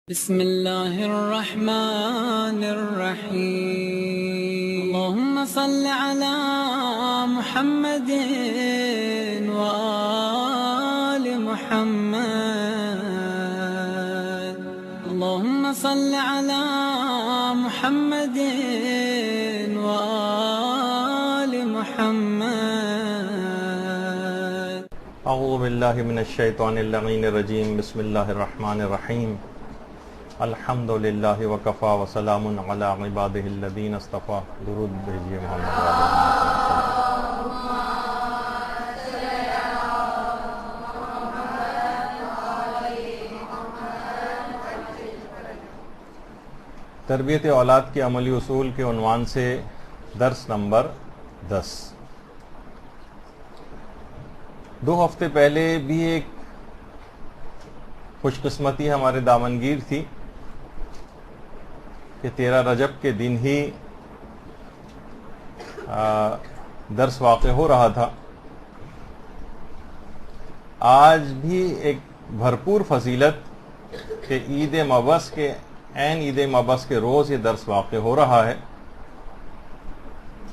بسم الله الرحمن الرحيم اللهم صل على محمد وآل محمد اللهم صل على محمد وآل محمد اعوذ باللہ من الشیطان اللعین الرجیم بسم اللہ الرحمن الرحیم الحمد للہ وکفا وسلام علی عبادہ الذین اصطفیٰ درود بھیجیے محمد تربیت اولاد کے عملی اصول کے عنوان سے درس نمبر 10۔ 2 ہفتے پہلے بھی ایک خوش قسمتی ہمارے دامنگیر تھی کہ 13 رجب کے دن ہی درس واقع ہو رہا تھا۔ آج بھی ایک بھرپور فضیلت کہ عید مبعث کے عید مبعث کے روز یہ درس واقع ہو رہا ہے،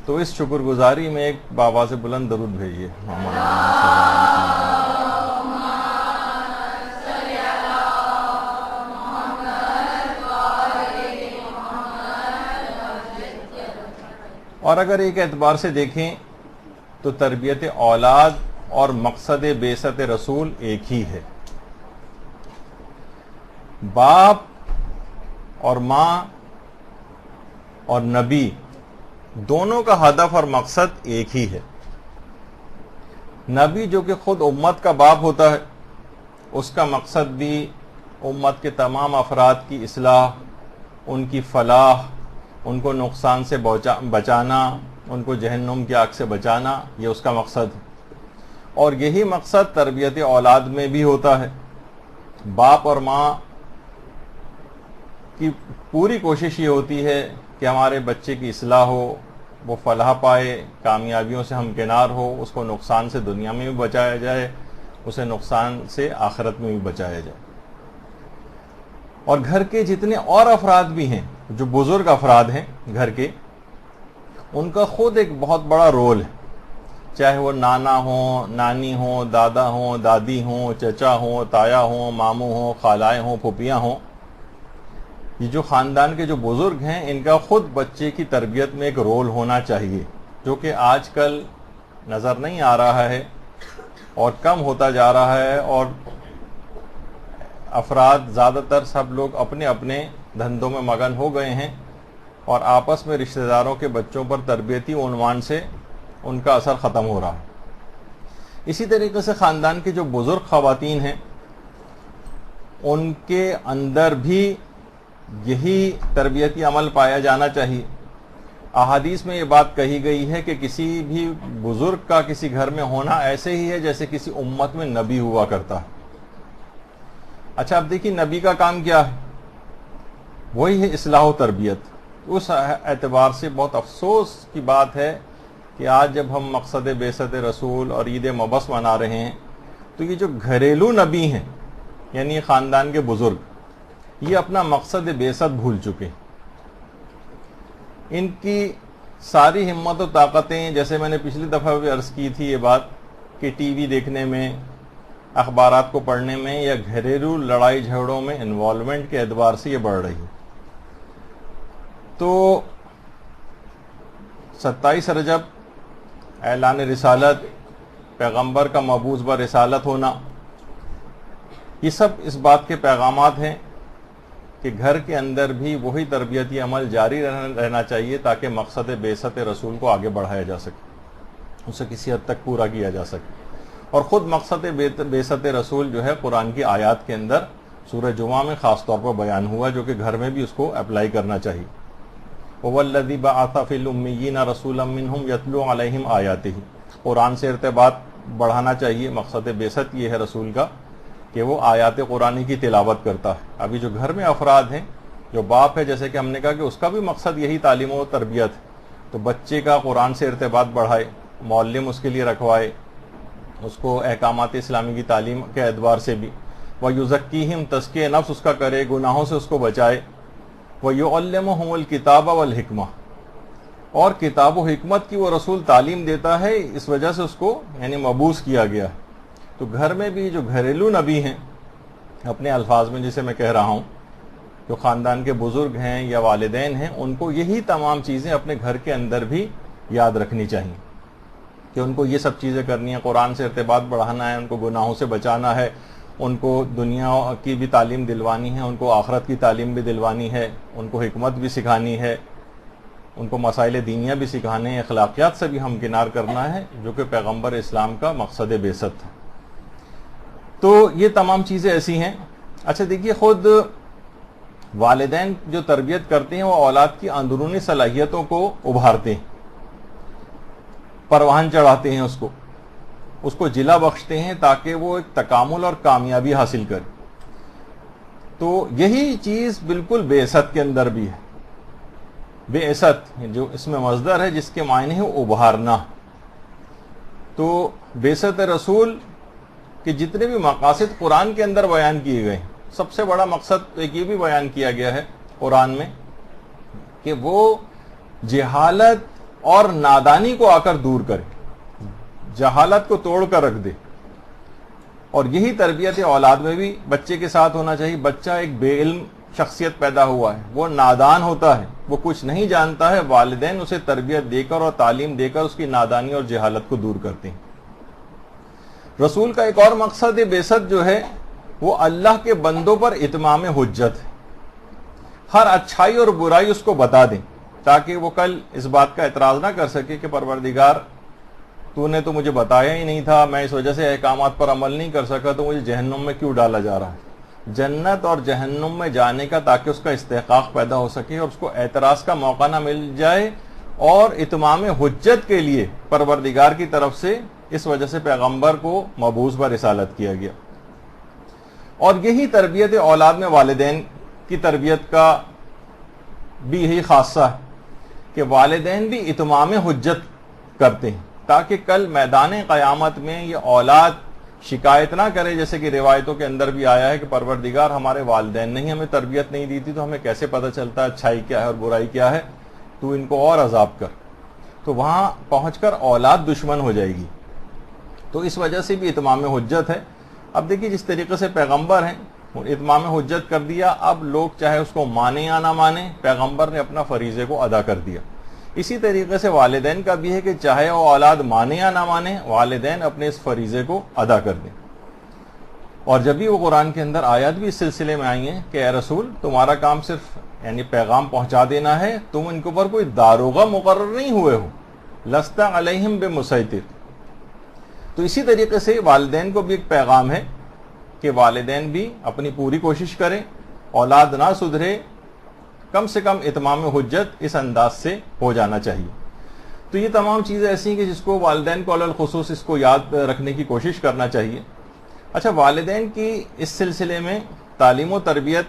تو اس شکر گزاری میں ایک بآواز بلند درود بھیجیے محمد اور اگر ایک اعتبار سے دیکھیں تو تربیت اولاد اور مقصد بعثت رسول ایک ہی ہے۔ باپ اور ماں اور نبی دونوں کا ہدف اور مقصد ایک ہی ہے۔ نبی جو کہ خود امت کا باپ ہوتا ہے، اس کا مقصد بھی امت کے تمام افراد کی اصلاح، ان کی فلاح، ان کو نقصان سے بچانا، ان کو جہنم کی آگ سے بچانا، یہ اس کا مقصد ہے۔ اور یہی مقصد تربیت اولاد میں بھی ہوتا ہے۔ باپ اور ماں کی پوری کوشش یہ ہوتی ہے کہ ہمارے بچے کی اصلاح ہو، وہ فلاح پائے، کامیابیوں سے ہمکنار ہو، اس کو نقصان سے دنیا میں بھی بچایا جائے، اسے نقصان سے آخرت میں بھی بچایا جائے۔ اور گھر کے جتنے اور افراد بھی ہیں، جو بزرگ افراد ہیں گھر کے، ان کا خود ایک بہت بڑا رول ہے، چاہے وہ نانا ہوں، نانی ہوں، دادا ہوں، دادی ہوں، چچا ہوں، تایا ہوں، ماموں ہوں، خالائیں ہوں، پھوپھیاں ہوں۔ یہ جو خاندان کے جو بزرگ ہیں، ان کا خود بچے کی تربیت میں ایک رول ہونا چاہیے، جو کہ آج کل نظر نہیں آ رہا ہے اور کم ہوتا جا رہا ہے، اور افراد زیادہ تر سب لوگ اپنے اپنے دھندوں میں مگن ہو گئے ہیں، اور آپس میں رشتہ داروں کے بچوں پر تربیتی عنوان سے ان کا اثر ختم ہو رہا ہے۔ اسی طریقے سے خاندان کے جو بزرگ خواتین ہیں، ان کے اندر بھی یہی تربیتی عمل پایا جانا چاہیے۔ احادیث میں یہ بات کہی گئی ہے کہ کسی بھی بزرگ کا کسی گھر میں ہونا ایسے ہی ہے جیسے کسی امت میں نبی ہوا کرتا ہے۔ اچھا، اب دیکھیے نبی کا کام کیا ہے؟ وہی ہے اصلاح و تربیت۔ اس اعتبار سے بہت افسوس کی بات ہے کہ آج جب ہم مقصد بعثت رسول اور عید مبعث منا رہے ہیں، تو یہ جو گھریلو نبی ہیں، یعنی خاندان کے بزرگ، یہ اپنا مقصد بعثت بھول چکے۔ ان کی ساری ہمت و طاقتیں، جیسے میں نے پچھلی دفعہ بھی عرض کی تھی یہ بات، کہ ٹی وی دیکھنے میں، اخبارات کو پڑھنے میں، یا گھریلو لڑائی جھگڑوں میں انوالومنٹ کے اعتبار سے یہ بڑھ رہی ہے۔ تو 27 رجب اعلان رسالت، پیغمبر کا مبعوث برسالت ہونا، یہ سب اس بات کے پیغامات ہیں کہ گھر کے اندر بھی وہی تربیتی عمل جاری رہنا چاہیے تاکہ مقصد بعثت رسول کو آگے بڑھایا جا سکے، اسے کسی حد تک پورا کیا جا سکے۔ اور خود مقصد بعثت رسول جو ہے قرآن کی آیات کے اندر سورہ جمعہ میں خاص طور پر بیان ہوا، جو کہ گھر میں بھی اس کو اپلائی کرنا چاہیے۔ وَوَالَّذِي بَعَثَ فِي الْأُمِّيِّينَ رَسُولًا مِّنْهُمْ يَتْلُو عَلَيْهِمْ آيَاتِهِ۔ قرآن سے ارتباط بڑھانا چاہیے۔ مقصد بعثت یہ ہے رسول کا کہ وہ آیات قرآنی کی تلاوت کرتا ہے۔ ابھی جو گھر میں افراد ہیں، جو باپ ہے، جیسے کہ ہم نے کہا کہ اس کا بھی مقصد یہی تعلیم و تربیت ہے، تو بچے کا قرآن سے ارتباط بڑھائے، معلم اس کے لیے رکھوائے، اس کو احکامات اسلامی کی تعلیم کے اعتبار سے بھی، وَيُزَكِّيهِمْ تزکیہ نفس اس کا کرے، گناہوں سے اس کو بچائے، وَيُعَلِّمُهُمُ الْكِتَابَ وَالْحِکْمَةَ اور کتاب و حکمت کی وہ رسول تعلیم دیتا ہے، اس وجہ سے اس کو یعنی مبعوث کیا گیا ہے۔ تو گھر میں بھی جو گھریلو نبی ہیں، اپنے الفاظ میں جسے میں کہہ رہا ہوں، جو خاندان کے بزرگ ہیں یا والدین ہیں، ان کو یہی تمام چیزیں اپنے گھر کے اندر بھی یاد رکھنی چاہیے کہ ان کو یہ سب چیزیں کرنی ہیں، قرآن سے ارتباط بڑھانا ہے، ان کو گناہوں سے بچانا ہے، ان کو دنیا کی بھی تعلیم دلوانی ہے، ان کو آخرت کی تعلیم بھی دلوانی ہے، ان کو حکمت بھی سکھانی ہے، ان کو مسائل دینیہ بھی سکھانے ہیں، اخلاقیات سے بھی ہمکنار کرنا ہے، جو کہ پیغمبر اسلام کا مقصد بعثت ہے۔ تو یہ تمام چیزیں ایسی ہیں۔ اچھا دیکھیے، خود والدین جو تربیت کرتے ہیں وہ اولاد کی اندرونی صلاحیتوں کو ابھارتے ہیں، پروان چڑھاتے ہیں، اس کو جلا بخشتے ہیں تاکہ وہ ایک تکامل اور کامیابی حاصل کرے۔ تو یہی چیز بالکل بعثت کے اندر بھی ہے۔ بعثت جو اس میں مصدر ہے جس کے معنی ہے ابھارنا۔ تو بعثت رسول کہ جتنے بھی مقاصد قرآن کے اندر بیان کیے گئے ہیں، سب سے بڑا مقصد ایک یہ بھی بیان کیا گیا ہے قرآن میں کہ وہ جہالت اور نادانی کو آ کر دور کرے، جہالت کو توڑ کر رکھ دے۔ اور یہی تربیت اولاد میں بھی بچے کے ساتھ ہونا چاہیے۔ بچہ ایک بے علم شخصیت پیدا ہوا ہے، وہ نادان ہوتا ہے، وہ کچھ نہیں جانتا ہے، والدین اسے تربیت دے کر اور تعلیم دے کر اس کی نادانی اور جہالت کو دور کرتے ہیں۔ رسول کا ایک اور مقصد بعثت جو ہے وہ اللہ کے بندوں پر اتمام حجت ہے، ہر اچھائی اور برائی اس کو بتا دیں تاکہ وہ کل اس بات کا اعتراض نہ کر سکے کہ پروردگار تو نے تو مجھے بتایا ہی نہیں تھا، میں اس وجہ سے احکامات پر عمل نہیں کر سکا، تو مجھے جہنم میں کیوں ڈالا جا رہا ہے۔ جنت اور جہنم میں جانے کا تاکہ اس کا استحقاق پیدا ہو سکے اور اس کو اعتراض کا موقع نہ مل جائے، اور اتمام حجت کے لیے پروردگار کی طرف سے اس وجہ سے پیغمبر کو مبعوث برسالت کیا گیا۔ اور یہی تربیت اولاد میں والدین کی تربیت کا بھی یہی خاصہ ہے کہ والدین بھی اتمام حجت کرتے ہیں تاکہ کل میدان قیامت میں یہ اولاد شکایت نہ کرے، جیسے کہ روایتوں کے اندر بھی آیا ہے کہ پروردگار ہمارے والدین نے ہی ہمیں تربیت نہیں دی تھی، تو ہمیں کیسے پتہ چلتا ہے اچھائی کیا ہے اور برائی کیا ہے، تو ان کو اور عذاب کر۔ تو وہاں پہنچ کر اولاد دشمن ہو جائے گی۔ تو اس وجہ سے بھی اتمام حجت ہے۔ اب دیکھیے جس طریقے سے پیغمبر ہیں اتمام حجت کر دیا، اب لوگ چاہے اس کو مانیں یا نہ مانیں، پیغمبر نے اپنا فریضے کو ادا کر دیا۔ اسی طریقے سے والدین کا بھی ہے کہ چاہے وہ اولاد مانے یا نہ مانے، والدین اپنے اس فریضے کو ادا کر دیں۔ اور جب بھی وہ قرآن کے اندر آیات بھی اس سلسلے میں آئی ہیں کہ اے رسول تمہارا کام صرف یعنی پیغام پہنچا دینا ہے، تم ان کے اوپر کوئی داروغہ مقرر نہیں ہوئے ہو، لست علیہم بمسیطر۔ تو اسی طریقے سے والدین کو بھی ایک پیغام ہے کہ والدین بھی اپنی پوری کوشش کریں، اولاد نہ سدھرے، کم سے کم اتمام حجت اس انداز سے ہو جانا چاہیے۔ تو یہ تمام چیزیں ایسی ہیں کہ جس کو والدین کو علی الخصوص اس کو یاد رکھنے کی کوشش کرنا چاہیے۔ اچھا، والدین کی اس سلسلے میں تعلیم و تربیت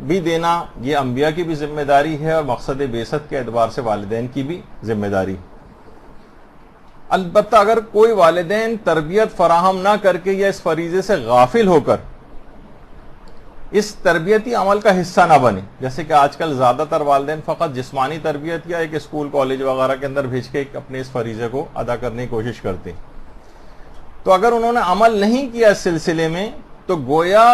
بھی دینا یہ انبیاء کی بھی ذمہ داری ہے، اور مقصد بعثت کے اعتبار سے والدین کی بھی ذمہ داری ہے۔ البتہ اگر کوئی والدین تربیت فراہم نہ کر کے یا اس فریضے سے غافل ہو کر اس تربیتی عمل کا حصہ نہ بنے، جیسے کہ آج کل زیادہ تر والدین فقط جسمانی تربیت یا ایک اسکول کالج وغیرہ کے اندر بھیج کے اپنے اس فریضے کو ادا کرنے کی کوشش کرتے ہیں، تو اگر انہوں نے عمل نہیں کیا اس سلسلے میں تو گویا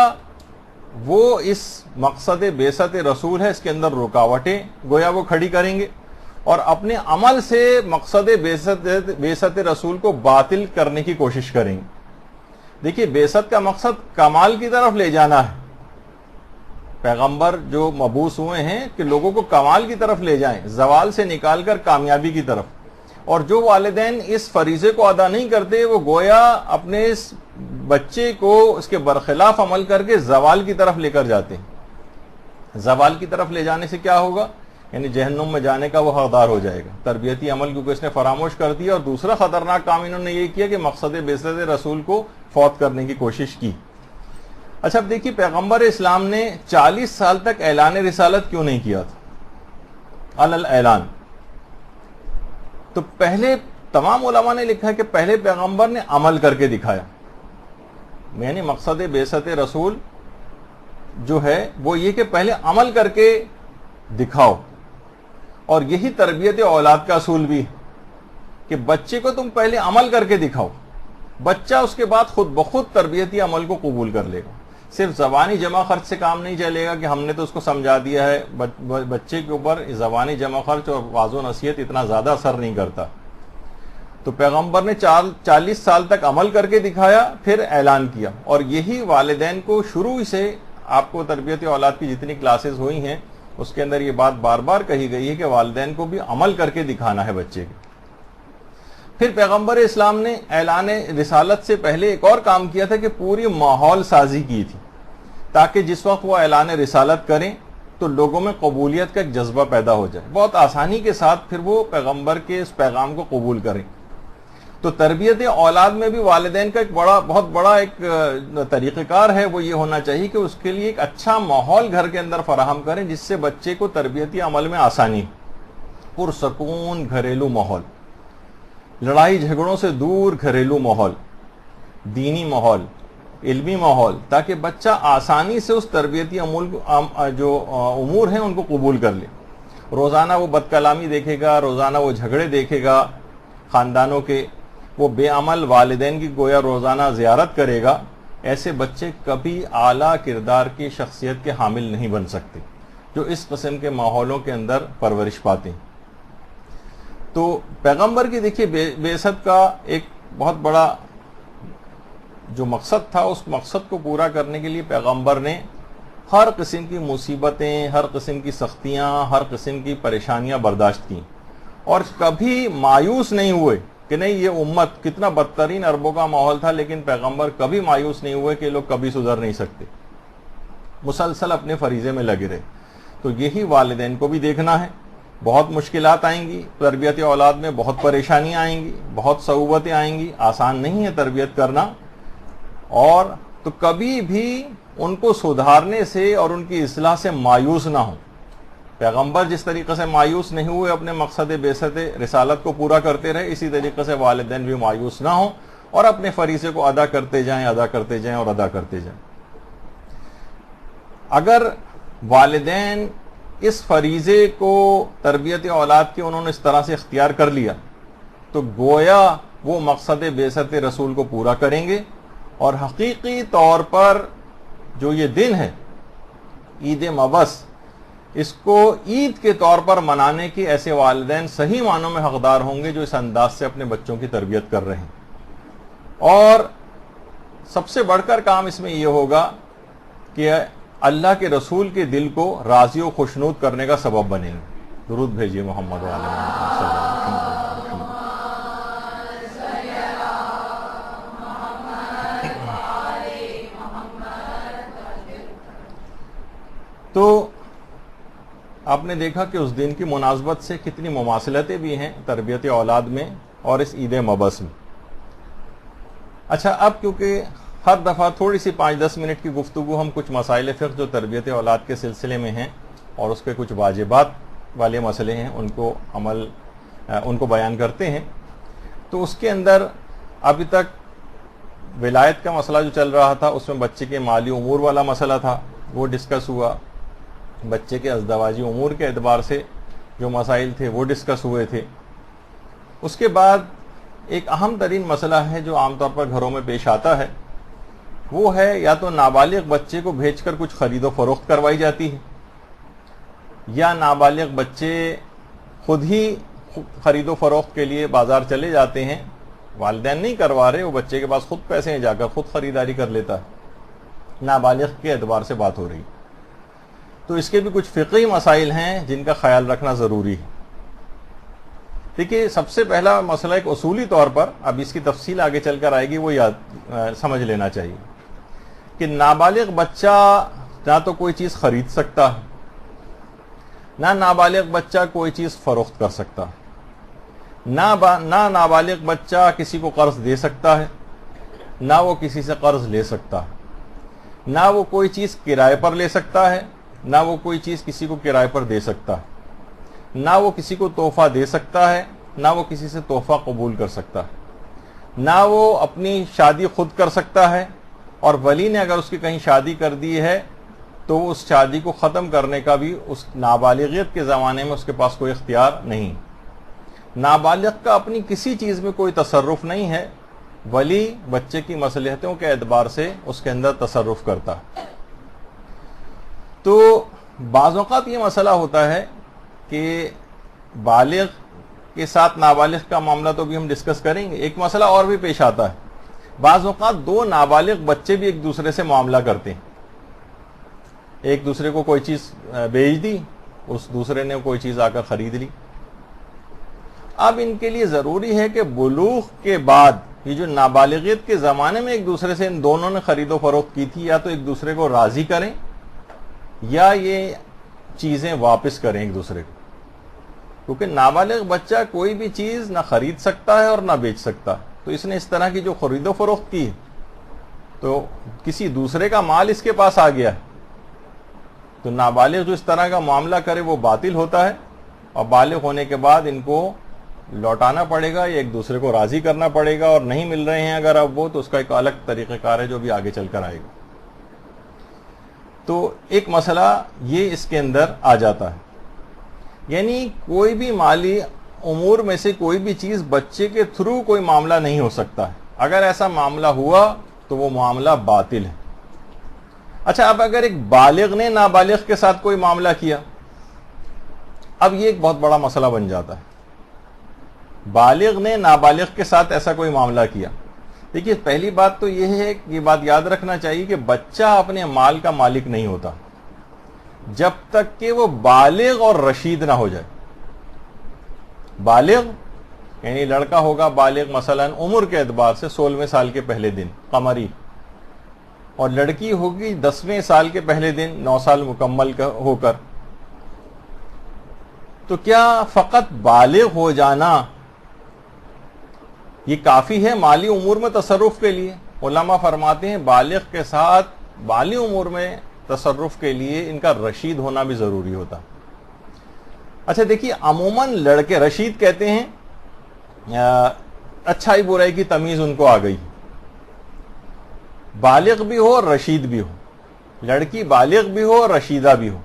وہ اس مقصد بعثت رسول ہے اس کے اندر رکاوٹیں گویا وہ کھڑی کریں گے، اور اپنے عمل سے مقصد بعثت رسول کو باطل کرنے کی کوشش کریں گے۔ دیکھیے، بعثت کا مقصد کمال کی طرف لے جانا ہے۔ پیغمبر جو مبعوث ہوئے ہیں کہ لوگوں کو کمال کی طرف لے جائیں، زوال سے نکال کر کامیابی کی طرف۔ اور جو والدین اس فریضے کو ادا نہیں کرتے وہ گویا اپنے اس بچے کو اس کے برخلاف عمل کر کے زوال کی طرف لے کر جاتے ہیں۔ زوال کی طرف لے جانے سے کیا ہوگا؟ یعنی جہنم میں جانے کا وہ حقدار ہو جائے گا۔ تربیتی عمل کیونکہ اس نے فراموش کر دیا، اور دوسرا خطرناک کام انہوں نے یہ کیا کہ مقصد بعثت رسول کو فوت کرنے کی کوشش کی۔ اچھا، اب دیکھیے پیغمبر اسلام نے 40 سال تک اعلان رسالت کیوں نہیں کیا تھا؟ اعلان تو پہلے تمام علماء نے لکھا ہے کہ پہلے پیغمبر نے عمل کر کے دکھایا، یعنی مقصد بعثت رسول جو ہے وہ یہ کہ پہلے عمل کر کے دکھاؤ، اور یہی تربیت اولاد کا اصول بھی ہے کہ بچے کو تم پہلے عمل کر کے دکھاؤ، بچہ اس کے بعد خود بخود تربیتی عمل کو قبول کر لے گا۔ صرف زبانی جمع خرچ سے کام نہیں چلے گا کہ ہم نے تو اس کو سمجھا دیا ہے، بچے کے اوپر زبانی جمع خرچ اور واضح و نصیحت اتنا زیادہ اثر نہیں کرتا۔ تو پیغمبر نے 40 سال تک عمل کر کے دکھایا، پھر اعلان کیا، اور یہی والدین کو شروع سے آپ کو تربیت اولاد کی جتنی کلاسز ہوئی ہیں اس کے اندر یہ بات بار بار کہی گئی ہے کہ والدین کو بھی عمل کر کے دکھانا ہے بچے کے۔ پھر پیغمبر اسلام نے اعلان رسالت سے پہلے ایک اور کام کیا تھا کہ پوری ماحول سازی کی تھی، تاکہ جس وقت وہ اعلان رسالت کریں تو لوگوں میں قبولیت کا ایک جذبہ پیدا ہو جائے، بہت آسانی کے ساتھ پھر وہ پیغمبر کے اس پیغام کو قبول کریں۔ تو تربیت اولاد میں بھی والدین کا ایک بہت بڑا ایک طریقہ کار ہے، وہ یہ ہونا چاہیے کہ اس کے لیے ایک اچھا ماحول گھر کے اندر فراہم کریں جس سے بچے کو تربیتی عمل میں آسانی، پرسکون گھریلو ماحول، لڑائی جھگڑوں سے دور گھریلو ماحول، دینی ماحول، علمی ماحول، تاکہ بچہ آسانی سے اس تربیتی جو امور ہیں ان کو قبول کر لے۔ روزانہ وہ بد کلامی دیکھے گا، روزانہ وہ جھگڑے دیکھے گا خاندانوں کے، وہ بے عمل والدین کی گویا روزانہ زیارت کرے گا، ایسے بچے کبھی اعلیٰ کردار کی شخصیت کے حامل نہیں بن سکتے جو اس قسم کے ماحولوں کے اندر پرورش پاتے ہیں۔ تو پیغمبر کی دیکھیے بعثت کا ایک بہت بڑا جو مقصد تھا، اس مقصد کو پورا کرنے کے لیے پیغمبر نے ہر قسم کی مصیبتیں، ہر قسم کی سختیاں، ہر قسم کی پریشانیاں برداشت کی، اور کبھی مایوس نہیں ہوئے کہ نہیں یہ امت، کتنا بدترین عربوں کا ماحول تھا لیکن پیغمبر کبھی مایوس نہیں ہوئے کہ لوگ کبھی سدھر نہیں سکتے، مسلسل اپنے فریضے میں لگے رہے۔ تو یہی والدین کو بھی دیکھنا ہے، بہت مشکلات آئیں گی تربیت اولاد میں، بہت پریشانیاں آئیں گی، بہت صعوبتیں آئیں گی، آسان نہیں ہے تربیت کرنا، اور تو کبھی بھی ان کو سدھارنے سے اور ان کی اصلاح سے مایوس نہ ہوں۔ پیغمبر جس طریقے سے مایوس نہیں ہوئے اپنے مقصد بعثت رسالت کو پورا کرتے رہے، اسی طریقے سے والدین بھی مایوس نہ ہوں اور اپنے فریضے کو ادا کرتے جائیں، ادا کرتے جائیں اور ادا کرتے جائیں۔ اگر والدین اس فریضے کو تربیت اولاد کے انہوں نے اس طرح سے اختیار کر لیا تو گویا وہ مقصد بعثت رسول کو پورا کریں گے، اور حقیقی طور پر جو یہ دن ہے عید مبعث، اس کو عید کے طور پر منانے کے ایسے والدین صحیح معنوں میں حقدار ہوں گے جو اس انداز سے اپنے بچوں کی تربیت کر رہے ہیں۔ اور سب سے بڑھ کر کام اس میں یہ ہوگا کہ اللہ کے رسول کے دل کو راضی و خوشنود کرنے کا سبب بنیں گے۔ درود بھیجیے محمد علیہ وسلم۔ تو آپ نے دیکھا کہ اس دن کی مناسبت سے کتنی مماثلتیں بھی ہیں تربیت اولاد میں اور اس عید مبعث میں۔ اچھا، اب کیونکہ ہر دفعہ تھوڑی سی 5-10 منٹ کی گفتگو ہم کچھ مسائل فقہ جو تربیت اولاد کے سلسلے میں ہیں اور اس کے کچھ واجبات والے مسئلے ہیں ان کو بیان کرتے ہیں، تو اس کے اندر ابھی تک ولایت کا مسئلہ جو چل رہا تھا اس میں بچے کے مالی امور والا مسئلہ تھا، وہ ڈسکس ہوا۔ بچے کے ازدواجی امور کے اعتبار سے جو مسائل تھے وہ ڈسکس ہوئے تھے۔ اس کے بعد ایک اہم ترین مسئلہ ہے جو عام طور پر گھروں میں پیش آتا ہے، وہ ہے یا تو نابالغ بچے کو بھیج کر کچھ خرید و فروخت کروائی جاتی ہے، یا نابالغ بچے خود ہی خرید و فروخت کے لیے بازار چلے جاتے ہیں، والدین نہیں کروا رہے، وہ بچے کے پاس خود پیسے ہیں، جا کر خود خریداری کر لیتا ہے۔ نابالغ کے اعتبار سے بات ہو رہی، تو اس کے بھی کچھ فقہی مسائل ہیں جن کا خیال رکھنا ضروری ہے۔ دیکھیے، سب سے پہلا مسئلہ ایک اصولی طور پر، اب اس کی تفصیل آگے چل کر آئے گی، وہ سمجھ لینا چاہیے کہ نابالغ بچہ نہ تو کوئی چیز خرید سکتا ہے، نہ نابالغ بچہ کوئی چیز فروخت کر سکتا ہے، نہ نابالغ بچہ کسی کو قرض دے سکتا ہے، نہ وہ کسی سے قرض لے سکتا ہے، نہ وہ کوئی چیز کرائے پر لے سکتا ہے، نہ وہ کوئی چیز کسی کو کرائے پر دے سکتا ہے، نہ وہ کسی کو تحفہ دے سکتا ہے، نہ وہ کسی سے تحفہ قبول کر سکتا ہے، نہ وہ اپنی شادی خود کر سکتا ہے، اور ولی نے اگر اس کی کہیں شادی کر دی ہے تو اس شادی کو ختم کرنے کا بھی اس نابالغیت کے زمانے میں اس کے پاس کوئی اختیار نہیں. نابالغ کا اپنی کسی چیز میں کوئی تصرف نہیں ہے، ولی بچے کی مصلحتوں کے اعتبار سے اس کے اندر تصرف کرتا. تو بعض اوقات یہ مسئلہ ہوتا ہے کہ بالغ کے ساتھ نابالغ کا معاملہ تو بھی ہم ڈسکس کریں گے. ایک مسئلہ اور بھی پیش آتا ہے، بعض اوقات دو نابالغ بچے بھی ایک دوسرے سے معاملہ کرتے ہیں. ایک دوسرے کو کوئی چیز بیچ دی، اس دوسرے نے کوئی چیز آ کر خرید لی. اب ان کے لیے ضروری ہے کہ بلوغ کے بعد یہ جو نابالغیت کے زمانے میں ایک دوسرے سے ان دونوں نے خرید و فروخت کی تھی، یا تو ایک دوسرے کو راضی کریں یا یہ چیزیں واپس کریں ایک دوسرے کو. کیونکہ نابالغ بچہ کوئی بھی چیز نہ خرید سکتا ہے اور نہ بیچ سکتا. تو اس نے اس طرح کی جو خرید و فروخت کی تو کسی دوسرے کا مال اس کے پاس آ گیا. تو نابالغ جو اس طرح کا معاملہ کرے وہ باطل ہوتا ہے، اور بالغ ہونے کے بعد ان کو لوٹانا پڑے گا یا ایک دوسرے کو راضی کرنا پڑے گا. اور نہیں مل رہے ہیں اگر اب وہ، تو اس کا ایک الگ طریقہ کار ہے جو بھی آگے چل کر آئے گا. تو ایک مسئلہ یہ اس کے اندر آ جاتا ہے، یعنی کوئی بھی مالی امور میں سے کوئی بھی چیز بچے کے تھرو کوئی معاملہ نہیں ہو سکتا ہے. اگر ایسا معاملہ ہوا تو وہ معاملہ باطل ہے. اچھا، اب اگر ایک بالغ نے نابالغ کے ساتھ کوئی معاملہ کیا، اب یہ ایک بہت بڑا مسئلہ بن جاتا ہے. بالغ نے نابالغ کے ساتھ ایسا کوئی معاملہ کیا. دیکھیے، پہلی بات تو یہ ہے کہ یہ بات یاد رکھنا چاہیے کہ بچہ اپنے مال کا مالک نہیں ہوتا جب تک کہ وہ بالغ اور رشید نہ ہو جائے. بالغ یعنی لڑکا ہوگا بالغ مثلا عمر کے اعتبار سے 16ویں سال کے پہلے دن قمری، اور لڑکی ہوگی 10ویں سال کے پہلے دن 9 سال مکمل ہو کر. تو کیا فقط بالغ ہو جانا یہ کافی ہے مالی امور میں تصرف کے لیے؟ علماء فرماتے ہیں بالغ کے ساتھ مالی امور میں تصرف کے لیے ان کا رشید ہونا بھی ضروری ہوتا. اچھا دیکھیے، عموماً لڑکے رشید کہتے ہیں اچھائی برائی کی تمیز ان کو آ گئی. بالغ بھی ہو اور رشید بھی ہو، لڑکی بالغ بھی ہو اور رشیدہ بھی ہو،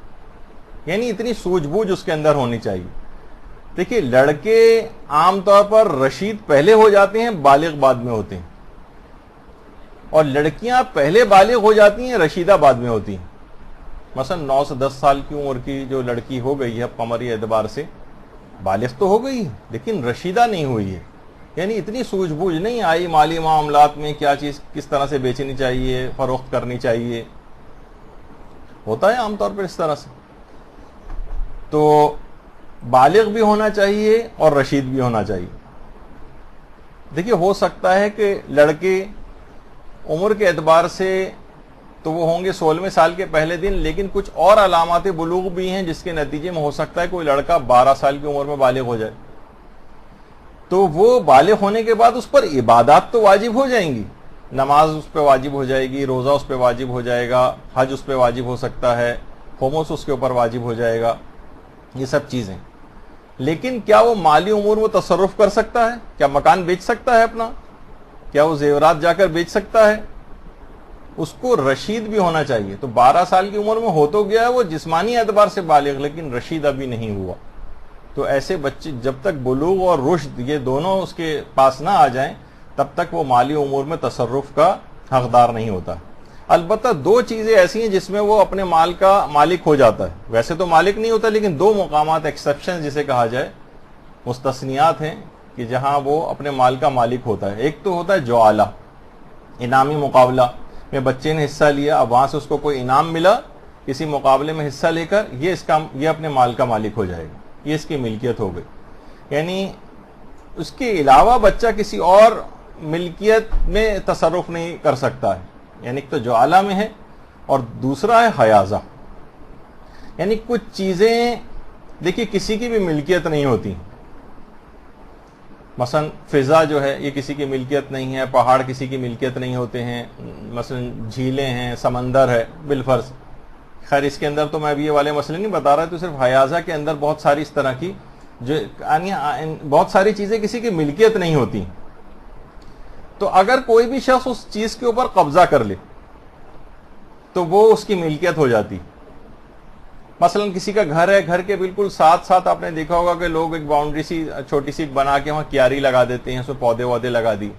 یعنی اتنی سوجھ بوجھ اس کے اندر ہونی چاہیے. دیکھیے، لڑکے عام طور پر رشید پہلے ہو جاتے ہیں، بالغ بعد میں ہوتے ہیں، اور لڑکیاں پہلے بالغ ہو جاتی ہیں، رشیدہ بعد میں ہوتی ہیں. مثلا 9 سے 10 سال کی عمر کی جو لڑکی ہو گئی ہے قمری اعتبار سے، بالغ تو ہو گئی لیکن رشیدہ نہیں ہوئی ہے، یعنی اتنی سوجھ بوجھ نہیں آئی مالی معاملات میں، کیا چیز کس طرح سے بیچنی چاہیے، فروخت کرنی چاہیے. ہوتا ہے عام طور پر اس طرح سے. تو بالغ بھی ہونا چاہیے اور رشید بھی ہونا چاہیے. دیکھیے، ہو سکتا ہے کہ لڑکے عمر کے اعتبار سے تو وہ ہوں گے 16ویں سال کے پہلے دن، لیکن کچھ اور علامات بلوغ بھی ہیں جس کے نتیجے میں ہو سکتا ہے کوئی لڑکا 12 سال کی عمر میں بالغ ہو جائے. تو وہ بالغ ہونے کے بعد اس پر عبادات تو واجب ہو جائیں گی، نماز اس پہ واجب ہو جائے گی، روزہ اس پہ واجب ہو جائے گا، حج اس پہ واجب ہو سکتا ہے، خمس اس کے اوپر واجب ہو جائے گا، یہ سب چیزیں. لیکن کیا وہ مالی امور میں تصرف کر سکتا ہے؟ کیا مکان بیچ سکتا ہے اپنا؟ کیا وہ زیورات جا کر بیچ سکتا ہے؟ اس کو رشید بھی ہونا چاہیے. تو 12 سال کی عمر میں ہو تو گیا ہے وہ جسمانی اعتبار سے بالغ، لیکن رشید ابھی نہیں ہوا. تو ایسے بچے جب تک بلوغ اور رشد یہ دونوں اس کے پاس نہ آ جائیں تب تک وہ مالی امور میں تصرف کا حقدار نہیں ہوتا. البتہ 2 چیزیں ایسی ہیں جس میں وہ اپنے مال کا مالک ہو جاتا ہے. ویسے تو مالک نہیں ہوتا، لیکن 2 مقامات ایکسیپشن جسے کہا جائے، مستثنیات ہیں کہ جہاں وہ اپنے مال کا مالک ہوتا ہے. ایک تو ہوتا ہے جعالہ، انعامی مقابلہ میں بچے نے حصہ لیا، اب وہاں سے اس کو کوئی انعام ملا کسی مقابلے میں حصہ لے کر، یہ اپنے مال کا مالک ہو جائے گا، یہ اس کی ملکیت ہو گئی. یعنی اس کے علاوہ بچہ کسی اور ملکیت میں تصرف نہیں کر سکتا ہے. یعنی ایک تو جعالہ میں ہے اور دوسرا ہے حیازہ. یعنی کچھ چیزیں دیکھیے کسی کی بھی ملکیت نہیں ہوتی. مثلا فضا جو ہے یہ کسی کی ملکیت نہیں ہے، پہاڑ کسی کی ملکیت نہیں ہوتے ہیں، مثلا جھیلیں ہیں، سمندر ہے بالفرض. خیر اس کے اندر تو میں ابھی یہ والے مسئلے نہیں بتا رہا، تو صرف حیازہ کے اندر بہت ساری اس طرح کی جو بہت ساری چیزیں کسی کی ملکیت نہیں ہوتی. تو اگر کوئی بھی شخص اس چیز کے اوپر قبضہ کر لے تو وہ اس کی ملکیت ہو جاتی. مثلا کسی کا گھر ہے, گھر کے بالکل ساتھ ساتھ آپ نے دیکھا ہوگا کہ لوگ ایک باؤنڈری سی چھوٹی سی بنا کے وہاں کیاری لگا دیتے ہیں, اس میں پودے وودے لگا دی.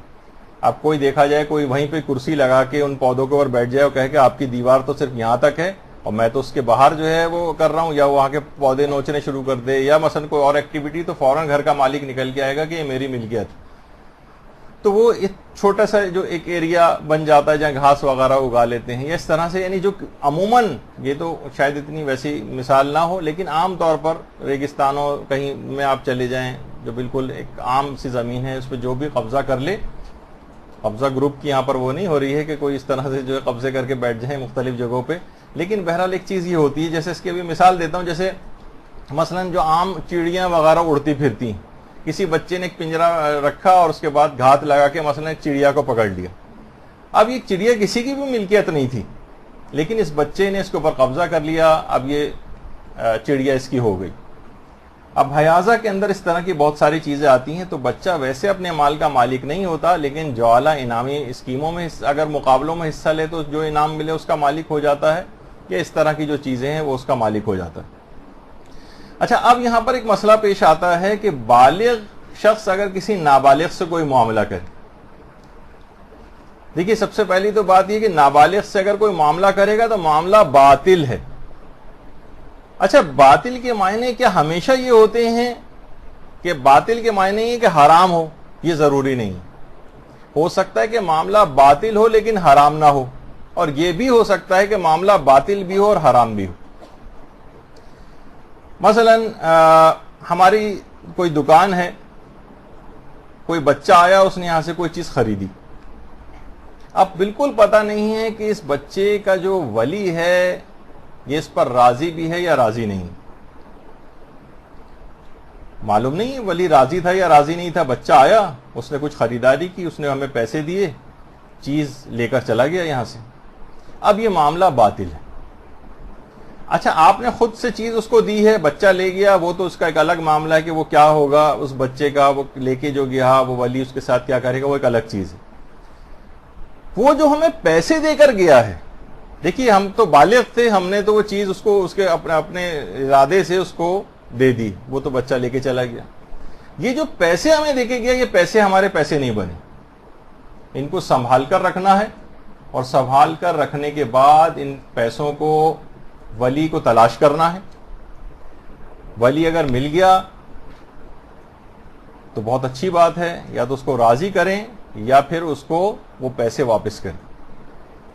اب کوئی دیکھا جائے کوئی وہیں پہ کرسی لگا کے ان پودوں کے اوپر بیٹھ جائے اور کہے کہ آپ کی دیوار تو صرف یہاں تک ہے اور میں تو اس کے باہر جو ہے وہ کر رہا ہوں, یا وہاں کے پودے نوچنے شروع کر دے, یا مثلا کوئی اور ایکٹیویٹی, تو فوراً گھر کا مالک نکل کے آئے گا کہ یہ میری ملکیت. تو وہ ایک چھوٹا سا جو ایک ایریا بن جاتا ہے جہاں گھاس وغیرہ اگا لیتے ہیں. اس طرح سے یعنی جو عموماً, یہ تو شاید اتنی ویسی مثال نہ ہو, لیکن عام طور پر ریگستانوں کہیں میں آپ چلے جائیں جو بالکل ایک عام سی زمین ہے, اس پہ جو بھی قبضہ کر لے, قبضہ گروپ کی یہاں پر وہ نہیں ہو رہی ہے کہ کوئی اس طرح سے جو ہے قبضے کر کے بیٹھ جائیں مختلف جگہوں پہ, لیکن بہرحال ایک چیز یہ ہوتی ہے, جیسے اس کی بھی مثال دیتا ہوں, جیسے مثلا جو عام چڑیاں وغیرہ اڑتی پھرتی, کسی بچے نے ایک پنجرا رکھا اور اس کے بعد گھات لگا کے مثلا ایک چڑیا کو پکڑ لیا. اب یہ چڑیا کسی کی بھی ملکیت نہیں تھی, لیکن اس بچے نے اس کے اوپر قبضہ کر لیا, اب یہ چڑیا اس کی ہو گئی. اب حیازہ کے اندر اس طرح کی بہت ساری چیزیں آتی ہیں, تو بچہ ویسے اپنے مال کا مالک نہیں ہوتا, لیکن جو اعلیٰ انعامی اسکیموں میں اگر مقابلوں میں حصہ لے تو جو انعام ملے اس کا مالک ہو جاتا ہے, یا اس طرح کی جو چیزیں ہیں وہ اس کا مالک ہو جاتا ہے. اچھا, اب یہاں پر ایک مسئلہ پیش آتا ہے کہ بالغ شخص اگر کسی نابالغ سے کوئی معاملہ کرے. دیکھیے سب سے پہلی تو بات یہ کہ نابالغ سے اگر کوئی معاملہ کرے گا تو معاملہ باطل ہے. اچھا, باطل کے معنی کیا ہمیشہ یہ ہوتے ہیں کہ باطل کے معنی یہ کہ حرام ہو؟ یہ ضروری نہیں. ہو سکتا ہے کہ معاملہ باطل ہو لیکن حرام نہ ہو, اور یہ بھی ہو سکتا ہے کہ معاملہ باطل بھی ہو اور حرام بھی ہو. مثلا ہماری کوئی دکان ہے, کوئی بچہ آیا, اس نے یہاں سے کوئی چیز خریدی. اب بالکل پتہ نہیں ہے کہ اس بچے کا جو ولی ہے یہ اس پر راضی بھی ہے یا راضی نہیں. معلوم نہیں ولی راضی تھا یا راضی نہیں تھا. بچہ آیا, اس نے کچھ خریداری کی, اس نے ہمیں پیسے دیے, چیز لے کر چلا گیا یہاں سے. اب یہ معاملہ باطل ہے. اچھا, آپ نے خود سے چیز اس کو دی ہے, بچہ لے گیا, وہ تو اس کا ایک الگ معاملہ ہے کہ وہ کیا ہوگا اس بچے کا, وہ لے کے جو گیا وہ ولی اس کے ساتھ کیا کرے گا, وہ ایک الگ چیز ہے. وہ جو ہمیں پیسے دے کر گیا ہے, دیکھیے ہم تو بالغ تھے, ہم نے تو وہ چیز اس کو اس کے اپنے ارادے سے اس کو دے دی, وہ تو بچہ لے کے چلا گیا. یہ جو پیسے ہمیں دے کے گیا, یہ پیسے ہمارے پیسے نہیں بنے. ان کو سنبھال کر رکھنا ہے, اور سنبھال کر رکھنے کے بعد ان پیسوں کو ولی کو تلاش کرنا ہے. ولی اگر مل گیا تو بہت اچھی بات ہے, یا تو اس کو راضی کریں یا پھر اس کو وہ پیسے واپس کریں,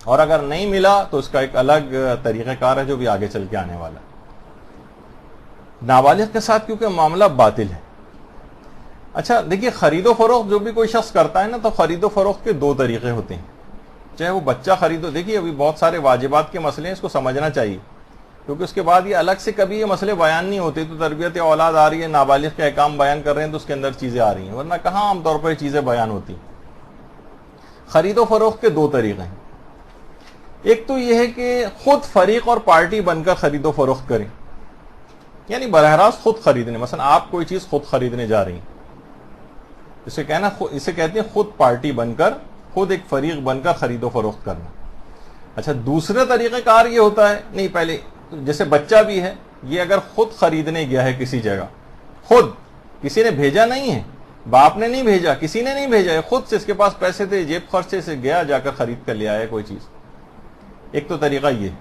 اور اگر نہیں ملا تو اس کا ایک الگ طریقہ کار ہے جو بھی آگے چل کے آنے والا ہے. نابالغ کے ساتھ کیونکہ معاملہ باطل ہے. اچھا دیکھیے, خرید و فروخت جو بھی کوئی شخص کرتا ہے نا, تو خرید و فروخت کے دو طریقے ہوتے ہیں. چاہے وہ بچہ خریدو, دیکھیے ابھی بہت سارے واجبات کے مسئلے ہیں, اس کو سمجھنا چاہیے, کیونکہ اس کے بعد یہ الگ سے کبھی یہ مسئلے بیان نہیں ہوتے. تو تربیت اولاد آ رہی ہے, نابالغ کے احکام بیان کر رہے ہیں, تو اس کے اندر چیزیں آ رہی ہیں, ورنہ کہاں عام طور پر یہ چیزیں بیان ہوتی. خرید و فروخت کے دو طریقے ہیں. ایک تو یہ ہے کہ خود فریق اور پارٹی بن کر خرید و فروخت کریں, یعنی براہ راست خود خریدنے. مثلا آپ کوئی چیز خود خریدنے جا رہی ہیں, اسے کہتے ہیں خود پارٹی بن کر, خود ایک فریق بن کر خرید و فروخت کرنا. اچھا, دوسرا طریقہ کار یہ ہوتا ہے, نہیں پہلے جیسے بچہ بھی ہے, یہ اگر خود خریدنے گیا ہے کسی جگہ, خود, کسی نے بھیجا نہیں ہے, باپ نے نہیں بھیجا, کسی نے نہیں بھیجا ہے, خود سے اس کے پاس پیسے تھے, جیب خرچے سے گیا, جا کر خرید کر لے آیا کوئی چیز. ایک تو طریقہ یہ ہے,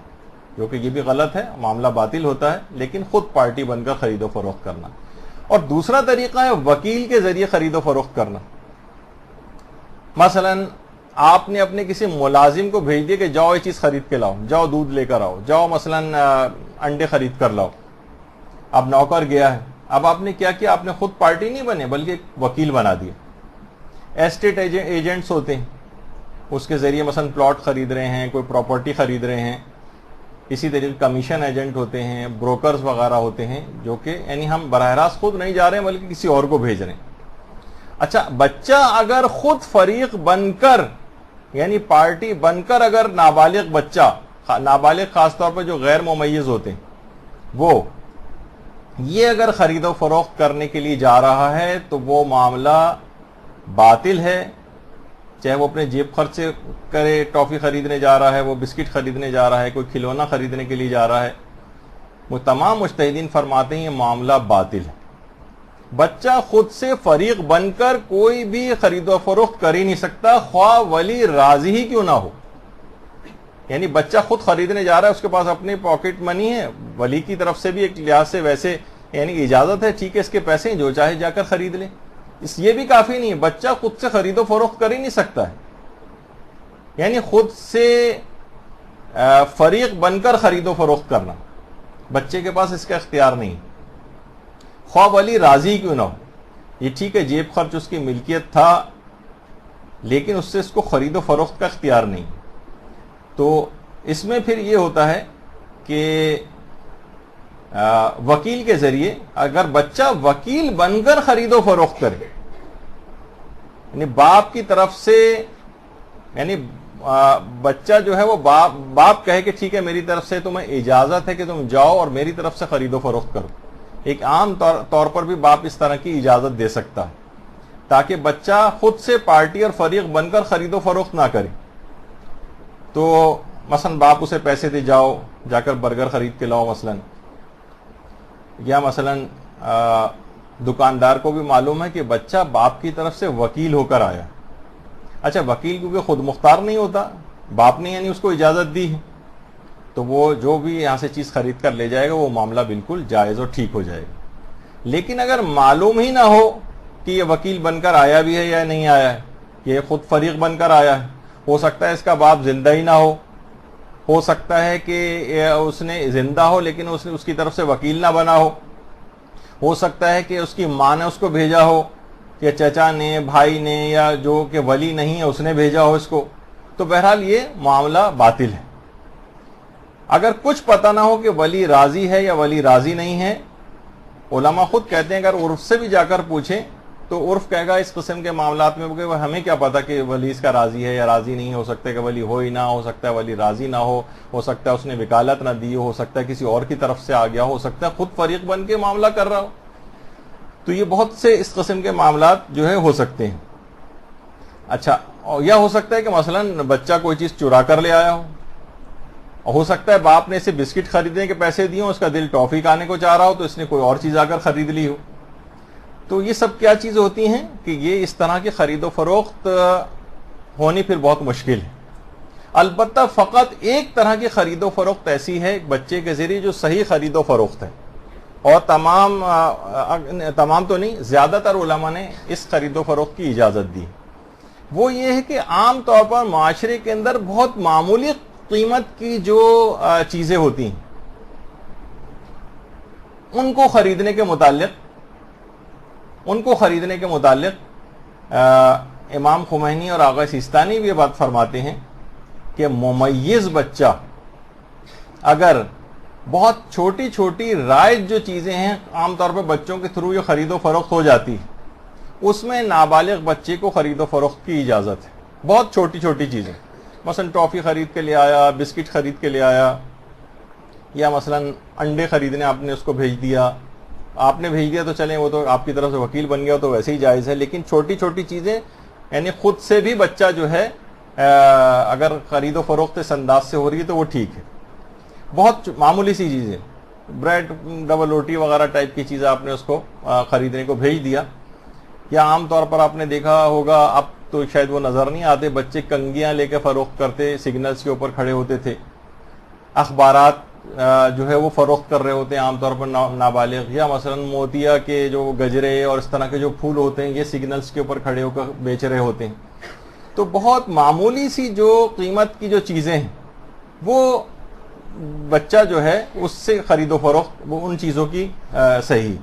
جو کہ یہ بھی غلط ہے, معاملہ باطل ہوتا ہے, لیکن خود پارٹی بن کر خرید و فروخت کرنا. اور دوسرا طریقہ ہے وکیل کے ذریعے خرید و فروخت کرنا. مثلا آپ نے اپنے کسی ملازم کو بھیج دیا کہ جاؤ یہ چیز خرید کے لاؤ, جاؤ دودھ لے کر آؤ, جاؤ مثلا انڈے خرید کر لاؤ. اب نوکر گیا ہے, اب آپ نے کیا کیا, آپ نے خود پارٹی نہیں بنے بلکہ ایک وکیل بنا دیا. ایسٹیٹ ایجنٹس ہوتے ہیں, اس کے ذریعے مثلا پلاٹ خرید رہے ہیں, کوئی پراپرٹی خرید رہے ہیں. اسی طریقے کمیشن ایجنٹ ہوتے ہیں, بروکرز وغیرہ ہوتے ہیں, جو کہ یعنی ہم براہ راست خود نہیں جا رہے ہیں بلکہ کسی اور کو بھیج رہے ہیں. اچھا, بچہ اگر خود فریق بن کر یعنی پارٹی بن کر اگر نابالغ بچہ, نابالغ خاص طور پر جو غیر ممیز ہوتے ہیں, وہ یہ اگر خرید و فروخت کرنے کے لیے جا رہا ہے تو وہ معاملہ باطل ہے, چاہے وہ اپنے جیب خرچ سے کرے، ٹافی خریدنے جا رہا ہے، وہ بسکٹ خریدنے جا رہا ہے، کوئی کھلونا خریدنے کے لیے جا رہا ہے، وہ تمام مجتہدین فرماتے ہیں یہ معاملہ باطل ہے. بچہ خود سے فریق بن کر کوئی بھی خرید و فروخت کر ہی نہیں سکتا، خواہ ولی راضی ہی کیوں نہ ہو. یعنی بچہ خود خریدنے جا رہا ہے، اس کے پاس اپنی پاکٹ منی ہے، ولی کی طرف سے بھی ایک لحاظ سے ویسے یعنی اجازت ہے، ٹھیک ہے اس کے پیسے ہیں، جو چاہے جا کر خرید لے. یہ بھی کافی نہیں ہے، بچہ خود سے خرید و فروخت کر ہی نہیں سکتا ہے. یعنی خود سے فریق بن کر خرید و فروخت کرنا بچے کے پاس اس کا اختیار نہیں، خواہ ولی راضی کیوں نہ ہو. یہ ٹھیک ہے جیب خرچ اس کی ملکیت تھا، لیکن اس سے اس کو خرید و فروخت کا اختیار نہیں. تو اس میں پھر یہ ہوتا ہے کہ وکیل کے ذریعے اگر بچہ وکیل بن کر خرید و فروخت کرے، یعنی باپ کی طرف سے، یعنی بچہ جو ہے وہ باپ کہے کہ ٹھیک ہے میری طرف سے تمہیں اجازت ہے کہ تم جاؤ اور میری طرف سے خرید و فروخت کرو. ایک عام طور پر بھی باپ اس طرح کی اجازت دے سکتا ہے تاکہ بچہ خود سے پارٹی اور فریق بن کر خرید و فروخت نہ کرے. تو مثلا باپ اسے پیسے دے، جاؤ جا کر برگر خرید کے لاؤ مثلا، یا مثلا دکاندار کو بھی معلوم ہے کہ بچہ باپ کی طرف سے وکیل ہو کر آیا. اچھا وکیل کیونکہ خود مختار نہیں ہوتا، باپ نے یعنی اس کو اجازت دی ہے، تو وہ جو بھی یہاں سے چیز خرید کر لے جائے گا وہ معاملہ بالکل جائز اور ٹھیک ہو جائے گا. لیکن اگر معلوم ہی نہ ہو کہ یہ وکیل بن کر آیا بھی ہے یا نہیں آیا ہے، یہ خود فریق بن کر آیا ہے، ہو سکتا ہے اس کا باپ زندہ ہی نہ ہو سکتا ہے کہ اس نے زندہ ہو لیکن اس کی طرف سے وکیل نہ بنا ہو سکتا ہے کہ اس کی ماں نے اس کو بھیجا ہو، یا چچا نے، بھائی نے، یا جو کہ ولی نہیں ہے اس نے بھیجا ہو اس کو. تو بہرحال یہ معاملہ باطل ہے. اگر کچھ پتہ نہ ہو کہ ولی راضی ہے یا ولی راضی نہیں ہے، علماء خود کہتے ہیں اگر عرف سے بھی جا کر پوچھیں تو عرف کہے گا اس قسم کے معاملات میں کہ ہمیں کیا پتا کہ ولی اس کا راضی ہے یا راضی نہیں. ہو سکتا ہے کہ ولی ہو ہی نہ، ہو سکتا ہے ولی راضی نہ ہو سکتا ہے اس نے وکالت نہ دی ہو سکتا ہے کسی اور کی طرف سے آ گیا، ہو سکتا ہے خود فریق بن کے معاملہ کر رہا ہو. تو یہ بہت سے اس قسم کے معاملات جو ہے ہو سکتے ہیں. اچھا یا ہو سکتا ہے کہ مثلا بچہ کوئی چیز چرا کر لے آیا ہو سکتا ہے باپ نے اسے بسکٹ خریدنے کے پیسے دیے ہوں، اس کا دل ٹافی کھانے کو چاہ رہا ہو تو اس نے کوئی اور چیز آ کر خرید لی ہو. تو یہ سب کیا چیز ہوتی ہیں کہ یہ اس طرح کی خرید و فروخت ہونی پھر بہت مشکل ہے. البتہ فقط ایک طرح کی خرید و فروخت ایسی ہے ایک بچے کے ذریعے جو صحیح خرید و فروخت ہے، اور تمام تو نہیں، زیادہ تر علماء نے اس خرید و فروخت کی اجازت دی. وہ یہ ہے کہ عام طور پر معاشرے کے اندر بہت معمولی قیمت کی جو چیزیں ہوتی ہیں ان کو خریدنے کے متعلق امام خمینی اور آغا سیستانی بھی یہ بات فرماتے ہیں کہ ممیز بچہ اگر بہت چھوٹی چھوٹی رائج جو چیزیں ہیں عام طور پہ بچوں کے تھرو یہ خرید و فروخت ہو جاتی ہے، اس میں نابالغ بچے کو خرید و فروخت کی اجازت ہے. بہت چھوٹی چھوٹی چیزیں، مثلا ٹافی خرید کے لے آیا، بسکٹ خرید کے لے آیا، یا مثلا انڈے خریدنے آپ نے اس کو بھیج دیا تو چلیں وہ تو آپ کی طرف سے وکیل بن گیا تو ویسے ہی جائز ہے. لیکن چھوٹی چھوٹی چیزیں یعنی خود سے بھی بچہ جو ہے اگر خرید و فروخت اس انداز سے ہو رہی ہے تو وہ ٹھیک ہے. بہت معمولی سی چیزیں، بریڈ، ڈبل روٹی وغیرہ ٹائپ کی چیزیں آپ نے اس کو خریدنے کو بھیج دیا. یا عام طور پر آپ نے دیکھا ہوگا، اب تو شاید وہ نظر نہیں آتے، بچے کنگیاں لے کے فروخت کرتے، سگنلز کے اوپر کھڑے ہوتے تھے. اخبارات جو ہے وہ فروخت کر رہے ہوتے ہیں عام طور پر نابالغ. یا مثلا موتیا کے جو گجرے اور اس طرح کے جو پھول ہوتے ہیں یہ سگنلز کے اوپر کھڑے ہو کر بیچ رہے ہوتے ہیں. تو بہت معمولی سی جو قیمت کی جو چیزیں ہیں وہ بچہ جو ہے اس سے خرید و فروخت وہ ان چیزوں کی صحیح.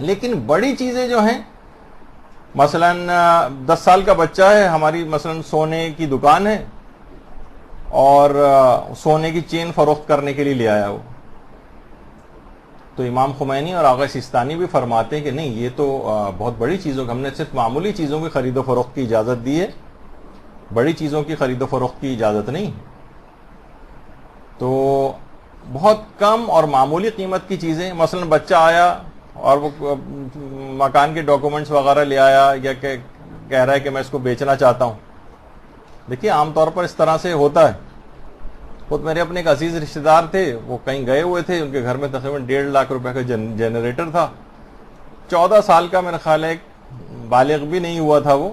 لیکن بڑی چیزیں جو ہیں، مثلا 10 سال کا بچہ ہے، ہماری مثلا سونے کی دکان ہے اور سونے کی چین فروخت کرنے کے لیے لے آیا وہ، تو امام خمینی اور آغا سیستانی بھی فرماتے ہیں کہ نہیں، یہ تو بہت بڑی چیزوں ہم نے صرف معمولی چیزوں کی خرید و فروخت کی اجازت دی ہے، بڑی چیزوں کی خرید و فروخت کی اجازت نہیں. تو بہت کم اور معمولی قیمت کی چیزیں، مثلا بچہ آیا اور وہ مکان کے ڈاکومنٹس وغیرہ لے آیا، یا کہ کہہ رہا ہے کہ میں اس کو بیچنا چاہتا ہوں، دیکھیے عام طور پر اس طرح سے ہوتا ہے. خود میرے اپنے ایک عزیز رشتے دار تھے, وہ کہیں گئے ہوئے تھے, ان کے گھر میں تقریباً 1.5 لاکھ روپے کا جنریٹر تھا. 14 سال کا میرا خیال ہے, بالغ بھی نہیں ہوا تھا وہ,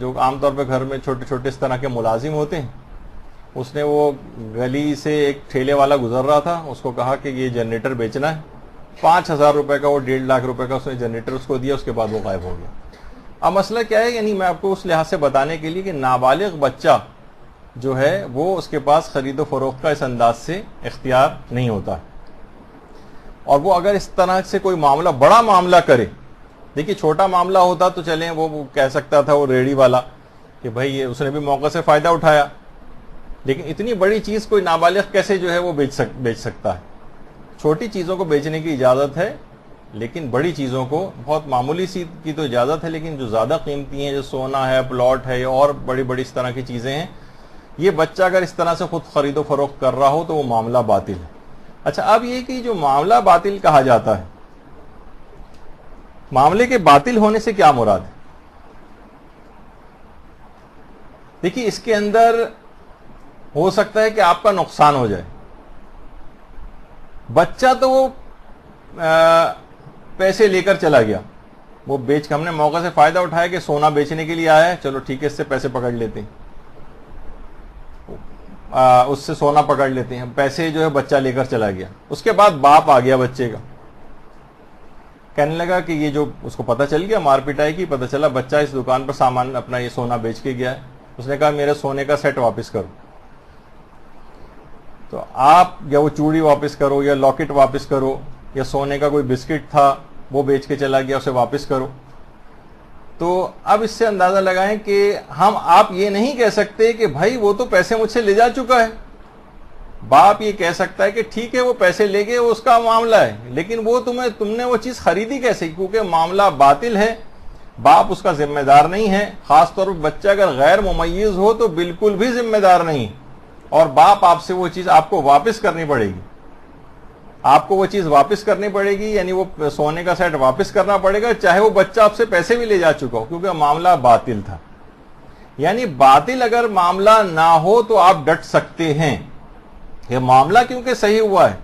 جو عام طور پہ گھر میں چھوٹے چھوٹے اس طرح کے ملازم ہوتے ہیں. اس نے وہ گلی سے ایک ٹھیلے والا گزر رہا تھا, اس کو کہا کہ یہ جنریٹر بیچنا ہے. 5,000 روپے کا, وہ 1.5 لاکھ روپے کا اس نے جنریٹر اس کو دیا. اس کے بعد وہ غائب ہو گیا. اب مسئلہ کیا ہے, یعنی میں آپ کو اس لحاظ سے بتانے کے لیے کہ نابالغ بچہ جو ہے وہ اس کے پاس خرید و فروخت کا اس انداز سے اختیار نہیں ہوتا, اور وہ اگر اس طرح سے کوئی معاملہ, بڑا معاملہ کرے, دیکھیے چھوٹا معاملہ ہوتا تو چلیں وہ کہہ سکتا تھا وہ ریڑھی والا کہ بھائی یہ اس نے بھی موقع سے فائدہ اٹھایا, لیکن اتنی بڑی چیز کوئی نابالغ کیسے جو ہے وہ بیچ سکتا ہے. چھوٹی چیزوں کو بیچنے کی اجازت ہے, لیکن بڑی چیزوں کو, بہت معمولی سی کی تو اجازت ہے, لیکن جو زیادہ قیمتی ہیں, جو سونا ہے, پلاٹ ہے, اور بڑی بڑی اس طرح کی چیزیں ہیں, یہ بچہ اگر اس طرح سے خود خرید و فروخت کر رہا ہو تو وہ معاملہ باطل ہے. اچھا, اب یہ کہ جو معاملہ باطل کہا جاتا ہے, معاملے کے باطل ہونے سے کیا مراد ہے؟ دیکھیے اس کے اندر ہو سکتا ہے کہ آپ کا نقصان ہو جائے. بچہ تو وہ پیسے لے کر چلا گیا, وہ بیچ کے, ہم نے موقع سے فائدہ اٹھایا کہ سونا بیچنے کے لیے آیا ہے, چلو ٹھیک ہے اس سے پیسے پکڑ لیتے ہیں, اس سے سونا پکڑ لیتے ہیں, پیسے جو ہے بچہ لے کر چلا گیا. اس کے بعد باپ آ گیا بچے کا, کہنے لگا کہ یہ جو, اس کو پتہ چل گیا, مار پٹائی کی, پتہ چلا بچہ اس دکان پر سامان اپنا یہ سونا بیچ کے گیا ہے. اس نے کہا میرے سونے کا سیٹ واپس کرو. تو آپ یا وہ چوڑی واپس کرو, یا لاکٹ واپس کرو, یا سونے کا کوئی بسکٹ تھا وہ بیچ کے چلا گیا, اسے واپس کرو. تو اب اس سے اندازہ لگائیں کہ آپ یہ نہیں کہہ سکتے کہ بھائی وہ تو پیسے مجھ سے لے جا چکا ہے. باپ یہ کہہ سکتا ہے کہ ٹھیک ہے وہ پیسے لے گئے, وہ اس کا معاملہ ہے, لیکن وہ تم نے وہ چیز خریدی کیسے, کیونکہ معاملہ باطل ہے, باپ اس کا ذمہ دار نہیں ہے. خاص طور پر بچہ اگر غیر ممیز ہو تو بالکل بھی ذمہ دار نہیں, اور باپ آپ سے وہ چیز آپ کو واپس کرنی پڑے گی. آپ کو وہ چیز واپس کرنی پڑے گی, یعنی وہ سونے کا سیٹ واپس کرنا پڑے گا, چاہے وہ بچہ آپ سے پیسے بھی لے جا چکا ہو, کیونکہ معاملہ باطل تھا. یعنی باطل اگر معاملہ نہ ہو تو آپ ڈٹ سکتے ہیں, یہ معاملہ کیونکہ صحیح ہوا ہے,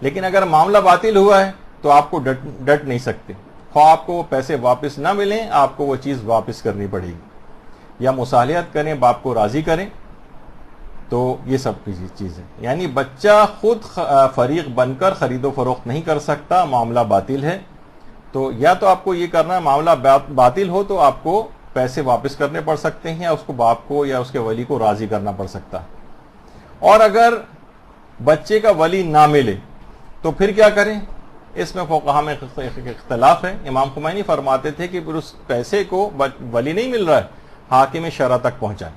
لیکن اگر معاملہ باطل ہوا ہے تو آپ کو ڈٹ نہیں سکتے. خواہ آپ کو وہ پیسے واپس نہ ملیں, آپ کو وہ چیز واپس کرنی پڑے گی, یا مصالحت کریں, باپ کو راضی کریں. تو یہ سب کی چیز ہے. یعنی بچہ خود فریق بن کر خرید و فروخت نہیں کر سکتا, معاملہ باطل ہے. تو یا تو آپ کو یہ کرنا ہے, معاملہ باطل ہو تو آپ کو پیسے واپس کرنے پڑ سکتے ہیں, یا اس کو باپ کو یا اس کے ولی کو راضی کرنا پڑ سکتا ہے. اور اگر بچے کا ولی نہ ملے تو پھر کیا کریں؟ اس میں فقہا میں اختلاف ہے. امام خمینی فرماتے تھے کہ پھر اس پیسے کو ولی نہیں مل رہا ہے, حاکم شرع تک پہنچائیں.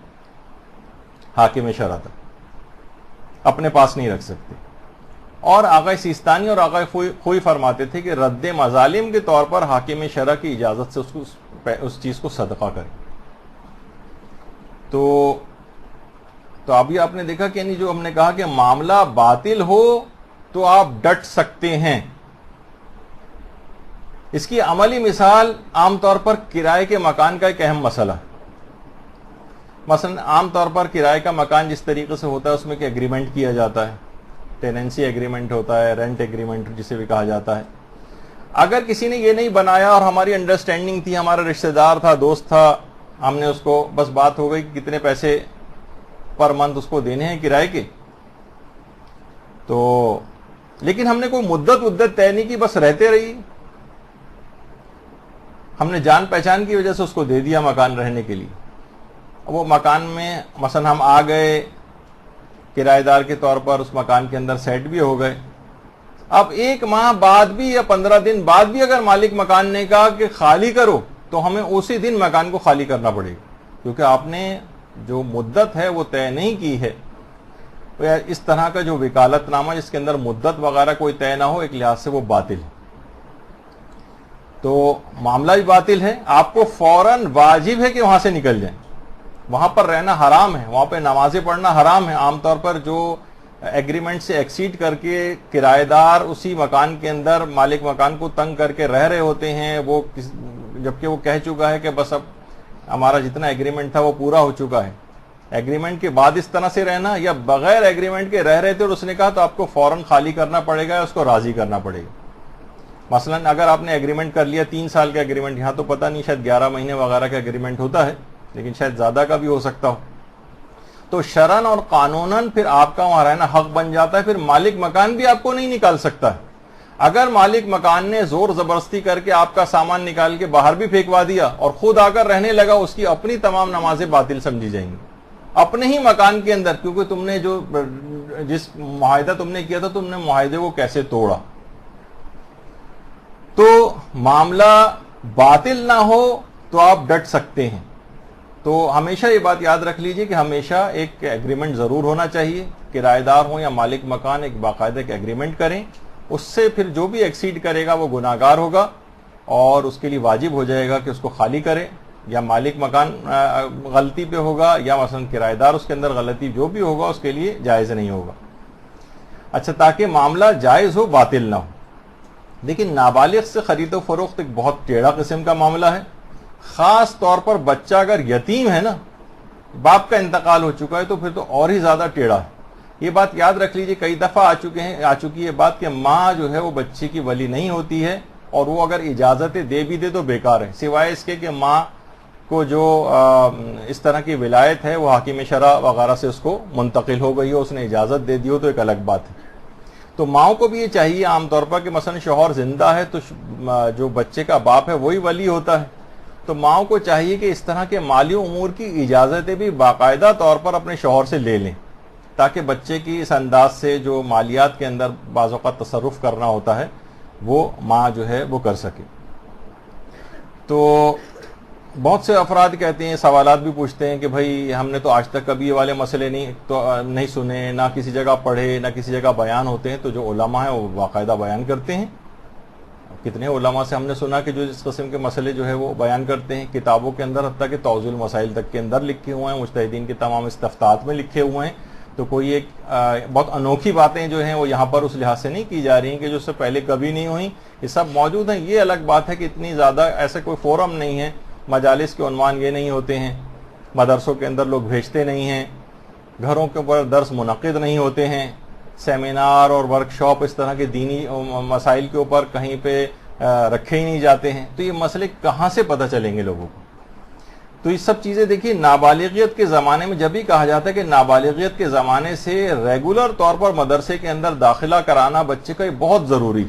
حاکم شرع تک اپنے پاس نہیں رکھ سکتے. اور آقا سیستانی اور آقا خوئی فرماتے تھے کہ رد مظالم کے طور پر حاکم شرع کی اجازت سے اس چیز کو صدقہ کریں. تو ابھی آپ نے دیکھا کہ یعنی جو ہم نے کہا کہ معاملہ باطل ہو تو آپ ڈٹ سکتے ہیں. اس کی عملی مثال عام طور پر کرائے کے مکان کا ایک اہم مسئلہ. مثلا عام طور پر کرائے کا مکان جس طریقے سے ہوتا ہے اس میں کہ ایگریمنٹ کیا جاتا ہے, ٹیننسی ایگریمنٹ ہوتا ہے, رینٹ ایگریمنٹ جسے بھی کہا جاتا ہے. اگر کسی نے یہ نہیں بنایا اور ہماری انڈرسٹینڈنگ تھی, ہمارا رشتہ دار تھا, دوست تھا, ہم نے اس کو بس بات ہو گئی کہ کتنے پیسے پر منتھ اس کو دینے ہیں کرائے کے, تو لیکن ہم نے کوئی مدت طے نہیں کی, بس رہتے رہی. ہم نے جان پہچان کی وجہ سے اس کو دے دیا مکان رہنے کے لیے. وہ مکان میں مثلا ہم آ گئے کرایہ دار کے طور پر, اس مکان کے اندر سیٹ بھی ہو گئے. اب 1 ماہ بعد بھی یا 15 دن بعد بھی اگر مالک مکان نے کہا کہ خالی کرو تو ہمیں اسی دن مکان کو خالی کرنا پڑے گا, کیونکہ آپ نے جو مدت ہے وہ طے نہیں کی ہے. اس طرح کا جو وکالت نامہ جس کے اندر مدت وغیرہ کوئی طے نہ ہو, ایک لحاظ سے وہ باطل ہے. تو معاملہ بھی باطل ہے. آپ کو فوراً واجب ہے کہ وہاں سے نکل جائیں. وہاں پر رہنا حرام ہے, وہاں پہ نمازیں پڑھنا حرام ہے. عام طور پر جو ایگریمنٹ سے ایکسیڈ کر کے کرایہ دار اسی مکان کے اندر مالک مکان کو تنگ کر کے رہ رہے ہوتے ہیں, وہ جبکہ وہ کہہ چکا ہے کہ بس اب ہمارا جتنا ایگریمنٹ تھا وہ پورا ہو چکا ہے, ایگریمنٹ کے بعد اس طرح سے رہنا یا بغیر ایگریمنٹ کے رہ رہے تھے اور اس نے کہا تو آپ کو فوراً خالی کرنا پڑے گا یا اس کو راضی کرنا پڑے گا؟ مثلا اگر آپ نے ایگریمنٹ کر لیا 3 سال کا ایگریمنٹ، یہاں تو پتہ نہیں شاید 11 مہینے وغیرہ کا ایگریمنٹ ہوتا ہے لیکن شاید زیادہ کا بھی ہو سکتا ہو، تو شرعاً اور قانوناً پھر آپ کا وہاں رہنا حق بن جاتا ہے، پھر مالک مکان بھی آپ کو نہیں نکال سکتا ہے۔ اگر مالک مکان نے زور زبردستی کر کے آپ کا سامان نکال کے باہر بھی پھینکوا دیا اور خود آ کر رہنے لگا، اس کی اپنی تمام نمازیں باطل سمجھی جائیں گی اپنے ہی مکان کے اندر، کیونکہ تم نے جس معاہدہ تم نے کیا تھا تم نے معاہدے کو کیسے توڑا۔ تو معاملہ باطل نہ ہو تو آپ ڈٹ سکتے ہیں۔ تو ہمیشہ یہ بات یاد رکھ لیجئے کہ ہمیشہ ایک ایگریمنٹ ضرور ہونا چاہیے، کرایہ دار ہوں یا مالک مکان ایک باقاعدہ ایک ایگریمنٹ کریں، اس سے پھر جو بھی ایکسیڈ کرے گا وہ گناہگار ہوگا اور اس کے لیے واجب ہو جائے گا کہ اس کو خالی کرے، یا مالک مکان غلطی پہ ہوگا یا مثلا کرایہ دار اس کے اندر غلطی، جو بھی ہوگا اس کے لیے جائز نہیں ہوگا۔ اچھا، تاکہ معاملہ جائز ہو باطل نہ ہو۔ لیکن نابالغ سے خرید و فروخت ایک بہت ٹیڑھا قسم کا معاملہ ہے، خاص طور پر بچہ اگر یتیم ہے نا، باپ کا انتقال ہو چکا ہے تو پھر تو اور ہی زیادہ ٹیڑھا ہے۔ یہ بات یاد رکھ لیجئے، کئی دفعہ آ چکی ہے بات کہ ماں جو ہے وہ بچے کی ولی نہیں ہوتی ہے، اور وہ اگر اجازتیں دے بھی دے تو بیکار ہے، سوائے اس کے کہ ماں کو جو اس طرح کی ولایت ہے وہ حاکم شرع وغیرہ سے اس کو منتقل ہو گئی ہو، اس نے اجازت دے دی ہو تو ایک الگ بات ہے۔ تو ماؤں کو بھی یہ چاہیے عام طور پر کہ مثلا شوہر زندہ ہے تو جو بچے کا باپ ہے وہی ولی ہوتا ہے، تو ماؤں کو چاہیے کہ اس طرح کے مالی امور کی اجازتیں بھی باقاعدہ طور پر اپنے شوہر سے لے لیں، تاکہ بچے کی اس انداز سے جو مالیات کے اندر بعض اوقات تصرف کرنا ہوتا ہے وہ ماں جو ہے وہ کر سکے۔ تو بہت سے افراد کہتے ہیں، سوالات بھی پوچھتے ہیں کہ بھائی ہم نے تو آج تک کبھی یہ والے مسئلے نہیں سنے، نہ کسی جگہ پڑھے، نہ کسی جگہ بیان ہوتے ہیں۔ تو جو علماء ہیں وہ باقاعدہ بیان کرتے ہیں۔ کتنے علماء سے ہم نے سنا کہ جو اس قسم کے مسئلے جو ہے وہ بیان کرتے ہیں کتابوں کے اندر، حتیٰ کہ توضیح المسائل تک کے اندر لکھے ہوئے ہیں، مجتہدین کے تمام استفتاءات میں لکھے ہوئے ہیں۔ تو کوئی ایک بہت انوکھی باتیں جو ہیں وہ یہاں پر اس لحاظ سے نہیں کی جا رہی ہیں کہ جو اس سے پہلے کبھی نہیں ہوئیں، یہ سب موجود ہیں۔ یہ الگ بات ہے کہ اتنی زیادہ ایسے کوئی فورم نہیں ہے، مجالس کے عنوان یہ نہیں ہوتے ہیں، مدرسوں کے اندر لوگ بھیجتے نہیں ہیں، گھروں کے اوپر درس منعقد نہیں ہوتے ہیں، سیمینار اور ورکشاپ اس طرح کے دینی مسائل کے اوپر کہیں پہ رکھے ہی نہیں جاتے ہیں۔ تو یہ مسئلے کہاں سے پتہ چلیں گے لوگوں کو؟ تو یہ سب چیزیں دیکھیے، نابالغیت کے زمانے میں جب بھی کہا جاتا ہے کہ نابالغیت کے زمانے سے ریگولر طور پر مدرسے کے اندر داخلہ کرانا بچے کا یہ بہت ضروری،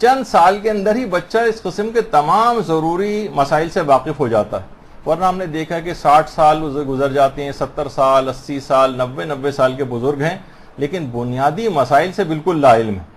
چند سال کے اندر ہی بچہ اس قسم کے تمام ضروری مسائل سے واقف ہو جاتا ہے۔ ورنہ ہم نے دیکھا کہ 60 سال گزر جاتے ہیں، 70 سال، 80 سال، 90 سال کے بزرگ ہیں لیکن بنیادی مسائل سے بالکل لا علم ہے۔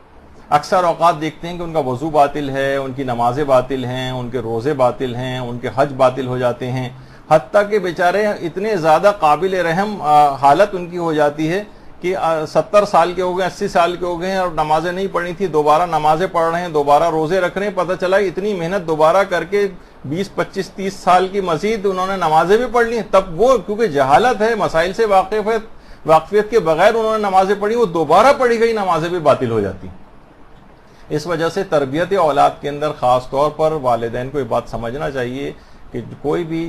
اکثر اوقات دیکھتے ہیں کہ ان کا وضو باطل ہے، ان کی نمازیں باطل ہیں، ان کے روزے باطل ہیں، ان کے حج باطل ہو جاتے ہیں، حتیٰ کہ بیچارے اتنے زیادہ قابل رحم حالت ان کی ہو جاتی ہے کہ 70 سال کے ہو گئے، 80 سال کے ہو گئے ہیں اور نمازیں نہیں پڑھی تھی، دوبارہ نمازیں پڑھ رہے ہیں، دوبارہ روزے رکھ رہے ہیں، پتہ چلا اتنی محنت دوبارہ کر کے 20 25 30 سال کی مزید انہوں نے نمازیں بھی پڑھ لی ہیں، تب وہ کیونکہ جہالت ہے، مسائل سے واقفیت کے بغیر انہوں نے نمازیں پڑھی، وہ دوبارہ پڑھی گئی نمازیں بھی باطل ہو جاتی ہیں۔ اس وجہ سے تربیت اولاد کے اندر خاص طور پر والدین کو یہ بات سمجھنا چاہیے کہ کوئی بھی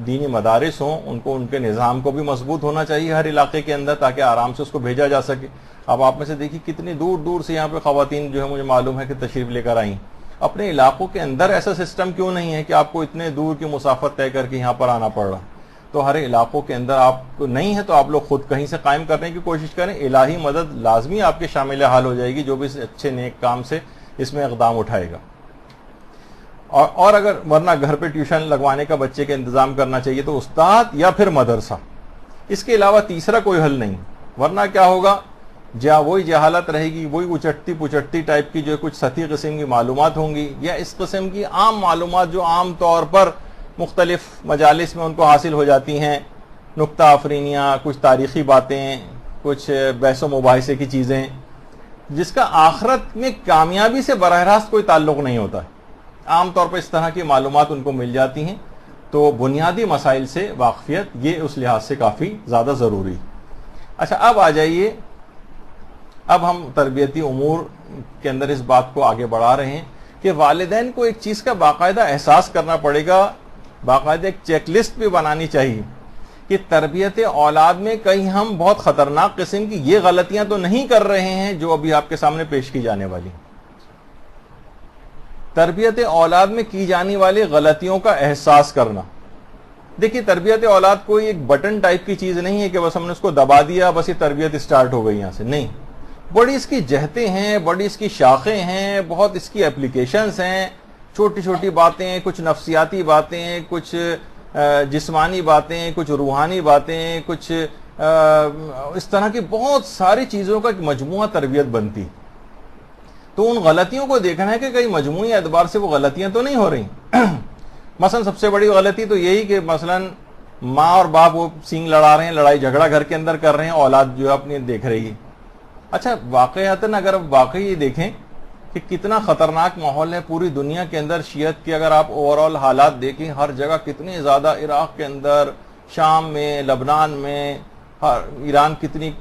دینی مدارس ہوں ان کو ان کے نظام کو بھی مضبوط ہونا چاہیے ہر علاقے کے اندر، تاکہ آرام سے اس کو بھیجا جا سکے۔ اب آپ میں سے دیکھیے کتنی دور دور سے یہاں پہ خواتین جو ہے مجھے معلوم ہے کہ تشریف لے کر آئیں۔ اپنے علاقوں کے اندر ایسا سسٹم کیوں نہیں ہے کہ آپ کو اتنے دور کی مسافت طے کر کے یہاں پر آنا پڑ رہا؟ تو ہر علاقوں کے اندر آپ کو نہیں ہے تو آپ لوگ خود کہیں سے قائم کرنے کی کوشش کریں، الہی مدد لازمی آپ کے شامل حال ہو جائے گی جو بھی اس اچھے نیک کام سے اس میں اقدام اٹھائے گا۔ اور اگر ورنہ گھر پہ ٹیوشن لگوانے کا بچے کا انتظام کرنا چاہیے تو استاد یا پھر مدرسہ، اس کے علاوہ تیسرا کوئی حل نہیں، ورنہ کیا ہوگا، وہی جہالت رہے گی، وہی اچٹتی پچٹتی ٹائپ کی جو کچھ سطحی قسم کی معلومات ہوں گی، یا اس قسم کی عام معلومات جو عام طور پر مختلف مجالس میں ان کو حاصل ہو جاتی ہیں، نکتہ آفرینیاں، کچھ تاریخی باتیں، کچھ بحث و مباحثے کی چیزیں، جس کا آخرت میں کامیابی سے براہ راست کوئی تعلق نہیں ہوتا ہے، عام طور پر اس طرح کی معلومات ان کو مل جاتی ہیں۔ تو بنیادی مسائل سے واقفیت یہ اس لحاظ سے کافی زیادہ ضروری ہے۔ اچھا، اب آ جائیے، اب ہم تربیتی امور کے اندر اس بات کو آگے بڑھا رہے ہیں کہ والدین کو ایک چیز کا باقاعدہ احساس کرنا پڑے گا، باقاعدہ ایک چیک لسٹ بھی بنانی چاہیے کہ تربیت اولاد میں کہیں ہم بہت خطرناک قسم کی یہ غلطیاں تو نہیں کر رہے ہیں جو ابھی آپ کے سامنے پیش کی جانے والی. تربیت اولاد میں کی جانے والی غلطیوں کا احساس کرنا. دیکھیے تربیت اولاد کوئی ایک بٹن ٹائپ کی چیز نہیں ہے کہ بس ہم نے اس کو دبا دیا بس یہ تربیت اسٹارٹ ہو گئی یہاں سے. نہیں, بڑی اس کی جہتیں ہیں, بڑی اس کی شاخیں ہیں, بہت اس کی اپلیکیشنز ہیں. چھوٹی چھوٹی باتیں, کچھ نفسیاتی باتیں, کچھ جسمانی باتیں, کچھ روحانی باتیں, کچھ اس طرح کی بہت ساری چیزوں کا ایک مجموعہ تربیت بنتی. تو ان غلطیوں کو دیکھنا ہے کہ کئی مجموعی اعتبار سے وہ غلطیاں تو نہیں ہو رہی. مثلا سب سے بڑی غلطی تو یہی کہ مثلا ماں اور باپ وہ سینگ لڑا رہے ہیں, لڑائی جھگڑا گھر کے اندر کر رہے ہیں, اولاد جو ہے اپنی دیکھ رہی ہے. اچھا واقعاتاً اگر واقعی یہ دیکھیں کہ کتنا خطرناک ماحول ہے پوری دنیا کے اندر شیعت کی, اگر آپ اوور آل حالات دیکھیں ہر جگہ کتنے زیادہ, عراق کے اندر, شام میں, لبنان میں, ایران کتنی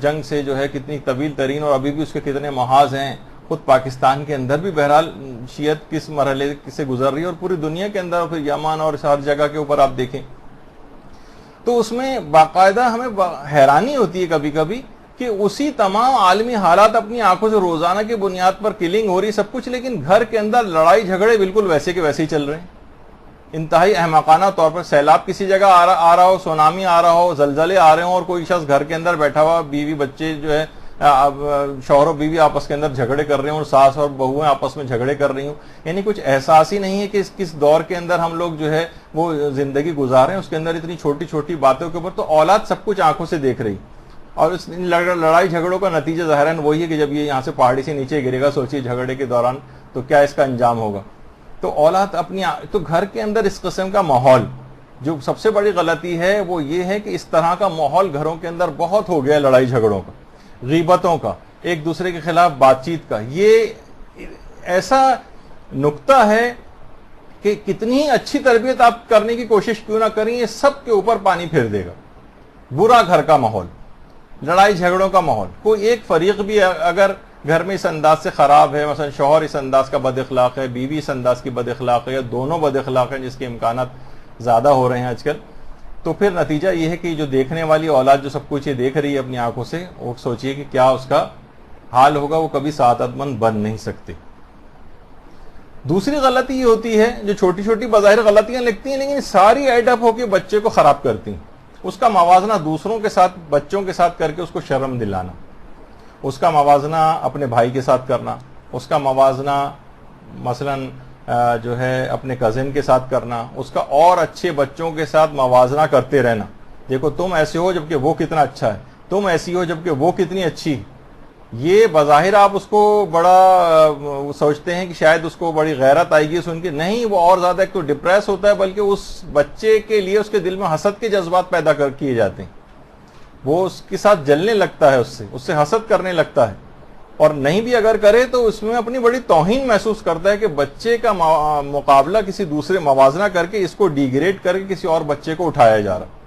جنگ سے جو ہے کتنی طویل ترین اور ابھی بھی اس کے کتنے محاذ ہیں. خود پاکستان کے اندر بھی بہرحال شیعت کس مرحلے سے گزر رہی ہے, اور پوری دنیا کے اندر, پھر یمن اور ہر جگہ کے اوپر آپ دیکھیں تو اس میں باقاعدہ ہمیں حیرانی ہوتی ہے کبھی کبھی کہ اسی تمام عالمی حالات اپنی آنکھوں سے روزانہ کی بنیاد پر کلنگ ہو رہی سب کچھ, لیکن گھر کے اندر لڑائی جھگڑے بالکل ویسے کے ویسے ہی چل رہے ہیں. انتہائی احمقانہ طور پر سیلاب کسی جگہ آ رہا ہو, سونامی آ رہا ہو, زلزلے آ رہے ہوں, اور کوئی شخص گھر کے اندر بیٹھا ہوا, بیوی بچے جو ہے شوہر و بیوی آپس کے اندر جھگڑے کر رہے ہوں, اور ساس اور بہویں آپس میں جھگڑے کر رہی ہوں. یعنی کچھ احساس ہی نہیں ہے کہ کس دور کے اندر ہم لوگ جو ہے وہ زندگی گزار رہے ہیں. اس کے اندر اتنی چھوٹی چھوٹی باتوں کے اوپر تو اولاد سب کچھ آنکھوں سے دیکھ رہی, اور اس لڑائی جھگڑوں کا نتیجہ ظاہراً وہی ہے کہ جب یہ یہاں سے پہاڑی سے نیچے گرے گا, سوچیے جھگڑے کے دوران تو کیا اس کا انجام ہوگا. تو اولاد اپنی تو گھر کے اندر اس قسم کا ماحول, جو سب سے بڑی غلطی ہے وہ یہ ہے کہ اس طرح کا ماحول گھروں کے اندر بہت ہو گیا, لڑائی جھگڑوں کا, غیبتوں کا, ایک دوسرے کے خلاف بات چیت کا. یہ ایسا نقطہ ہے کہ کتنی اچھی تربیت آپ کرنے کی کوشش کیوں نہ کریں, یہ سب کے اوپر پانی پھیر دے گا. برا گھر کا ماحول, لڑائی جھگڑوں کا ماحول, کوئی ایک فریق بھی اگر گھر میں اس انداز سے خراب ہے, مثلا شوہر اس انداز کا بد اخلاق ہے, بیوی اس انداز کی بد اخلاق ہے, یا دونوں بد اخلاق ہیں جس کے امکانات زیادہ ہو رہے ہیں آج کل, تو پھر نتیجہ یہ ہے کہ جو دیکھنے والی اولاد جو سب کچھ یہ دیکھ رہی ہے اپنی آنکھوں سے, وہ سوچیے کہ کیا اس کا حال ہوگا, وہ کبھی سعادت مند بن نہیں سکتے. دوسری غلطی یہ ہوتی ہے, جو چھوٹی چھوٹی بظاہر غلطیاں لگتی ہیں لیکن ساری ایڈ اپ ہو کے بچے کو خراب کرتی ہیں. اس کا موازنہ دوسروں کے ساتھ, بچوں کے ساتھ کر کے اس کو شرم دلانا, اس کا موازنہ اپنے بھائی کے ساتھ کرنا, اس کا موازنہ مثلا جو ہے اپنے کزن کے ساتھ کرنا, اس کا اور اچھے بچوں کے ساتھ موازنہ کرتے رہنا. دیکھو تم ایسے ہو جبکہ وہ کتنا اچھا ہے, تم ایسی ہو جبکہ وہ کتنی اچھی. یہ بظاہر آپ اس کو بڑا سوچتے ہیں کہ شاید اس کو بڑی غیرت آئے گی سن کے, نہیں, وہ اور زیادہ ایک تو ڈپریس ہوتا ہے, بلکہ اس بچے کے لیے اس کے دل میں حسد کے جذبات پیدا کیے جاتے ہیں. وہ اس کے ساتھ جلنے لگتا ہے, اس سے حسد کرنے لگتا ہے, اور نہیں بھی اگر کرے تو اس میں اپنی بڑی توہین محسوس کرتا ہے کہ بچے کا مقابلہ کسی دوسرے موازنہ کر کے اس کو ڈیگریڈ کر کے کسی اور بچے کو اٹھایا جا رہا.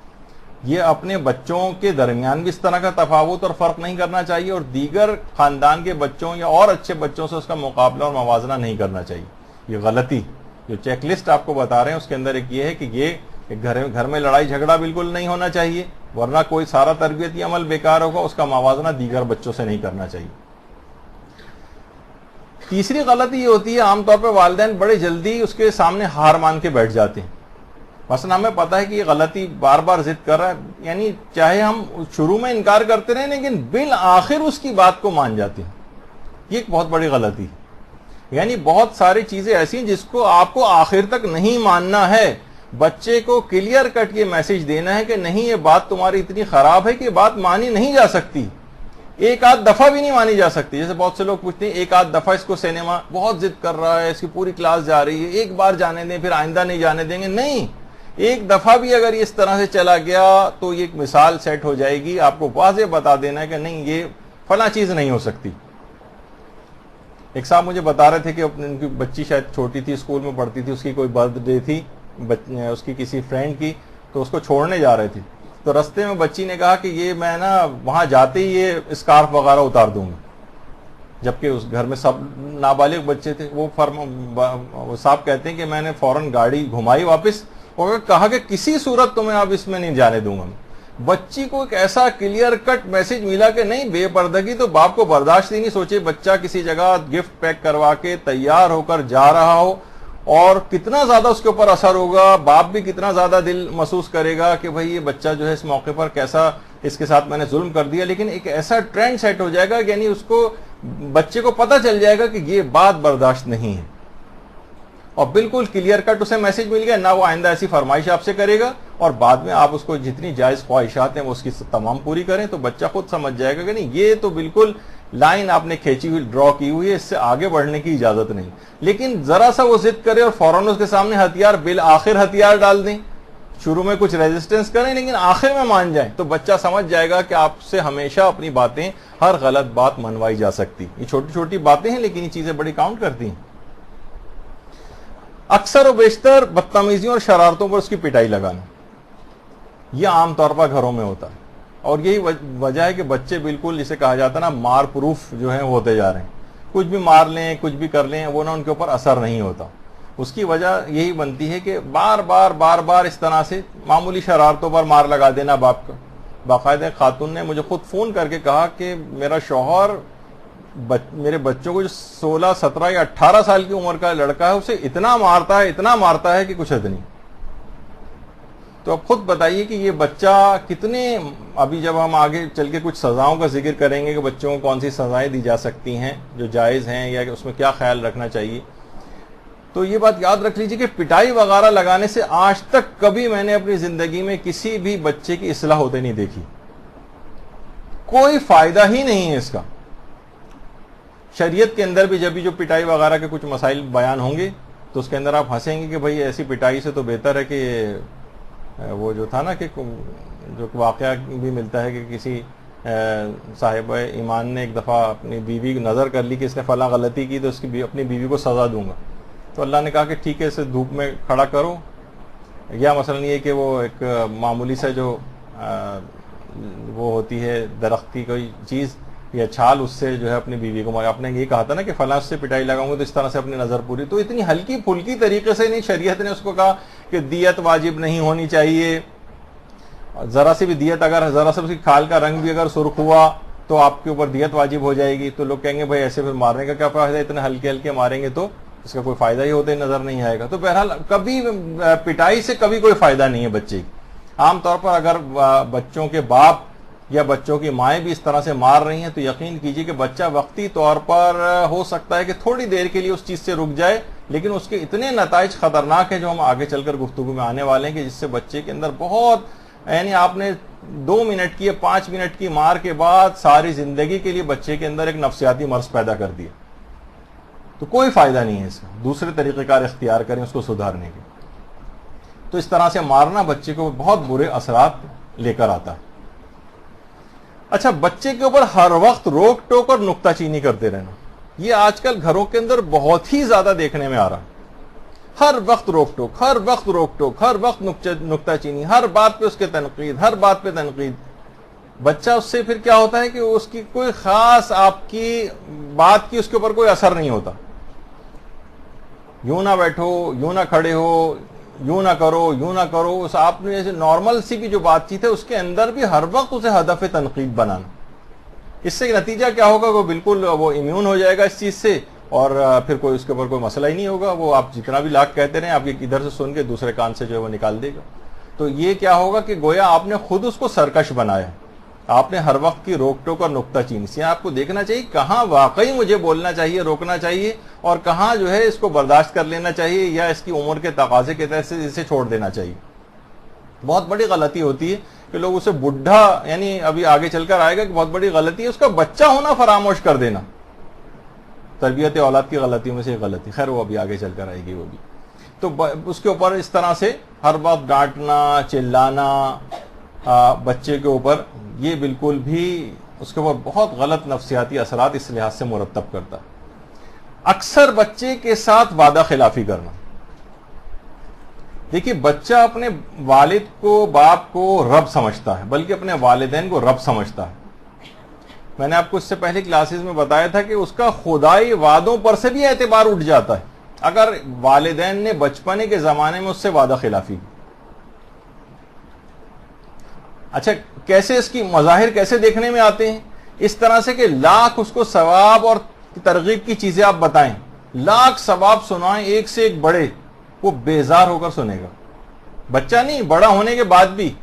یہ اپنے بچوں کے درمیان بھی اس طرح کا تفاوت اور فرق نہیں کرنا چاہیے, اور دیگر خاندان کے بچوں یا اور اچھے بچوں سے اس کا مقابلہ اور موازنہ نہیں کرنا چاہیے. یہ غلطی جو چیک لسٹ آپ کو بتا رہے ہیں اس کے اندر ایک یہ ہے کہ یہ گھر میں لڑائی جھگڑا بالکل نہیں ہونا چاہیے, ورنہ کوئی سارا تربیتی عمل بیکار ہوگا. اس کا موازنہ دیگر بچوں سے نہیں کرنا چاہیے. تیسری غلطی یہ ہوتی ہے عام طور پہ والدین بڑے جلدی اس کے سامنے ہار مان کے بیٹھ جاتے ہیں. مثلا ہمیں پتا ہے کہ یہ غلطی بار بار ضد کر رہا ہے, یعنی چاہے ہم شروع میں انکار کرتے رہیں لیکن بالآخر اس کی بات کو مان جاتے ہیں. یہ ایک بہت بڑی غلطی ہے. یعنی بہت ساری چیزیں ایسی ہیں جس کو آپ کو آخر تک نہیں ماننا ہے. بچے کو کلیئر کٹ یہ میسج دینا ہے کہ نہیں, یہ بات تمہاری اتنی خراب ہے کہ یہ بات مانی نہیں جا سکتی, ایک آدھ دفعہ بھی نہیں مانی جا سکتی. جیسے بہت سے لوگ پوچھتے ہیں ایک آدھ دفعہ اس کو سینما بہت ضد کر رہا ہے, اس کی پوری کلاس جا رہی ہے, ایک بار جانے دیں پھر آئندہ نہیں جانے دیں گے. نہیں, ایک دفعہ بھی اگر اس طرح سے چلا گیا تو یہ ایک مثال سیٹ ہو جائے گی. آپ کو واضح بتا دینا ہے کہ نہیں, یہ فلاں چیز نہیں ہو سکتی. ایک صاحب مجھے بتا رہے تھے کہ ان کی بچی شاید چھوٹی تھی, اسکول میں پڑھتی تھی, اس کی کوئی برتھ ڈے تھی اس کی کسی فرینڈ کی, تو اس کو چھوڑنے جا رہے تھے. تو رستے میں بچی نے کہا کہ یہ میں نا وہاں جاتے ہی یہ اسکارف وغیرہ اتار دوں گی, جبکہ اس گھر میں سب نابالغ بچے تھے. وہ صاحب کہتے ہیں کہ میں نے فوراً گاڑی گھمائی واپس, اور کہا کہ کسی صورت تمہیں اب اس میں نہیں جانے دوں گا. بچی کو ایک ایسا کلیئر کٹ میسج ملا کہ نہیں، بے پردگی تو باپ کو برداشت ہی نہیں. سوچے بچہ کسی جگہ گفٹ پیک کروا کے تیار ہو کر جا رہا ہو اور کتنا زیادہ اس کے اوپر اثر ہوگا، باپ بھی کتنا زیادہ دل محسوس کرے گا کہ بھائی یہ بچہ جو ہے اس موقع پر کیسا اس کے ساتھ میں نے ظلم کر دیا. لیکن ایک ایسا ٹرینڈ سیٹ ہو جائے گا، یعنی اس کو بچے کو پتہ چل جائے گا کہ یہ بات برداشت نہیں ہے، اور بالکل کلیئر کٹ اسے میسج مل گیا. نہ وہ آئندہ ایسی فرمائش آپ سے کرے گا، اور بعد میں آپ اس کو جتنی جائز خواہشات ہیں وہ اس کی تمام پوری کریں، تو بچہ خود سمجھ جائے گا کہ نہیں، یہ تو بالکل لائن آپ نے کھینچی ہوئی، ڈرا کی ہوئی ہے، اس سے آگے بڑھنے کی اجازت نہیں. لیکن ذرا سا وہ ضد کرے اور فوراً اس کے سامنے ہتھیار، بالآخر ہتھیار ڈال دیں، شروع میں کچھ ریزسٹنس کریں لیکن آخر میں مان جائیں، تو بچہ سمجھ جائے گا کہ آپ سے ہمیشہ اپنی باتیں، ہر غلط بات منوائی جا سکتی. یہ چھوٹی چھوٹی باتیں ہیں لیکن یہ چیزیں بڑی کاؤنٹ کرتی ہیں. اکثر و بیشتر بدتمیزیوں اور شرارتوں پر اس کی پٹائی لگانا، یہ عام طور پر گھروں میں ہوتا ہے، اور یہی وجہ ہے کہ بچے بالکل جسے کہا جاتا ہے نا مار پروف جو ہیں ہوتے جا رہے ہیں. کچھ بھی مار لیں، کچھ بھی کر لیں، وہ نہ ان کے اوپر اثر نہیں ہوتا. اس کی وجہ یہی بنتی ہے کہ بار بار اس طرح سے معمولی شرارتوں پر مار لگا دینا باپ کا. باقاعدہ خاتون نے مجھے خود فون کر کے کہا کہ میرا شوہر میرے بچوں کو جو 16، 17 یا 18 سال کی عمر کا لڑکا ہے اسے اتنا مارتا ہے کہ کچھ حد نہیں. تو اب خود بتائیے کہ یہ بچہ کتنے، ابھی جب ہم آگے چل کے کچھ سزاؤں کا ذکر کریں گے کہ بچوں کو کون سی سزائیں دی جا سکتی ہیں جو جائز ہیں یا کہ اس میں کیا خیال رکھنا چاہیے، تو یہ بات یاد رکھ لیجیے کہ پٹائی وغیرہ لگانے سے آج تک کبھی میں نے اپنی زندگی میں کسی بھی بچے کی اصلاح ہوتے نہیں دیکھی. کوئی فائدہ ہی نہیں ہے اس کا. شریعت کے اندر بھی جب بھی جو پٹائی وغیرہ کے کچھ مسائل بیان ہوں گے تو اس کے اندر آپ ہنسیں گے کہ بھئی ایسی پٹائی سے تو بہتر ہے کہ وہ جو تھا نا کہ جو واقعہ بھی ملتا ہے کہ کسی صاحب ایمان نے ایک دفعہ اپنی بیوی کی نظر کر لی کہ اس نے فلاں غلطی کی تو اس کی اپنی بیوی کو سزا دوں گا. تو اللہ نے کہا کہ ٹھیک ہے، اسے دھوپ میں کھڑا کرو، یا مثلا یہ کہ وہ ایک معمولی سے جو وہ ہوتی ہے درخت کی کوئی چیز یا چھال، اس سے جو ہے اپنی بیوی کو مارے. آپ نے یہ کہا تھا نا کہ فلاں سے پٹائی لگاؤں گا تو اس طرح سے اپنی نظر پوری. تو اتنی ہلکی پھلکی طریقے سے نہیں، شریعت نے اس کو کہا کہ دیت واجب نہیں ہونی چاہیے. ذرا سی بھی دیت، اگر ذرا سا اس کی کھال کا رنگ بھی اگر سرخ ہوا تو آپ کے اوپر دیت واجب ہو جائے گی. تو لوگ کہیں گے بھائی ایسے پھر مارنے کا کیا فائدہ، اتنے ہلکے ہلکے ماریں گے تو اس کا کوئی فائدہ ہی ہوتے نظر نہیں آئے گا. تو بہرحال کبھی پٹائی سے کبھی کوئی فائدہ نہیں ہے بچے کی. عام طور پر اگر بچوں کے باپ یا بچوں کی مائیں بھی اس طرح سے مار رہی ہیں تو یقین کیجئے کہ بچہ وقتی طور پر ہو سکتا ہے کہ تھوڑی دیر کے لیے اس چیز سے رک جائے، لیکن اس کے اتنے نتائج خطرناک ہیں جو ہم آگے چل کر گفتگو میں آنے والے ہیں کہ جس سے بچے کے اندر بہت، یعنی آپ نے 2 منٹ کی یا 5 منٹ کی مار کے بعد ساری زندگی کے لیے بچے کے اندر ایک نفسیاتی مرض پیدا کر دیا. تو کوئی فائدہ نہیں ہے اس کا. دوسرے طریقہ کار اختیار کریں اس کو سدھارنے کے. تو اس طرح سے مارنا بچے کو بہت برے اثرات لے کر آتا ہے. اچھا، بچے کے اوپر ہر وقت روک ٹوک اور نکتہ چینی کرتے رہنا، یہ آج کل گھروں کے اندر بہت ہی زیادہ دیکھنے میں آ رہا ہے. ہر وقت روک ٹوک، ہر وقت روک ٹوک، ہر وقت نکتہ چینی، ہر بات پہ اس کے تنقید، ہر بات پہ تنقید. بچہ اس سے پھر کیا ہوتا ہے کہ اس کی کوئی خاص آپ کی بات کی اس کے اوپر کوئی اثر نہیں ہوتا. یوں نہ بیٹھو، یوں نہ کھڑے ہو، یوں نہ کرو، یوں نہ کرو، اس آپ نے جیسے نارمل سی بھی جو بات چیت ہے اس کے اندر بھی ہر وقت اسے ہدف تنقید بنانا. اس سے نتیجہ کیا ہوگا، وہ بالکل وہ امیون ہو جائے گا اس چیز سے، اور پھر کوئی اس کے اوپر کوئی مسئلہ ہی نہیں ہوگا. وہ آپ جتنا بھی لاکھ کہتے رہیں، آپ ادھر سے سن کے دوسرے کان سے جو ہے وہ نکال دے گا. تو یہ کیا ہوگا کہ گویا آپ نے خود اس کو سرکش بنایا. آپ نے ہر وقت کی روک ٹوک اور نکتہ چینی سے آپ کو دیکھنا چاہیے کہاں واقعی مجھے بولنا چاہیے، روکنا چاہیے، اور کہاں جو ہے اس کو برداشت کر لینا چاہیے یا اس کی عمر کے تقاضے کے تحت سے اسے چھوڑ دینا چاہیے. بہت بڑی غلطی ہوتی ہے کہ لوگ اسے بڈھا، یعنی ابھی آگے چل کر آئے گا کہ بہت بڑی غلطی ہے اس کا بچہ ہونا فراموش کر دینا. تربیت اولاد کی غلطیوں میں سے ایک غلطی، خیر وہ ابھی آگے چل کر آئے گی وہ بھی. تو اس کے اوپر اس طرح سے ہر وقت ڈانٹنا، چلانا بچے کے اوپر، یہ بالکل بھی اس کے اوپر بہت غلط نفسیاتی اثرات اس لحاظ سے مرتب کرتا ہے. اکثر بچے کے ساتھ وعدہ خلافی کرنا. دیکھیے، بچہ اپنے والد کو، باپ کو رب سمجھتا ہے، بلکہ اپنے والدین کو رب سمجھتا ہے. میں نے آپ کو اس سے پہلے کلاسز میں بتایا تھا کہ اس کا خدائی وعدوں پر سے بھی اعتبار اٹھ جاتا ہے اگر والدین نے بچپنے کے زمانے میں اس سے وعدہ خلافی کی. اچھا کیسے اس کی مظاہر کیسے دیکھنے میں آتے ہیں؟ اس طرح سے کہ لاکھ اس کو ثواب اور ترغیب کی چیزیں آپ بتائیں، لاکھ ثواب سنائیں ایک سے ایک بڑے، وہ بیزار ہو کر سنے گا، بچہ نہیں بڑا ہونے کے بعد بھی۔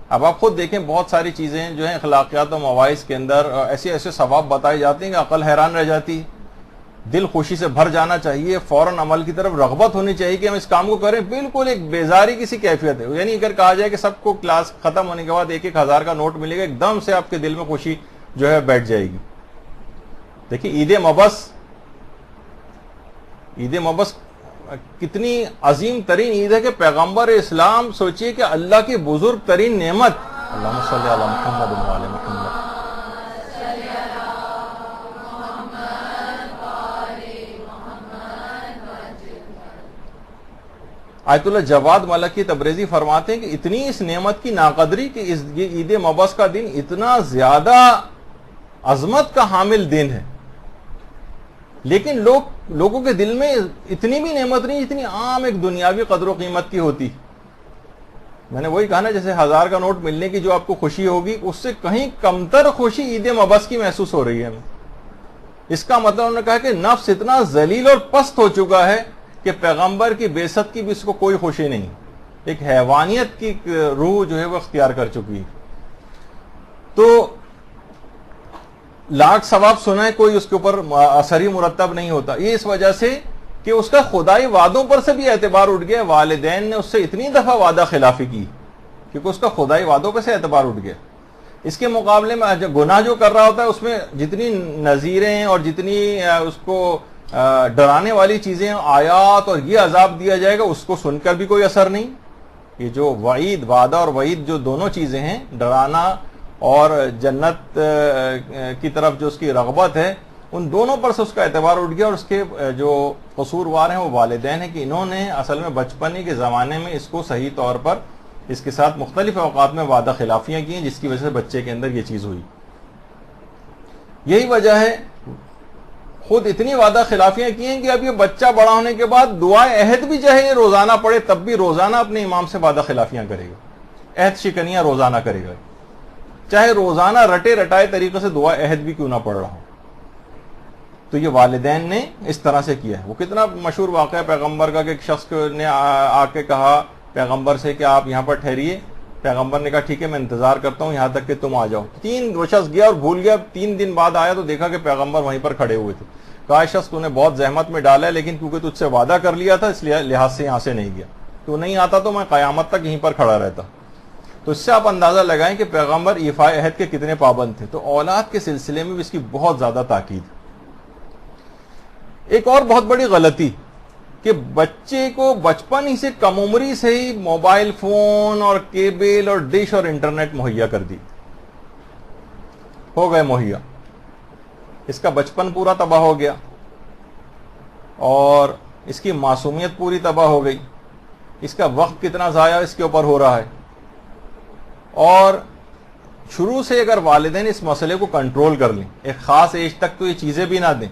اب آپ خود دیکھیں بہت ساری چیزیں جو ہیں اخلاقیات و مواعظ کے اندر ایسے ایسے ثواب بتائے جاتے ہیں کہ عقل حیران رہ جاتی ہے، دل خوشی سے بھر جانا چاہیے، فوراً عمل کی طرف رغبت ہونی چاہیے کہ ہم اس کام کو کریں، بالکل ایک بیزاری کی سی کیفیت ہے۔ یعنی اگر کہا جائے کہ سب کو کلاس ختم ہونے کے بعد 1,000 کا نوٹ ملے گا، ایک دم سے آپ کے دل میں خوشی جو ہے بیٹھ جائے گی۔ دیکھیے عید مبس کتنی عظیم ترین عید ہے کہ پیغمبر اسلام سوچئے کہ اللہ کی بزرگ ترین نعمت، اللہم صلی علی محمد و علی محمد، آیت اللہ جواد ملکی تبریزی فرماتے ہیں کہ اتنی اس نعمت کی ناقدری کہ یہ عید مبعث کا دن اتنا زیادہ عظمت کا حامل دن ہے، لیکن لوگوں کے دل میں اتنی بھی نعمت نہیں جتنی عام ایک دنیاوی قدر و قیمت کی ہوتی۔ میں نے وہی کہا نا، جیسے 1000 کا نوٹ ملنے کی جو آپ کو خوشی ہوگی، اس سے کہیں کمتر خوشی عید مبعث کی محسوس ہو رہی ہے ہمیں۔ اس کا مطلب انہوں نے کہا کہ نفس اتنا ذلیل اور پست ہو چکا ہے کہ پیغمبر کی بعثت کی بھی اس کو کوئی خوشی نہیں، ایک حیوانیت کی روح جو ہے وہ اختیار کر چکی ہے۔ تو لاکھ ثواب سنائے کوئی اس کے اوپر اثر ہی مرتب نہیں ہوتا، یہ اس وجہ سے کہ اس کا خدائی وعدوں پر سے بھی اعتبار اٹھ گیا، والدین نے اس سے اتنی دفعہ وعدہ خلافی کی کیونکہ اس کا خدائی وعدوں پر سے اعتبار اٹھ گیا۔ اس کے مقابلے میں گناہ جو کر رہا ہوتا ہے اس میں جتنی نذیریں اور جتنی اس کو ڈرانے والی چیزیں، آیات اور یہ عذاب دیا جائے گا، اس کو سن کر بھی کوئی اثر نہیں۔ یہ جو وعید، وعدہ اور وعید جو دونوں چیزیں ہیں، ڈرانا اور جنت کی طرف جو اس کی رغبت ہے، ان دونوں پر سے اس کا اعتبار اٹھ گیا، اور اس کے جو قصوروار ہیں وہ والدین ہیں کہ انہوں نے اصل میں بچپنے کے زمانے میں اس کو صحیح طور پر اس کے ساتھ مختلف اوقات میں وعدہ خلافیاں کی ہیں، جس کی وجہ سے بچے کے اندر یہ چیز ہوئی۔ یہی وجہ ہے خود اتنی وعدہ خلافیاں کی ہیں کہ اب یہ بچہ بڑا ہونے کے بعد دعائے عہد بھی چاہے یہ روزانہ پڑھے تب بھی روزانہ اپنے امام سے وعدہ خلافیاں کرے گا، عہد شکنیاں روزانہ کرے گا، چاہے روزانہ رٹے رٹائے طریقے سے دعا عہد بھی کیوں نہ پڑھ رہا ہو۔ تو یہ والدین نے اس طرح سے کیا ہے۔ وہ کتنا مشہور واقعہ پیغمبر کا کہ ایک شخص نے آ کے کہا پیغمبر سے کہ آپ یہاں پر ٹھہریے، پیغمبر نے کہا ٹھیک ہے میں انتظار کرتا ہوں یہاں تک کہ تم آ جاؤ۔ وہ شخص گیا اور بھول گیا، 3 دن بعد آیا تو دیکھا کہ پیغمبر وہیں پر کھڑے ہوئے تھے۔ کہا شخص تو نے بہت زحمت میں ڈالا ہے، لیکن کیونکہ تجھ سے وعدہ کر لیا تھا اس لحاظ سے یہاں سے نہیں گیا، تو نہیں آتا تو میں قیامت تک یہیں پر کھڑا رہتا۔ تو اس سے آپ اندازہ لگائیں کہ پیغمبر ایفاء عہد کے کتنے پابند تھے۔ تو اولاد کے سلسلے میں بھی اس کی بہت زیادہ تاکید۔ ایک اور بہت بڑی غلطی کہ بچے کو بچپن ہی سے کم عمری سے ہی موبائل فون اور کیبل اور ڈش اور انٹرنیٹ مہیا کر دی، ہو گئے مہیا، اس کا بچپن پورا تباہ ہو گیا اور اس کی معصومیت پوری تباہ ہو گئی، اس کا وقت کتنا ضائع اس کے اوپر ہو رہا ہے۔ اور شروع سے اگر والدین اس مسئلے کو کنٹرول کر لیں، ایک خاص ایج تک تو یہ چیزیں بھی نہ دیں،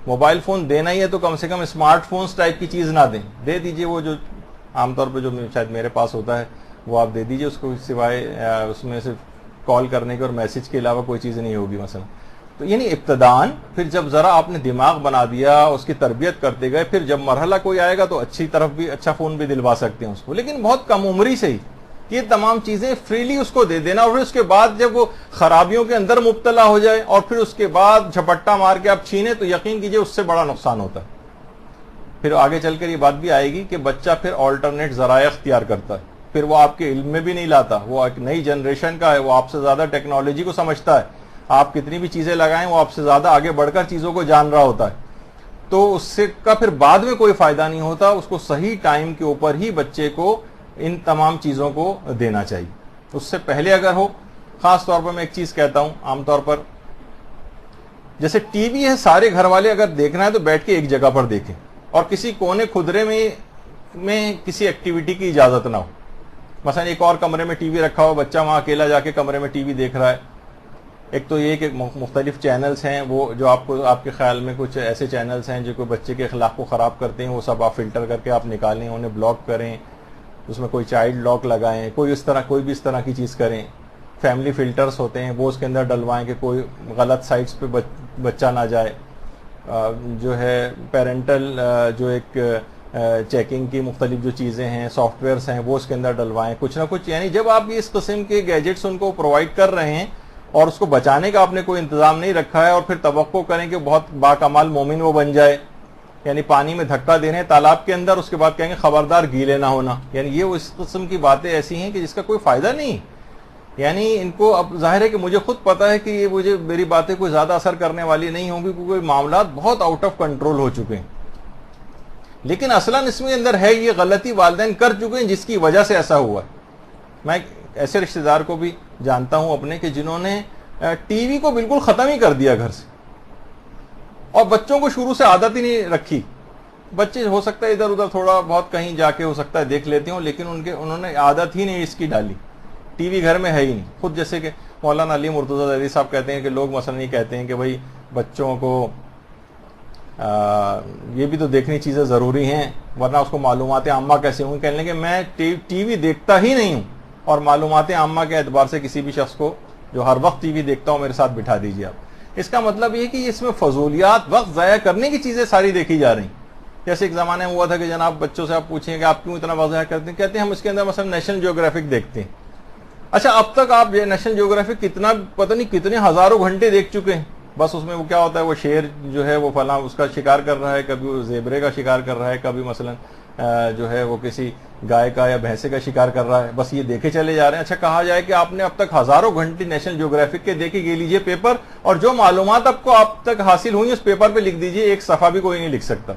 موبائل فون دینا ہی ہے تو کم سے کم اسمارٹ فونز ٹائپ کی چیز نہ دیں، دے دیجئے وہ جو عام طور پہ جو شاید میرے پاس ہوتا ہے وہ آپ دے دیجئے، اس کو سوائے اس میں صرف کال کرنے کے اور میسج کے علاوہ کوئی چیز نہیں ہوگی مثلا۔ تو یعنی ابتداً پھر جب ذرا آپ نے دماغ بنا دیا، اس کی تربیت کرتے گئے، پھر جب مرحلہ کوئی آئے گا تو اچھی طرف بھی اچھا فون بھی دلوا سکتے ہیں اس کو، لیکن بہت کم عمری سے ہی یہ تمام چیزیں فریلی اس کو دے دینا، اور پھر اس کے بعد جب وہ خرابیوں کے اندر مبتلا ہو جائے اور پھر اس کے بعد جھپٹا مار کے آپ چھینے تو یقین کیجئے اس سے بڑا نقصان ہوتا ہے۔ پھر آگے چل کر یہ بات بھی آئے گی کہ بچہ پھر آلٹرنیٹ ذرائع اختیار کرتا ہے، پھر وہ آپ کے علم میں بھی نہیں لاتا، وہ ایک نئی جنریشن کا ہے، وہ آپ سے زیادہ ٹیکنالوجی کو سمجھتا ہے، آپ کتنی بھی چیزیں لگائیں وہ آپ سے زیادہ آگے بڑھ کر چیزوں کو جان رہا ہوتا ہے، تو اس سے کا پھر بعد میں کوئی فائدہ نہیں ہوتا۔ اس کو صحیح ٹائم کے اوپر ہی بچے کو ان تمام چیزوں کو دینا چاہیے، اس سے پہلے اگر ہو۔ خاص طور پر میں ایک چیز کہتا ہوں، عام طور پر جیسے ٹی وی ہے، سارے گھر والے اگر دیکھنا ہے تو بیٹھ کے ایک جگہ پر دیکھیں اور کسی کونے خدرے میں کسی ایکٹیویٹی کی اجازت نہ ہو۔ مثلا ایک اور کمرے میں ٹی وی رکھا ہو، بچہ وہاں اکیلا جا کے کمرے میں ٹی وی دیکھ رہا ہے۔ ایک تو یہ کہ مختلف چینلز ہیں وہ جو آپ کے خیال میں کچھ ایسے چینلز ہیں جو کوئی بچے کے اخلاق کو خراب کرتے ہیں، وہ سب آپ فلٹر کر کے آپ نکالیں، انہیں بلاک کریں، اس میں کوئی چائلڈ لاک لگائیں، کوئی بھی اس طرح کی چیز کریں۔ فیملی فلٹرز ہوتے ہیں وہ اس کے اندر ڈلوائیں کہ کوئی غلط سائٹس پہ بچہ نہ جائے. جو ہے پیرنٹل جو ایک چیکنگ کی مختلف جو چیزیں ہیں سافٹ ویئرس ہیں وہ اس کے اندر ڈلوائیں کچھ نہ کچھ. یعنی جب آپ اس قسم کے گیجٹس ان کو پرووائڈ کر رہے ہیں اور اس کو بچانے کا آپ نے کوئی انتظام نہیں رکھا ہے اور پھر توقع کریں کہ بہت باکمال مومن وہ بن جائے, یعنی پانی میں دھکا دے رہے ہیں تالاب کے اندر, اس کے بعد کہیں گے خبردار گیلے نہ ہونا, یعنی یہ اس قسم کی باتیں ایسی ہیں کہ جس کا کوئی فائدہ نہیں. یعنی ان کو اب ظاہر ہے کہ مجھے خود پتا ہے کہ یہ میری باتیں کوئی زیادہ اثر کرنے والی نہیں ہوں گی کیونکہ معاملات بہت آؤٹ آف کنٹرول ہو چکے ہیں, لیکن اصلاً اس میں اندر ہے یہ غلطی والدین کر چکے ہیں جس کی وجہ سے ایسا ہوا ہے. میں ایسے رشتہ دار کو بھی جانتا ہوں اپنے کہ جنہوں نے ٹی وی کو بالکل ختم ہی کر دیا گھر سے, اور بچوں کو شروع سے عادت ہی نہیں رکھی. بچے ہو سکتا ہے ادھر ادھر تھوڑا بہت کہیں جا کے ہو سکتا ہے دیکھ لیتے ہوں, لیکن انہوں نے عادت ہی نہیں اس کی ڈالی. ٹی وی گھر میں ہے ہی نہیں. خود جیسے کہ مولانا علی مرتضیٰ ذیلی صاحب کہتے ہیں کہ لوگ مثلا یہ کہتے ہیں کہ بھائی بچوں کو یہ بھی تو دیکھنی چیزیں ضروری ہیں ورنہ اس کو معلومات عامہ کیسے ہوں. کہنے کہ میں ٹی وی دیکھتا ہی نہیں ہوں اور معلومات عامہ کے اعتبار سے کسی بھی شخص کو جو ہر وقت ٹی وی دیکھتا ہوں میرے ساتھ بٹھا دیجیے آپ. اس کا مطلب یہ کہ اس میں فضولیات وقت ضائع کرنے کی چیزیں ساری دیکھی جا رہی ہیں. جیسے ایک زمانے میں ہوا تھا کہ جناب بچوں سے آپ پوچھیں کہ آپ کیوں اتنا وقت ضائع کرتے ہیں, کہتے ہیں ہم اس کے اندر مثلا نیشنل جیوگرافک دیکھتے ہیں. اچھا اب تک آپ نیشنل جیوگرافک کتنا پتہ نہیں کتنے ہزاروں گھنٹے دیکھ چکے ہیں. بس اس میں وہ کیا ہوتا ہے وہ شیر جو ہے وہ فلاں اس کا شکار کر رہا ہے, کبھی وہ زیبرے کا شکار کر رہا ہے, کبھی مثلا جو ہے وہ کسی گائے کا یا بھینسے کا شکار کر رہا ہے, بس یہ دیکھے چلے جا رہے ہیں. اچھا کہا جائے کہ آپ نے اب تک ہزاروں گھنٹے نیشنل جیوگرافک کے دیکھے یہ لیجئے پیپر, اور جو معلومات آپ کو اب تک حاصل ہوئی اس پیپر پہ لکھ دیجئے, ایک صفحہ بھی کوئی نہیں لکھ سکتا.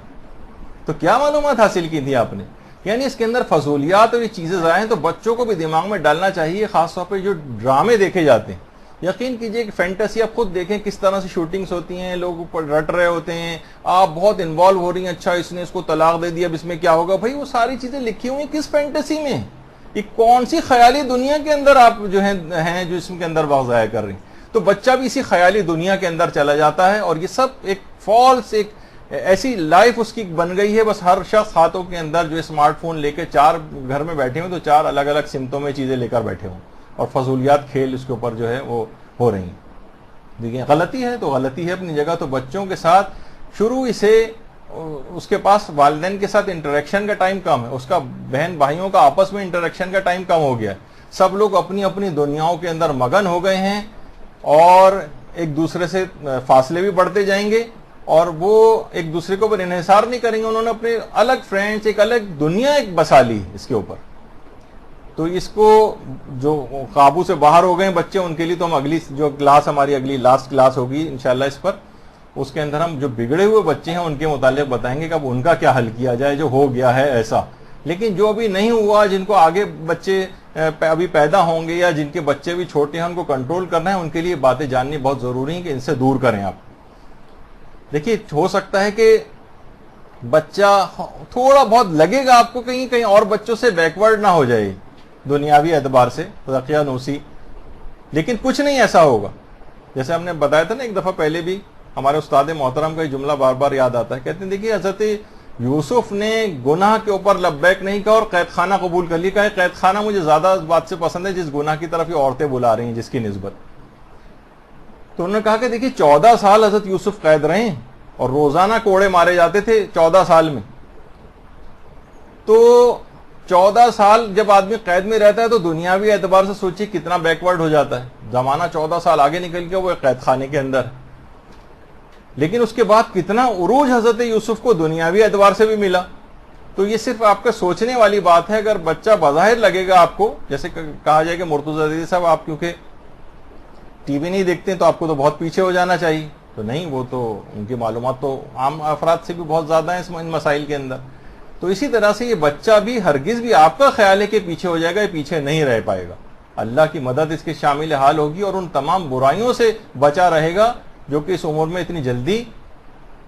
تو کیا معلومات حاصل کی تھی آپ نے؟ یعنی اس کے اندر فضولیات اور یہ چیزیں ضائع ہیں. تو بچوں کو بھی دماغ میں ڈالنا چاہیے, خاص طور پہ جو ڈرامے دیکھے جاتے ہیں. یقین کیجئے کہ فینٹیسی آپ خود دیکھیں کس طرح سے شوٹنگز ہوتی ہیں, لوگ اوپر رٹ رہے ہوتے ہیں, آپ بہت انوالو ہو رہی ہیں. اچھا اس نے اس کو طلاق دے دیا, اب اس میں کیا ہوگا؟ بھائی وہ ساری چیزیں لکھی ہوئی ہیں کس فینٹیسی میں؟ یہ کون سی خیالی دنیا کے اندر آپ جو ہیں جو اس کے اندر وقت ضائع کر رہی ہیں. تو بچہ بھی اسی خیالی دنیا کے اندر چلا جاتا ہے, اور یہ سب ایک فالس ایک ایسی لائف اس کی بن گئی ہے. بس ہر شخص ہاتھوں کے اندر جو اسمارٹ فون لے کے چار گھر میں بیٹھے ہوں تو چار الگ الگ سمتوں میں چیزیں لے کر بیٹھے ہوں, اور فضولیات کھیل اس کے اوپر جو ہے وہ ہو رہی ہیں. دیکھیں غلطی ہے تو غلطی ہے اپنی جگہ. تو بچوں کے ساتھ شروع سے اس کے پاس والدین کے ساتھ انٹریکشن کا ٹائم کم ہے, اس کا بہن بھائیوں کا آپس میں انٹریکشن کا ٹائم کم ہو گیا ہے. سب لوگ اپنی اپنی دنیاؤں کے اندر مگن ہو گئے ہیں, اور ایک دوسرے سے فاصلے بھی بڑھتے جائیں گے, اور وہ ایک دوسرے کے اوپر انحصار نہیں کریں گے. انہوں نے اپنے الگ فرینڈس, ایک الگ دنیا ایک بسا لی اس کے اوپر. تو اس کو جو قابو سے باہر ہو گئے بچے, ان کے لیے تو ہم اگلی جو کلاس ہماری اگلی لاسٹ کلاس ہوگی انشاءاللہ اس پر, اس کے اندر ہم جو بگڑے ہوئے بچے ہیں ان کے متعلق بتائیں گے کہ اب ان کا کیا حل کیا جائے جو ہو گیا ہے ایسا. لیکن جو ابھی نہیں ہوا, جن کو آگے بچے ابھی پیدا ہوں گے یا جن کے بچے بھی چھوٹے ہیں ان کو کنٹرول کرنا ہے, ان کے لیے باتیں جاننی بہت ضروری ہیں کہ ان سے دور کریں آپ. دیکھیے ہو سکتا ہے کہ بچہ تھوڑا بہت لگے گا آپ کو کہیں کہیں اور بچوں سے بیکورڈ نہ ہو جائے دنیاوی اعتبار سے, رقیہ نوسی, لیکن کچھ نہیں ایسا ہوگا. جیسے ہم نے بتایا تھا نا ایک دفعہ پہلے بھی, ہمارے استاد محترم کا یہ جملہ بار بار یاد آتا ہے. کہتے ہیں دیکھیے حضرت یوسف نے گناہ کے اوپر لبیک نہیں کہا اور قید خانہ قبول کر لی. کہا قید خانہ مجھے زیادہ اس بات سے پسند ہے جس گناہ کی طرف یہ عورتیں بلا رہی ہیں جس کی نسبت. تو انہوں نے کہا کہ دیکھیے 14 سال حضرت یوسف قید رہے ہیں اور روزانہ کوڑے مارے جاتے تھے 14 سال میں. تو 14 سال جب آدمی قید میں رہتا ہے تو دنیاوی اعتبار سے سوچیے کتنا بیکورڈ ہو جاتا ہے. زمانہ 14 سال آگے نکل کے وہ قید خانے کے اندر, لیکن اس کے بعد کتنا عروج حضرت یوسف کو دنیاوی اعتبار سے بھی ملا. تو یہ صرف آپ کا سوچنے والی بات ہے. اگر بچہ بظاہر لگے گا آپ کو, جیسے کہا جائے کہ مرتضیٰ ذیلی صاحب آپ کیونکہ ٹی وی نہیں دیکھتے تو آپ کو تو بہت پیچھے ہو جانا چاہیے, تو نہیں, وہ تو ان کی معلومات تو عام افراد سے بھی بہت زیادہ ہیں ان مسائل کے اندر. تو اسی طرح سے یہ بچہ بھی ہرگز بھی آپ کا خیال ہے کہ پیچھے ہو جائے گا, یہ پیچھے نہیں رہ پائے گا. اللہ کی مدد اس کے شامل حال ہوگی اور ان تمام برائیوں سے بچا رہے گا جو کہ اس عمر میں اتنی جلدی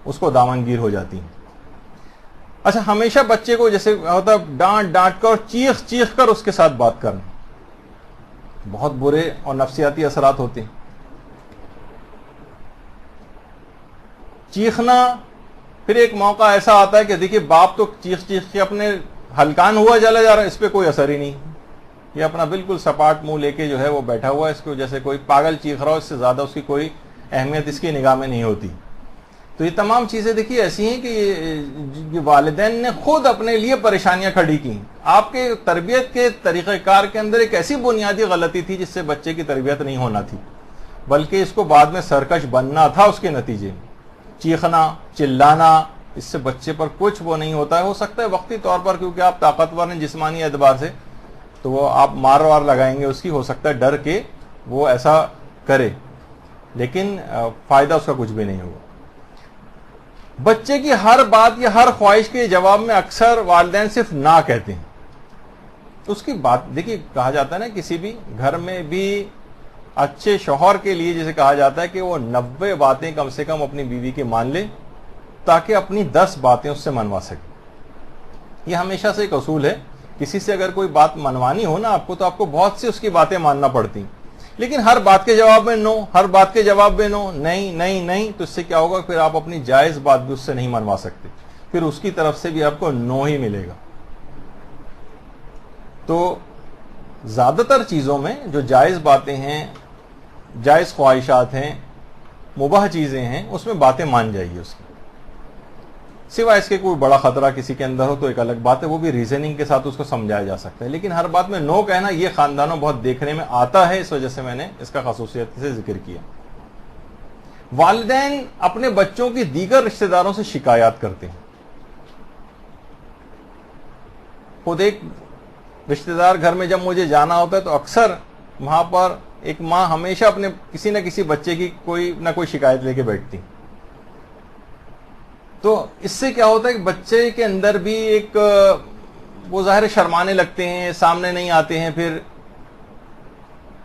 اس کو دامنگیر ہو جاتی ہیں. اچھا, ہمیشہ بچے کو جیسے ہوتا ہے ڈانٹ ڈانٹ کر اور چیخ چیخ کر اس کے ساتھ بات کرنا, بہت برے اور نفسیاتی اثرات ہوتے ہیں. چیخنا, پھر ایک موقع ایسا آتا ہے کہ دیکھیے باپ تو چیخ چیخ کے اپنے ہلکان ہوا چلا جا رہا ہے, اس پہ کوئی اثر ہی نہیں. یہ اپنا بالکل سپاٹ منہ لے کے جو ہے وہ بیٹھا ہوا ہے، اس کو جیسے کوئی پاگل چیخ رہا ہو، اس سے زیادہ اس کی کوئی اہمیت اس کی نگاہ میں نہیں ہوتی. تو یہ تمام چیزیں دیکھیے ایسی ہیں کہ یہ والدین نے خود اپنے لیے پریشانیاں کھڑی کی. آپ کے تربیت کے طریقہ کار کے اندر ایک ایسی بنیادی غلطی تھی جس سے بچے کی تربیت نہیں ہونا تھی، بلکہ اس کو بعد میں سرکش بننا تھا. اس کے نتیجے میں چیخنا چلانا، اس سے بچے پر کچھ وہ نہیں ہوتا ہے. ہو سکتا ہے وقتی طور پر کیونکہ آپ طاقتور ہیں جسمانی اعتبار سے، تو وہ آپ مار وار لگائیں گے اس کی، ہو سکتا ہے ڈر کے وہ ایسا کرے، لیکن فائدہ اس کا کچھ بھی نہیں ہوگا. بچے کی ہر بات یا ہر خواہش کے جواب میں اکثر والدین صرف نہ کہتے ہیں. اس کی بات دیکھیے، کہا جاتا ہے نا کسی بھی گھر میں بھی اچھے شوہر کے لیے جسے کہا جاتا ہے کہ وہ 90 باتیں کم سے کم اپنی بیوی کی مان لے تاکہ اپنی 10 باتیں اس سے منوا سکے. یہ ہمیشہ سے ایک اصول ہے. کسی سے اگر کوئی بات منوانی ہو نا آپ کو، تو آپ کو بہت سی اس کی باتیں ماننا پڑتی، لیکن ہر بات کے جواب میں نو، ہر بات کے جواب میں نو، نہیں نہیں نہیں، تو اس سے کیا ہوگا؟ پھر آپ اپنی جائز بات بھی اس سے نہیں منوا سکتے، پھر اس کی طرف سے بھی آپ کو نو ہی ملے گا. تو زیادہ تر چیزوں میں جو جائز باتیں ہیں، جائز خواہشات ہیں، مباح چیزیں ہیں، اس میں باتیں مان جائیے اس کی. سوائے اس کے کوئی بڑا خطرہ کسی کے اندر ہو تو ایک الگ بات ہے، وہ بھی ریزننگ کے ساتھ اس کو سمجھایا جا سکتا ہے. لیکن ہر بات میں نو کہنا یہ خاندانوں بہت دیکھنے میں آتا ہے، اس وجہ سے میں نے اس کا خصوصیت سے ذکر کیا. والدین اپنے بچوں کی دیگر رشتہ داروں سے شکایات کرتے ہیں. خود ایک رشتہ دار گھر میں جب مجھے جانا ہوتا ہے تو اکثر وہاں پر ایک ماں ہمیشہ اپنے کسی نہ کسی بچے کی کوئی نہ کوئی شکایت لے کے بیٹھتی. تو اس سے کیا ہوتا ہے کہ بچے کے اندر بھی ایک وہ ظاہر شرمانے لگتے ہیں، سامنے نہیں آتے ہیں. پھر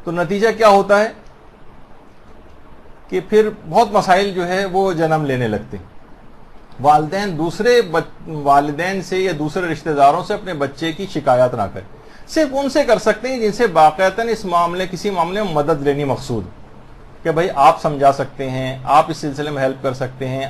تو نتیجہ کیا ہوتا ہے کہ پھر بہت مسائل جو ہے وہ جنم لینے لگتے ہیں. والدین دوسرے والدین سے یا دوسرے رشتہ داروں سے اپنے بچے کی شکایت نہ کریں، صرف ان سے کر سکتے ہیں جن سے باقاعدہ اس معاملے کسی معاملے میں مدد لینی مقصود کہ بھائی آپ سمجھا سکتے ہیں، آپ اس سلسلے میں ہیلپ کر سکتے ہیں،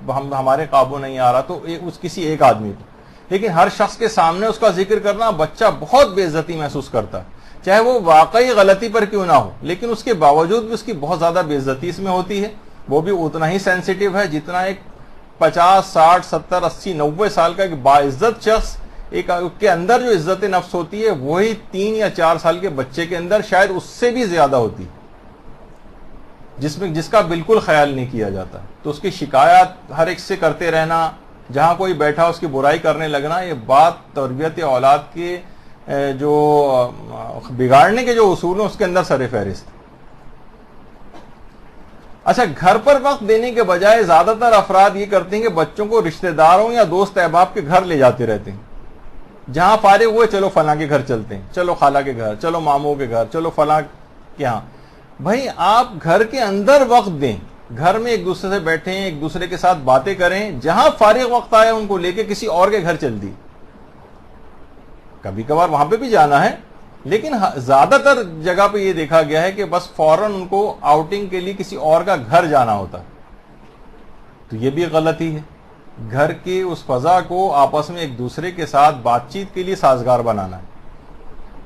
ہمارے قابو نہیں آ رہا تو اس کسی ایک آدمی کو. لیکن ہر شخص کے سامنے اس کا ذکر کرنا، بچہ بہت بے عزتی محسوس کرتا ہے، چاہے وہ واقعی غلطی پر کیوں نہ ہو، لیکن اس کے باوجود بھی اس کی بہت زیادہ بے عزتی اس میں ہوتی ہے. وہ بھی اتنا ہی سینسیٹیو ہے جتنا ایک 50 60 70 80 90 سال کا ایک باعزت شخص ایک کے اندر جو عزت نفس ہوتی ہے وہی 3 یا 4 سال کے بچے کے اندر شاید اس سے بھی زیادہ ہوتی ہے، جس کا بالکل خیال نہیں کیا جاتا. تو اس کی شکایت ہر ایک سے کرتے رہنا، جہاں کوئی بیٹھا اس کی برائی کرنے لگنا، یہ بات تربیت اولاد کے جو بگاڑنے کے جو اصول ہیں اس کے اندر سر فہرست. اچھا، گھر پر وقت دینے کے بجائے زیادہ تر افراد یہ کرتے ہیں کہ بچوں کو رشتہ داروں یا دوست احباب کے گھر لے جاتے رہتے ہیں. جہاں فارغ ہوئے چلو فلاں کے گھر چلتے ہیں، چلو خالہ کے گھر، چلو ماموں کے گھر، چلو فلاں کے یہاں. بھائی آپ گھر کے اندر وقت دیں، گھر میں ایک دوسرے سے بیٹھیں، ایک دوسرے کے ساتھ باتیں کریں. جہاں فارغ وقت آئے ان کو لے کے کسی اور کے گھر چل دی. کبھی کبھار وہاں پہ بھی جانا ہے، لیکن زیادہ تر جگہ پہ یہ دیکھا گیا ہے کہ بس فوراً ان کو آؤٹنگ کے لیے کسی اور کا گھر جانا ہوتا. تو یہ بھی غلطی ہے. گھر کی اس فضا کو آپس میں ایک دوسرے کے ساتھ بات چیت کے لیے سازگار بنانا ہے،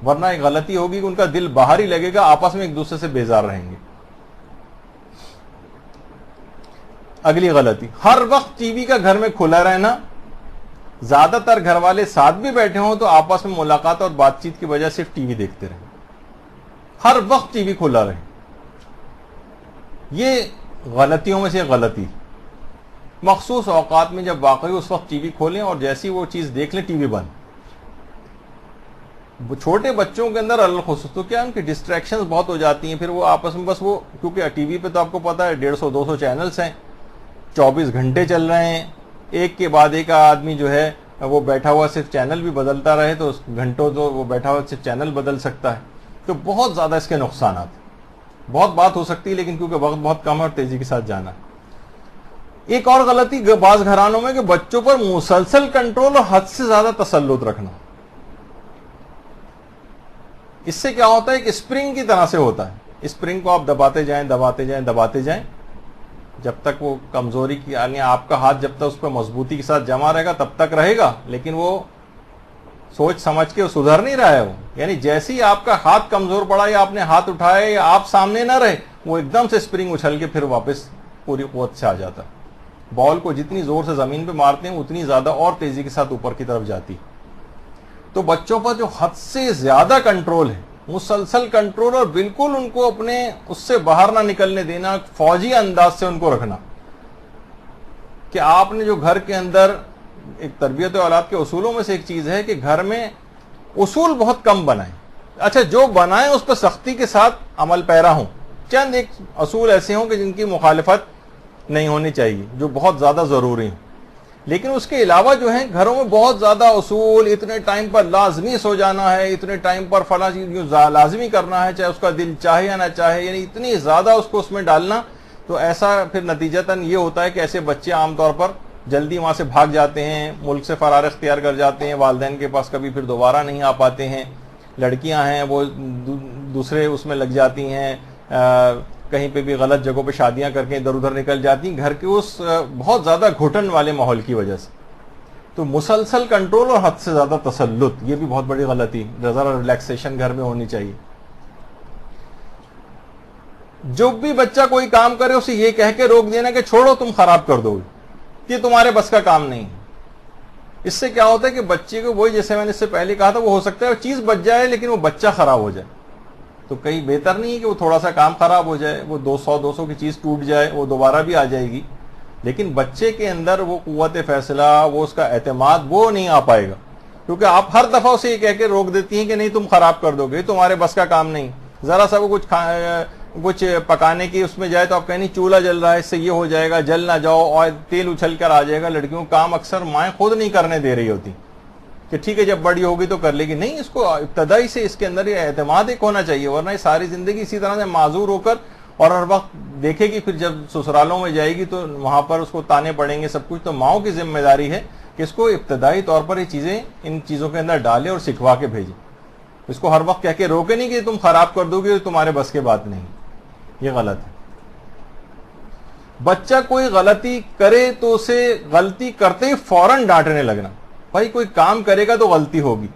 ورنہ ایک غلطی ہوگی کہ ان کا دل باہر ہی لگے گا، آپس میں ایک دوسرے سے بیزار رہیں گے. اگلی غلطی، ہر وقت ٹی وی کا گھر میں کھلا رہنا. زیادہ تر گھر والے ساتھ بھی بیٹھے ہوں تو آپس میں ملاقات اور بات چیت کی وجہ صرف ٹی وی دیکھتے رہیں، ہر وقت ٹی وی کھلا رہے. یہ غلطیوں میں سے غلطی. مخصوص اوقات میں جب واقعی اس وقت ٹی وی کھولیں اور جیسی وہ چیز دیکھ لیں ٹی وی بند. چھوٹے بچوں کے اندر الخصوص تو کیا ان کی ڈسٹریکشنز بہت ہو جاتی ہیں، پھر وہ آپس میں بس وہ، کیونکہ ٹی وی پہ تو آپ کو پتا ہے 150 200 چینلز ہیں، 24 گھنٹے چل رہے ہیں، ایک کے بعد ایک آدمی جو ہے وہ بیٹھا ہوا صرف چینل بھی بدلتا رہے تو گھنٹوں تو وہ بیٹھا ہوا صرف چینل بدل سکتا ہے. تو بہت زیادہ اس کے نقصانات. بہت بات ہو سکتی ہے لیکن کیونکہ وقت بہت کم ہے اور تیزی کے ساتھ جانا ہے. ایک اور غلطی بعض گھرانوں میں کہ بچوں پر مسلسل کنٹرول اور حد سے زیادہ تسلط رکھنا. اس سے کیا ہوتا ہے کہ اسپرنگ کی طرح سے ہوتا ہے. اسپرنگ کو آپ دباتے جائیں دباتے جائیں دباتے جائیں، جب تک وہ کمزوری کی آگے آپ کا ہاتھ جب تک اس پہ مضبوطی کے ساتھ جمع رہے گا تب تک رہے گا، لیکن وہ سوچ سمجھ کے وہ سدھر نہیں رہا ہے وہ. یعنی جیسے ہی آپ کا ہاتھ کمزور پڑا یا آپ نے ہاتھ اٹھایا یا آپ سامنے نہ رہے, وہ ایک دم سے اسپرنگ اچھل کے پھر واپس پوری قوت سے آ جاتا. بال کو جتنی زور سے زمین پہ مارتے ہیں اتنی زیادہ اور تیزی کے ساتھ اوپر کی طرف جاتی. تو بچوں پر جو حد سے زیادہ کنٹرول ہے, مسلسل کنٹرول, اور بالکل ان کو اپنے اس سے باہر نہ نکلنے دینا, فوجی انداز سے ان کو رکھنا کہ آپ نے جو گھر کے اندر ایک تربیت اولاد کے اصولوں میں سے ایک چیز ہے کہ گھر میں اصول بہت کم بنائیں. اچھا جو بنائیں اس پہ سختی کے ساتھ عمل پیرا ہوں. چند ایک اصول ایسے ہوں کہ جن کی مخالفت نہیں ہونی چاہیے, جو بہت زیادہ ضروری ہیں. لیکن اس کے علاوہ جو ہیں گھروں میں بہت زیادہ اصول, اتنے ٹائم پر لازمی سو جانا ہے, اتنے ٹائم پر فلاں چیز لازمی کرنا ہے چاہے اس کا دل چاہے یا نہ چاہے, یعنی اتنی زیادہ اس کو اس میں ڈالنا, تو ایسا پھر نتیجتاً یہ ہوتا ہے کہ ایسے بچے عام طور پر جلدی وہاں سے بھاگ جاتے ہیں, ملک سے فرار اختیار کر جاتے ہیں, والدین کے پاس کبھی پھر دوبارہ نہیں آ پاتے ہیں. لڑکیاں ہیں وہ دوسرے اس میں لگ جاتی ہیں, کہیں پہ بھی غلط جگہوں پہ شادیاں کر کے ادھر ادھر نکل جاتی ہیں گھر کے اس بہت زیادہ گھٹن والے ماحول کی وجہ سے. تو مسلسل کنٹرول اور حد سے زیادہ تسلط, یہ بھی بہت بڑی غلطی. ذرا ریلیکسیشن گھر میں ہونی چاہیے. جو بھی بچہ کوئی کام کرے اسے یہ کہہ کے روک دینا کہ چھوڑو تم خراب کر دو, یہ تمہارے بس کا کام نہیں. اس سے کیا ہوتا ہے کہ بچے کو, وہی جیسے میں نے اس سے پہلے کہا تھا, وہ ہو سکتا ہے چیز بچ جائے لیکن وہ بچہ خراب ہو جائے. تو کہیں بہتر نہیں ہے کہ وہ تھوڑا سا کام خراب ہو جائے, وہ 200 کی چیز ٹوٹ جائے, وہ دوبارہ بھی آ جائے گی, لیکن بچے کے اندر وہ قوت فیصلہ, وہ اس کا اعتماد, وہ نہیں آ پائے گا. کیونکہ آپ ہر دفعہ اسے یہ کہہ کے روک دیتی ہیں کہ نہیں تم خراب کر دو گے, تمہارے بس کا کام نہیں. ذرا سا وہ کچھ پکانے کی اس میں جائے تو آپ کہیں نہیں چولہا جل رہا ہے, اس سے یہ ہو جائے گا, جل نہ جاؤ, اور تیل اچھل کر آ جائے گا. لڑکیوں کا کام اکثر مائیں خود نہیں کرنے دے رہی ہوتی کہ ٹھیک ہے جب بڑی ہوگی تو کر لے گی. نہیں, اس کو ابتدائی سے اس کے اندر یہ اعتماد ایک ہونا چاہیے, ورنہ یہ ساری زندگی اسی طرح سے معذور ہو کر, اور ہر وقت دیکھے گی پھر جب سسرالوں میں جائے گی تو وہاں پر اس کو تانے پڑیں گے سب کچھ. تو ماؤں کی ذمہ داری ہے کہ اس کو ابتدائی طور پر یہ چیزیں ان چیزوں کے اندر ڈالے اور سکھوا کے بھیجیں. اس کو ہر وقت کہہ کے روکے نہیں کہ تم خراب کر دو گے, تمہارے بس کے بات نہیں. یہ غلط ہے. بچہ کوئی غلطی کرے تو اسے غلطی کرتے ہی فوراً ڈانٹنے لگنا. بھائی کوئی کام کرے گا تو غلطی ہوگی.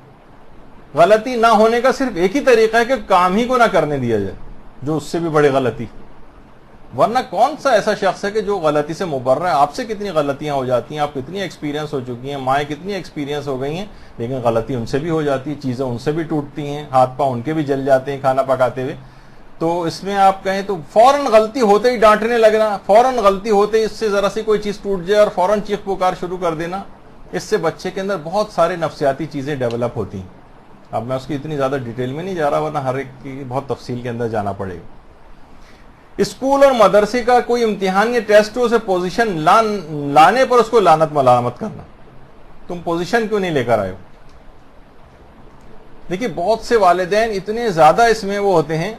غلطی نہ ہونے کا صرف ایک ہی طریقہ ہے کہ کام ہی کو نہ کرنے دیا جائے, جو اس سے بھی بڑی غلطی. ورنہ کون سا ایسا شخص ہے کہ جو غلطی سے مبرہ ہے؟ آپ سے کتنی غلطیاں ہو جاتی ہیں, آپ کتنی ایکسپیرینس ہو چکی ہیں, مائیں کتنی ایکسپیرینس ہو گئی ہیں, لیکن غلطی ان سے بھی ہو جاتی ہے, چیزیں ان سے بھی ٹوٹتی ہیں, ہاتھ پاؤں ان کے بھی جل جاتے ہیں کھانا پکاتے ہوئے. تو اس میں آپ کہیں تو فوراً غلطی ہوتے ہی ڈانٹنے لگنا, فوراً غلطی ہوتے ہی اس سے ذرا سی کوئی چیز ٹوٹ جائے اور فوراً چیخ پکار شروع کر دینا, اس سے بچے کے اندر بہت سارے نفسیاتی چیزیں ڈیولپ ہوتی ہیں. اب میں اس کی اتنی زیادہ ڈیٹیل میں نہیں جا رہا, ورنہ ہر ایک کی بہت تفصیل کے اندر جانا پڑے گا. اسکول اور مدرسے کا کوئی امتحان یا ٹیسٹ ہو, سے پوزیشن لانے پر اس کو لعنت ملامت کرنا, تم پوزیشن کیوں نہیں لے کر آئے ہو. دیکھیے بہت سے والدین اتنے زیادہ اس میں وہ ہوتے ہیں.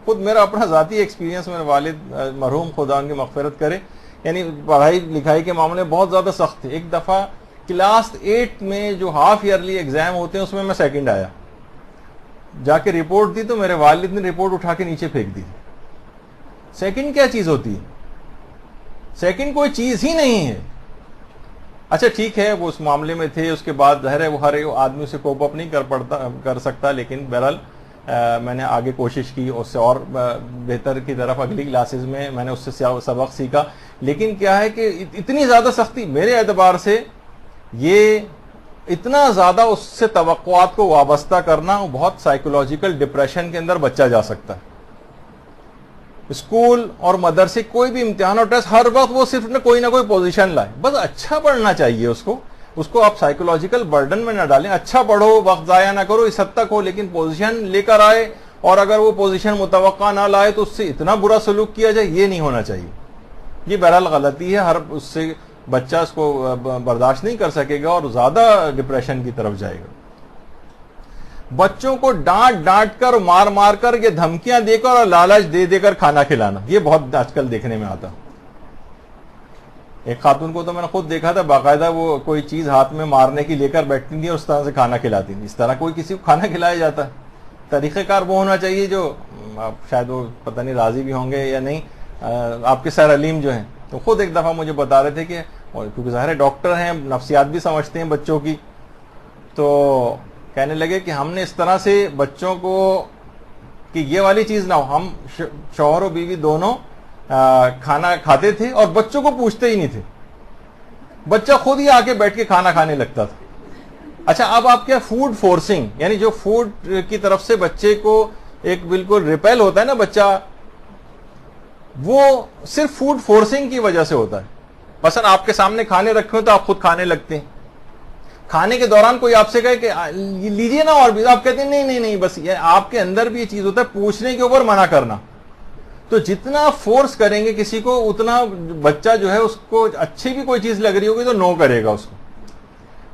خود میرا اپنا ذاتی ایکسپیرینس, میرے والد مرحوم خدا ان کی مغفرت کرے, یعنی پڑھائی لکھائی کے معاملے بہت زیادہ سخت تھے. ایک دفعہ کلاس 8 میں جو ہاف ایئرلی ایگزام ہوتے ہیں اس میں سیکنڈ آیا. جا کے رپورٹ دی تو میرے والد نے رپورٹ اٹھا کے نیچے پھینک دی. سیکنڈ کیا چیز ہوتی ہے؟ سیکنڈ کوئی چیز ہی نہیں ہے. اچھا ٹھیک ہے وہ اس معاملے میں تھے, اس کے بعد ظاہر ہے وہ ہر آدمی سے کوپ اپ نہیں کر سکتا, لیکن بہرحال میں نے آگے کوشش کی, اس سے اور بہتر کی طرف اگلی کلاسز میں نے اس سے سبق سیکھا. لیکن کیا ہے کہ اتنی زیادہ سختی میرے اعتبار سے, یہ اتنا زیادہ اس سے توقعات کو وابستہ کرنا, بہت سائیکولوجیکل ڈپریشن کے اندر بچہ جا سکتا ہے. اسکول اور مدرسے کوئی بھی امتحان اور ٹیسٹ, ہر وقت وہ صرف کوئی نہ کوئی پوزیشن لائے, بس اچھا پڑھنا چاہیے اس کو آپ سائیکولوجیکل برڈن میں نہ ڈالیں. اچھا پڑھو, وقت ضائع نہ کرو, اس حد تک ہو, لیکن پوزیشن لے کر آئے, اور اگر وہ پوزیشن متوقع نہ لائے تو اس سے اتنا برا سلوک کیا جائے, یہ نہیں ہونا چاہیے. یہ بہرحال غلطی ہے, ہر اس سے بچہ اس کو برداشت نہیں کر سکے گا اور زیادہ ڈپریشن کی طرف جائے گا. بچوں کو ڈانٹ کر, مار کر, یہ دھمکیاں دے کر اور لالچ دے کر کھانا کھلانا, یہ بہت آج کل دیکھنے میں آتا. ایک خاتون کو تو میں نے خود دیکھا تھا, باقاعدہ وہ کوئی چیز ہاتھ میں مارنے کی لے کر بیٹھتی تھی اور اس طرح سے کھانا کھلاتی تھی. اس طرح کوئی کسی کو کھانا کھلایا جاتا ہے؟ طریقہ کار وہ ہونا چاہیے جو شاید وہ پتہ نہیں راضی بھی ہوں گے یا نہیں. آپ کے سر علیم جو ہیں تو خود ایک دفعہ مجھے بتا رہے تھے کہ کیونکہ ظاہر ڈاکٹر ہیں, نفسیات بھی سمجھتے ہیں بچوں کی, تو کہنے لگے کہ ہم نے اس طرح سے بچوں کو کہ یہ والی چیز نہ ہو. ہم شوہر و بیوی دونوں کھانا کھاتے تھے اور بچوں کو پوچھتے ہی نہیں تھے, بچہ خود ہی آ کے بیٹھ کے کھانا کھانے لگتا تھا. اچھا, اب آپ کیا فوڈ فورسنگ, یعنی جو فوڈ کی طرف سے بچے کو ایک بالکل ریپیل ہوتا ہے نا بچہ, وہ صرف فوڈ فورسنگ کی وجہ سے ہوتا ہے. مثلا آپ کے سامنے کھانے رکھے ہو تو آپ خود کھانے لگتے ہیں. کھانے کے دوران کوئی آپ سے کہے کہ لیجیے نا اور بھی, آپ کہتے ہیں نہیں نہیں نہیں, بس یہ آپ کے اندر بھی یہ چیز ہوتا ہے پوچھنے کے اوپر منع کرنا. تو جتنا فورس کریں گے کسی کو اتنا بچہ جو ہے اس کو اچھی بھی کوئی چیز لگ رہی ہوگی تو نو کرے گا اس کو.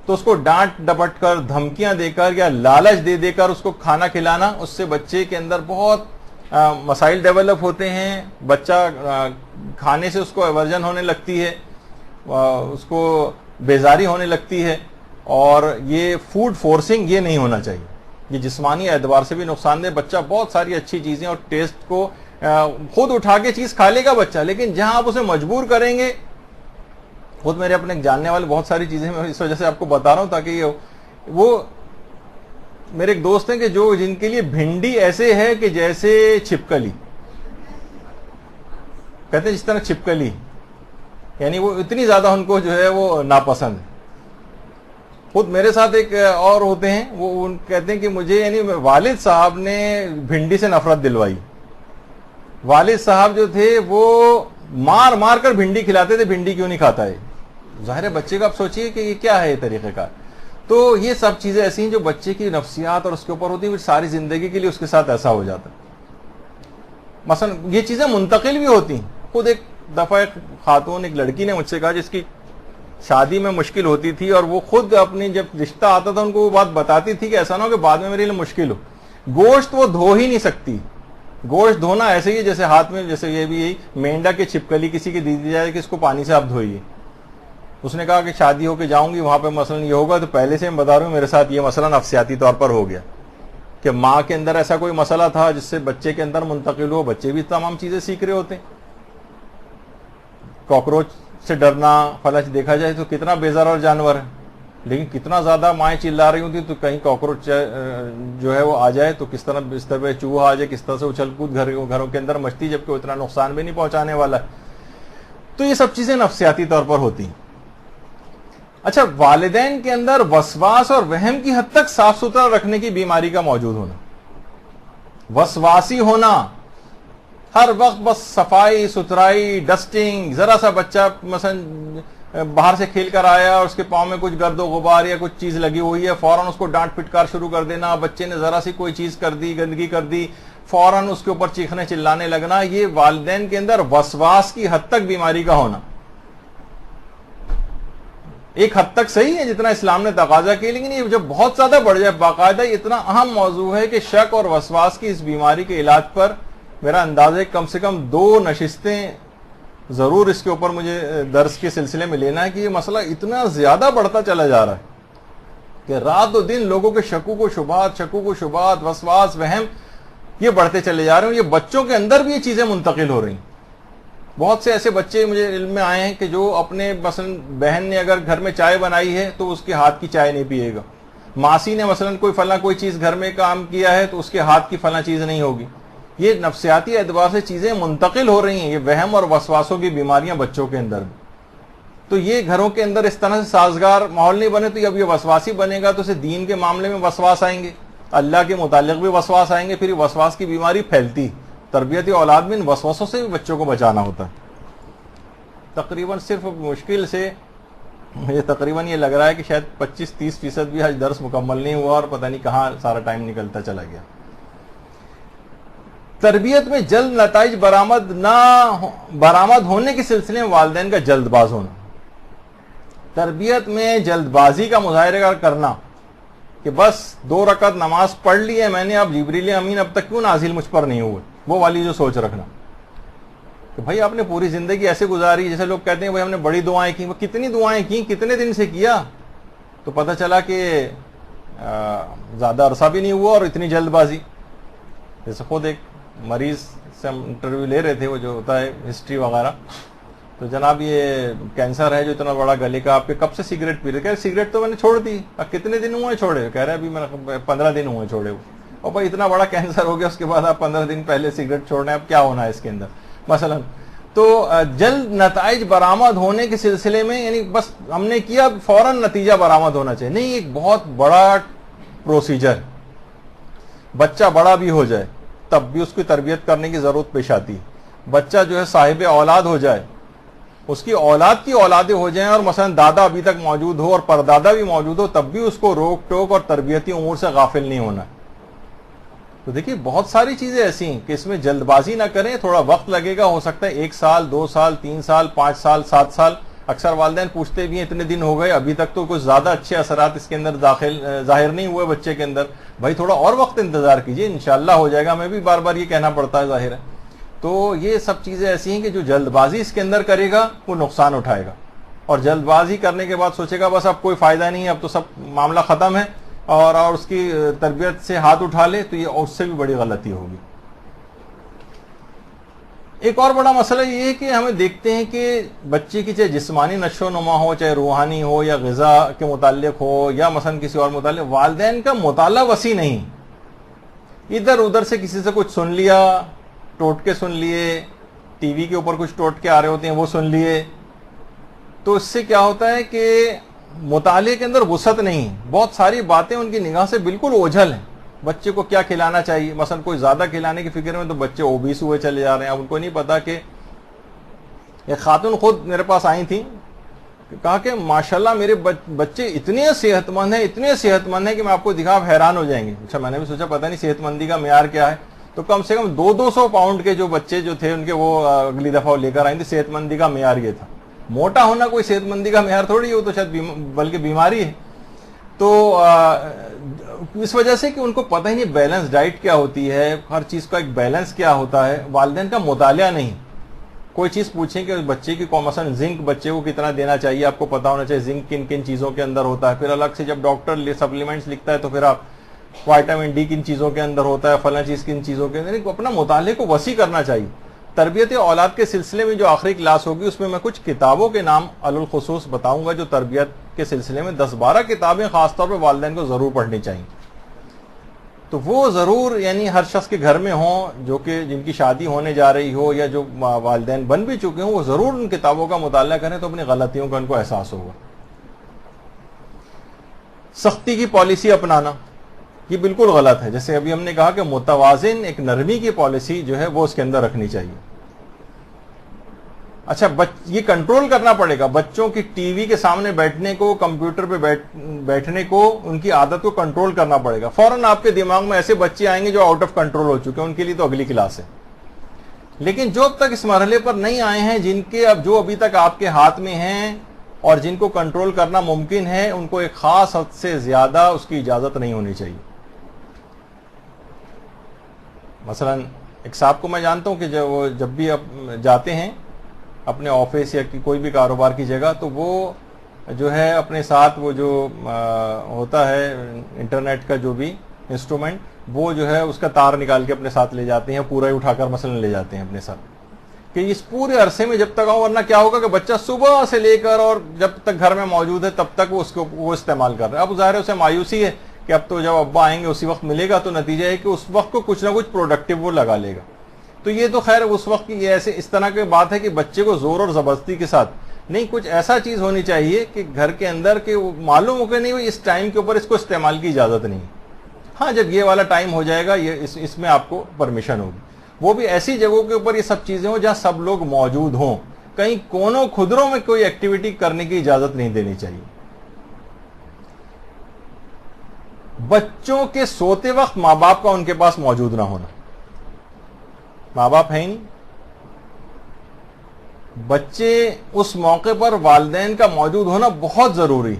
تو اس کو ڈانٹ ڈپٹ کر, دھمکیاں دے کر یا لالچ دے دے کر اس کو کھانا کھلانا, اس سے بچے کے اندر بہت مسائل ڈیولپ ہوتے ہیں. بچہ کھانے سے اس کو ایورجن ہونے لگتی ہے, اس کو بیزاری ہونے لگتی ہے. اور یہ فوڈ فورسنگ یہ نہیں ہونا چاہیے, یہ جسمانی اعتبار سے بھی نقصان دہ. بچہ بہت ساری اچھی چیزیں اور ٹیسٹ کو خود اٹھا کے چیز کھا لے گا بچہ, لیکن جہاں آپ اسے مجبور کریں گے, خود میرے اپنے جاننے والے بہت ساری چیزیں میں اس وجہ سے آپ کو بتا رہا ہوں تاکہ یہ وہ میرے ایک دوست ہیں کہ جن کے لیے بھنڈی ایسے ہے کہ جیسے چھپکلی, کہتے ہیں جس طرح چھپکلی, یعنی وہ اتنی زیادہ ان کو جو ہے وہ ناپسند ہے. خود میرے ساتھ ایک اور ہوتے ہیں, وہ کہتے ہیں کہ مجھے یعنی والد صاحب نے بھنڈی سے نفرت دلوائی. والد صاحب جو تھے وہ مار مار کر بھنڈی کھلاتے تھے, بھنڈی کیوں نہیں کھاتا ہے. ظاہر ہے بچے کا آپ سوچئے کہ یہ کیا ہے یہ طریقہ کار. تو یہ سب چیزیں ایسی ہیں جو بچے کی نفسیات اور اس کے اوپر ہوتی ہیں, پھر ساری زندگی کے لیے اس کے ساتھ ایسا ہو جاتا ہے. مثلا یہ چیزیں منتقل بھی ہوتی ہیں. خود ایک دفعہ ایک خاتون, ایک لڑکی نے مجھ سے کہا جس کی شادی میں مشکل ہوتی تھی, اور وہ خود اپنی جب رشتہ آتا تھا ان کو وہ بات بتاتی تھی کہ ایسا نہ ہو کہ بعد میں میرے لیے مشکل ہو. گوشت وہ دھو ہی نہیں سکتی. گوشت دھونا ایسے ہی جیسے ہاتھ میں, جیسے یہ بھی یہی مینڈا کی چھپکلی کسی کی دی جائے کہ اس کو پانی سے آپ دھوئیے. اس نے کہا کہ شادی ہو کے جاؤں گی وہاں پہ مثلا یہ ہوگا, تو پہلے سے میں بتا رہا ہوں میرے ساتھ یہ مسئلہ نفسیاتی طور پر ہو گیا کہ ماں کے اندر ایسا کوئی مسئلہ تھا جس سے بچے کے اندر منتقل ہو. بچے بھی تمام چیزیں سیکھ رہے ہوتے ہیں. کاکروچ سے ڈرنا, فلاں دیکھا جائے تو کتنا بیزار جانور ہے, لیکن کتنا زیادہ مائیں چلا رہی ہوتی تو کہیں کاکروچ جو ہے وہ آ جائے تو کس طرح بستر پہ چوہا آ جائے, کس طرح سے اچھل کود گھروں کے اندر مچتی, جبکہ اتنا نقصان بھی نہیں پہنچانے والا ہے. تو یہ سب چیزیں نفسیاتی طور پر ہوتی ہیں. اچھا, والدین کے اندر وسواس اور وہم کی حد تک صاف ستھرا رکھنے کی بیماری کا موجود ہونا, وسواسی ہونا, ہر وقت بس صفائی ستھرائی ڈسٹنگ. ذرا سا بچہ مثلا باہر سے کھیل کر آیا اور اس کے پاؤں میں کچھ گرد و غبار یا کچھ چیز لگی ہوئی ہے, فوراً اس کو ڈانٹ پٹکار شروع کر دینا. بچے نے ذرا سی کوئی چیز کر دی, گندگی کر دی, فوراً اس کے اوپر چیخنے چلانے لگنا. یہ والدین کے اندر وسواس کی حد تک بیماری کا ہونا. ایک حد تک صحیح ہے جتنا اسلام نے تقاضا کیا, لیکن یہ جب بہت زیادہ بڑھ جائے, باقاعدہ اتنا اہم موضوع ہے کہ شک اور وسواس کی اس بیماری کے علاج پر میرا اندازہ ہے کم سے کم 2 نشستیں ضرور اس کے اوپر مجھے درس کے سلسلے میں لینا ہے کہ یہ مسئلہ اتنا زیادہ بڑھتا چلا جا رہا ہے کہ رات و دن لوگوں کے شکوک و شبہات, وسواس, وہم یہ بڑھتے چلے جا رہے ہیں. یہ بچوں کے اندر بھی یہ چیزیں منتقل ہو رہی ہیں. بہت سے ایسے بچے مجھے علم میں آئے ہیں کہ جو اپنے مثلا بہن نے اگر گھر میں چائے بنائی ہے تو اس کے ہاتھ کی چائے نہیں پیے گا. ماسی نے مثلا کوئی چیز گھر میں کام کیا ہے تو اس کے ہاتھ کی فلاں چیز نہیں ہوگی. یہ نفسیاتی اعتبار سے چیزیں منتقل ہو رہی ہیں. یہ وہم اور وسواسوں کی بیماریاں بچوں کے اندر بھی. تو یہ گھروں کے اندر اس طرح سے سازگار ماحول نہیں بنے تو اب یہ وسواسی بنے گا تو اسے دین کے معاملے میں وسواس آئیں گے, اللہ کے متعلق بھی وسواس آئیں گے, پھر یہ وسواس کی بیماری پھیلتی. تربیتی اولاد میں ان وسوسوں سے بھی بچوں کو بچانا ہوتا ہے. تقریباً صرف مشکل سے مجھے تقریباً یہ لگ رہا ہے کہ شاید 25-30% بھی آج درس مکمل نہیں ہوا اور پتہ نہیں کہاں سارا ٹائم نکلتا چلا گیا. تربیت میں جلد نتائج برآمد ہونے کے سلسلے میں والدین کا جلد باز ہونا. تربیت میں جلد بازی کا مظاہرہ کرنا کہ بس 2 رکعت نماز پڑھ لی ہے میں نے, اب جبریل امین اب تک کیوں نازل مجھ پر نہیں ہوئے, وہ والی جو سوچ رکھنا کہ بھائی آپ نے پوری زندگی ایسے گزاری. جیسے لوگ کہتے ہیں بھائی ہم نے بڑی دعائیں کی, وہ کتنی دعائیں کی, کتنے دن سے کیا, تو پتہ چلا کہ زیادہ عرصہ بھی نہیں ہوا اور اتنی جلد بازی. جیسے خود ایک مریض سے ہم انٹرویو لے رہے تھے, وہ جو ہوتا ہے ہسٹری وغیرہ, تو جناب یہ کینسر ہے جو اتنا بڑا گلے کا، آپ کے کب سے سگریٹ پی رہے؟ کہہ رہے سگریٹ تو میں نے چھوڑ دی. اب کتنے دن ہوئے چھوڑے؟ کہہ رہے ابھی میں 15 دن ہوئے چھوڑے ہوئے. اور بھائی اتنا بڑا کینسر ہو گیا، اس کے بعد آپ 15 دن پہلے سگریٹ چھوڑ رہے ہیں، اب کیا ہونا ہے اس کے اندر مثلا؟ تو جلد نتائج برآمد ہونے کے سلسلے میں، یعنی بس ہم نے کیا فوراً نتیجہ برآمد ہونا چاہیے، نہیں، ایک بہت بڑا پروسیجر. بچہ بڑا بھی ہو جائے تب بھی اس کی تربیت کرنے کی ضرورت پیش آتی. بچہ جو ہے صاحب اولاد ہو جائے، اس کی اولاد کی اولادیں ہو جائیں، اور مثلا دادا ابھی تک موجود ہو اور پردادا بھی موجود ہو، تب بھی اس کو روک ٹوک اور تربیتی امور سے غافل نہیں ہونا. تو دیکھیے بہت ساری چیزیں ایسی ہیں کہ اس میں جلد بازی نہ کریں، تھوڑا وقت لگے گا، ہو سکتا ہے 1 سال 2 سال 3 سال 5 سال 7 سال. اکثر والدین پوچھتے بھی ہیں اتنے دن ہو گئے ابھی تک تو کچھ زیادہ اچھے اثرات اس کے اندر ظاہر نہیں ہوئے بچے کے اندر. بھائی تھوڑا اور وقت انتظار کیجئے، انشاءاللہ ہو جائے گا. میں بھی بار بار یہ کہنا پڑتا ہے، ظاہر ہے. تو یہ سب چیزیں ایسی ہیں کہ جو جلد بازی اس کے اندر کرے گا وہ نقصان اٹھائے گا، اور جلد بازی کرنے کے بعد سوچے گا بس اب کوئی فائدہ نہیں ہے، اب تو سب معاملہ ختم ہے، اور اس کی تربیت سے ہاتھ اٹھا لے، تو یہ اس سے بھی بڑی غلطی ہوگی. ایک اور بڑا مسئلہ یہ ہے کہ ہمیں دیکھتے ہیں کہ بچے کی چاہے جسمانی نشو و نما ہو، چاہے روحانی ہو، یا غذا کے متعلق ہو، یا مثلا کسی اور متعلق، والدین کا مطالعہ وسیع نہیں. ادھر ادھر سے کسی سے کچھ سن لیا، ٹوٹکے سن لیے، ٹی وی کے اوپر کچھ ٹوٹکے آ رہے ہوتے ہیں وہ سن لیے. تو اس سے کیا ہوتا ہے کہ مطالعے کے اندر وسعت نہیں، بہت ساری باتیں ان کی نگاہ سے بالکل اوجھل ہیں. بچے کو کیا کھلانا چاہیے، مثلا کوئی زیادہ کھلانے کی فکر میں تو بچے اوبیس ہوئے چلے جا رہے ہیں. اب ان کو نہیں پتا کہ ایک خاتون خود میرے پاس آئی تھیں، کہا کہ ماشاءاللہ میرے بچے اتنے صحت مند ہیں کہ میں آپ کو دکھا حیران ہو جائیں گے. اچھا، میں نے بھی سوچا پتہ نہیں صحت مندی کا معیار کیا ہے. تو کم سے کم 200 پاؤنڈ کے جو بچے جو تھے ان کے، وہ اگلی دفعہ وہ لے کر آئیں تھے. صحت مندی کا معیار یہ تھا. موٹا ہونا کوئی صحت مندی کا معیار تھوڑی ہے، وہ تو شاید بلکہ بیماری ہے. تو اس وجہ سے کہ ان کو پتہ ہی نہیں بیلنس ڈائٹ کیا ہوتی ہے، ہر چیز کا ایک بیلنس کیا ہوتا ہے. والدین کا مطالعہ نہیں. کوئی چیز پوچھیں کہ بچے کی مثلا زنک بچے کو کتنا دینا چاہیے، آپ کو پتا ہونا چاہیے زنک کن کن چیزوں کے اندر ہوتا ہے. پھر الگ سے جب ڈاکٹر سپلیمنٹس لکھتا ہے تو پھر آپ وائٹامن ڈی کن چیزوں کے اندر ہوتا ہے، فلاں چیز کن چیزوں کے اندر. اپنا مطالعے کو وسیع کرنا چاہیے. تربیت اولاد کے سلسلے میں جو آخری کلاس ہوگی اس میں میں کچھ کتابوں کے نام علی الخصوص بتاؤں گا جو تربیت کے سلسلے میں 10-12 کتابیں خاص طور پہ والدین کو ضرور پڑھنی چاہیے. تو وہ ضرور، یعنی ہر شخص کے گھر میں ہوں، جو کہ جن کی شادی ہونے جا رہی ہو یا جو والدین بن بھی چکے ہوں، وہ ضرور ان کتابوں کا مطالعہ کریں تو اپنی غلطیوں کا ان کو احساس ہوگا. سختی کی پالیسی اپنانا یہ بالکل غلط ہے. جیسے ابھی ہم نے کہا کہ متوازن ایک نرمی کی پالیسی جو ہے وہ اس کے اندر رکھنی چاہیے. اچھا، یہ کنٹرول کرنا پڑے گا. بچوں کی ٹی وی کے سامنے بیٹھنے کو، کمپیوٹر پہ بیٹھنے کو، ان کی عادت کو کنٹرول کرنا پڑے گا. فوراً آپ کے دماغ میں ایسے بچے آئیں گے جو آؤٹ آف کنٹرول ہو چکے ہیں، ان کے لیے تو اگلی کلاس ہے. لیکن جو اب تک اس مرحلے پر نہیں آئے ہیں، جو ابھی تک آپ کے ہاتھ میں ہیں اور جن کو کنٹرول کرنا ممکن ہے، ان کو ایک خاص حد سے زیادہ اس کی اجازت نہیں ہونی چاہیے. مثلا ایک صاحب کو میں جانتا ہوں کہ جب بھی آپ جاتے ہیں اپنے آفس یا کوئی بھی کاروبار کی جگہ، تو وہ جو ہے اپنے ساتھ وہ جو ہوتا ہے انٹرنیٹ کا جو بھی انسٹرومنٹ، وہ جو ہے اس کا تار نکال کے اپنے ساتھ لے جاتے ہیں، پورا ہی اٹھا کر مثلا لے جاتے ہیں اپنے ساتھ کہ اس پورے عرصے میں جب تک آؤں. ورنہ کیا ہوگا کہ بچہ صبح سے لے کر اور جب تک گھر میں موجود ہے تب تک وہ استعمال کر رہا ہے. اب ظاہر ہے اسے مایوسی ہے کہ اب تو جب ابا آئیں گے اسی وقت ملے گا، تو نتیجہ ہے کہ اس وقت کو کچھ نہ کچھ پروڈکٹیو وہ لگا لے گا. تو یہ تو خیر اس وقت کی اس طرح کی بات ہے کہ بچے کو زور اور زبردستی کے ساتھ نہیں، کچھ ایسا چیز ہونی چاہیے کہ گھر کے اندر کہ معلوم ہو کہ نہیں اس ٹائم کے اوپر اس کو استعمال کی اجازت نہیں. ہاں، جب یہ والا ٹائم ہو جائے گا اس میں آپ کو پرمیشن ہوگی. وہ بھی ایسی جگہوں کے اوپر یہ سب چیزیں ہوں جہاں سب لوگ موجود ہوں. کہیں کونوں خدروں میں کوئی ایکٹیویٹی کرنے کی اجازت نہیں دینی چاہیے. بچوں کے سوتے وقت ماں باپ کا ان کے پاس موجود نہ ہونا. ماں باپ ہیں ہی نہیں، بچے اس موقع پر والدین کا موجود ہونا بہت ضروری.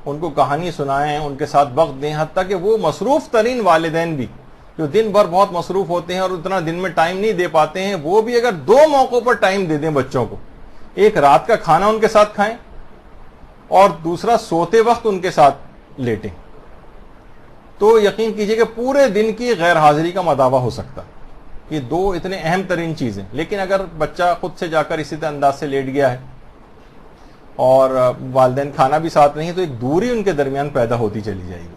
ان کو کہانی سنائیں، ان کے ساتھ وقت دیں. حتیٰ کہ وہ مصروف ترین والدین بھی جو دن بھر بہت مصروف ہوتے ہیں اور اتنا دن میں ٹائم نہیں دے پاتے ہیں، وہ بھی اگر 2 موقعوں پر ٹائم دے دیں بچوں کو، ایک رات کا کھانا ان کے ساتھ کھائیں اور دوسرا سوتے وقت ان کے ساتھ لیٹیں، تو یقین کیجئے کہ پورے دن کی غیر حاضری کا مداوع ہو سکتا. یہ دو اتنے اہم ترین چیزیں. لیکن اگر بچہ خود سے جا کر اسی انداز سے لیٹ گیا ہے اور والدین کھانا بھی ساتھ نہیں ہے تو ایک دوری ان کے درمیان پیدا ہوتی چلی جائے گی.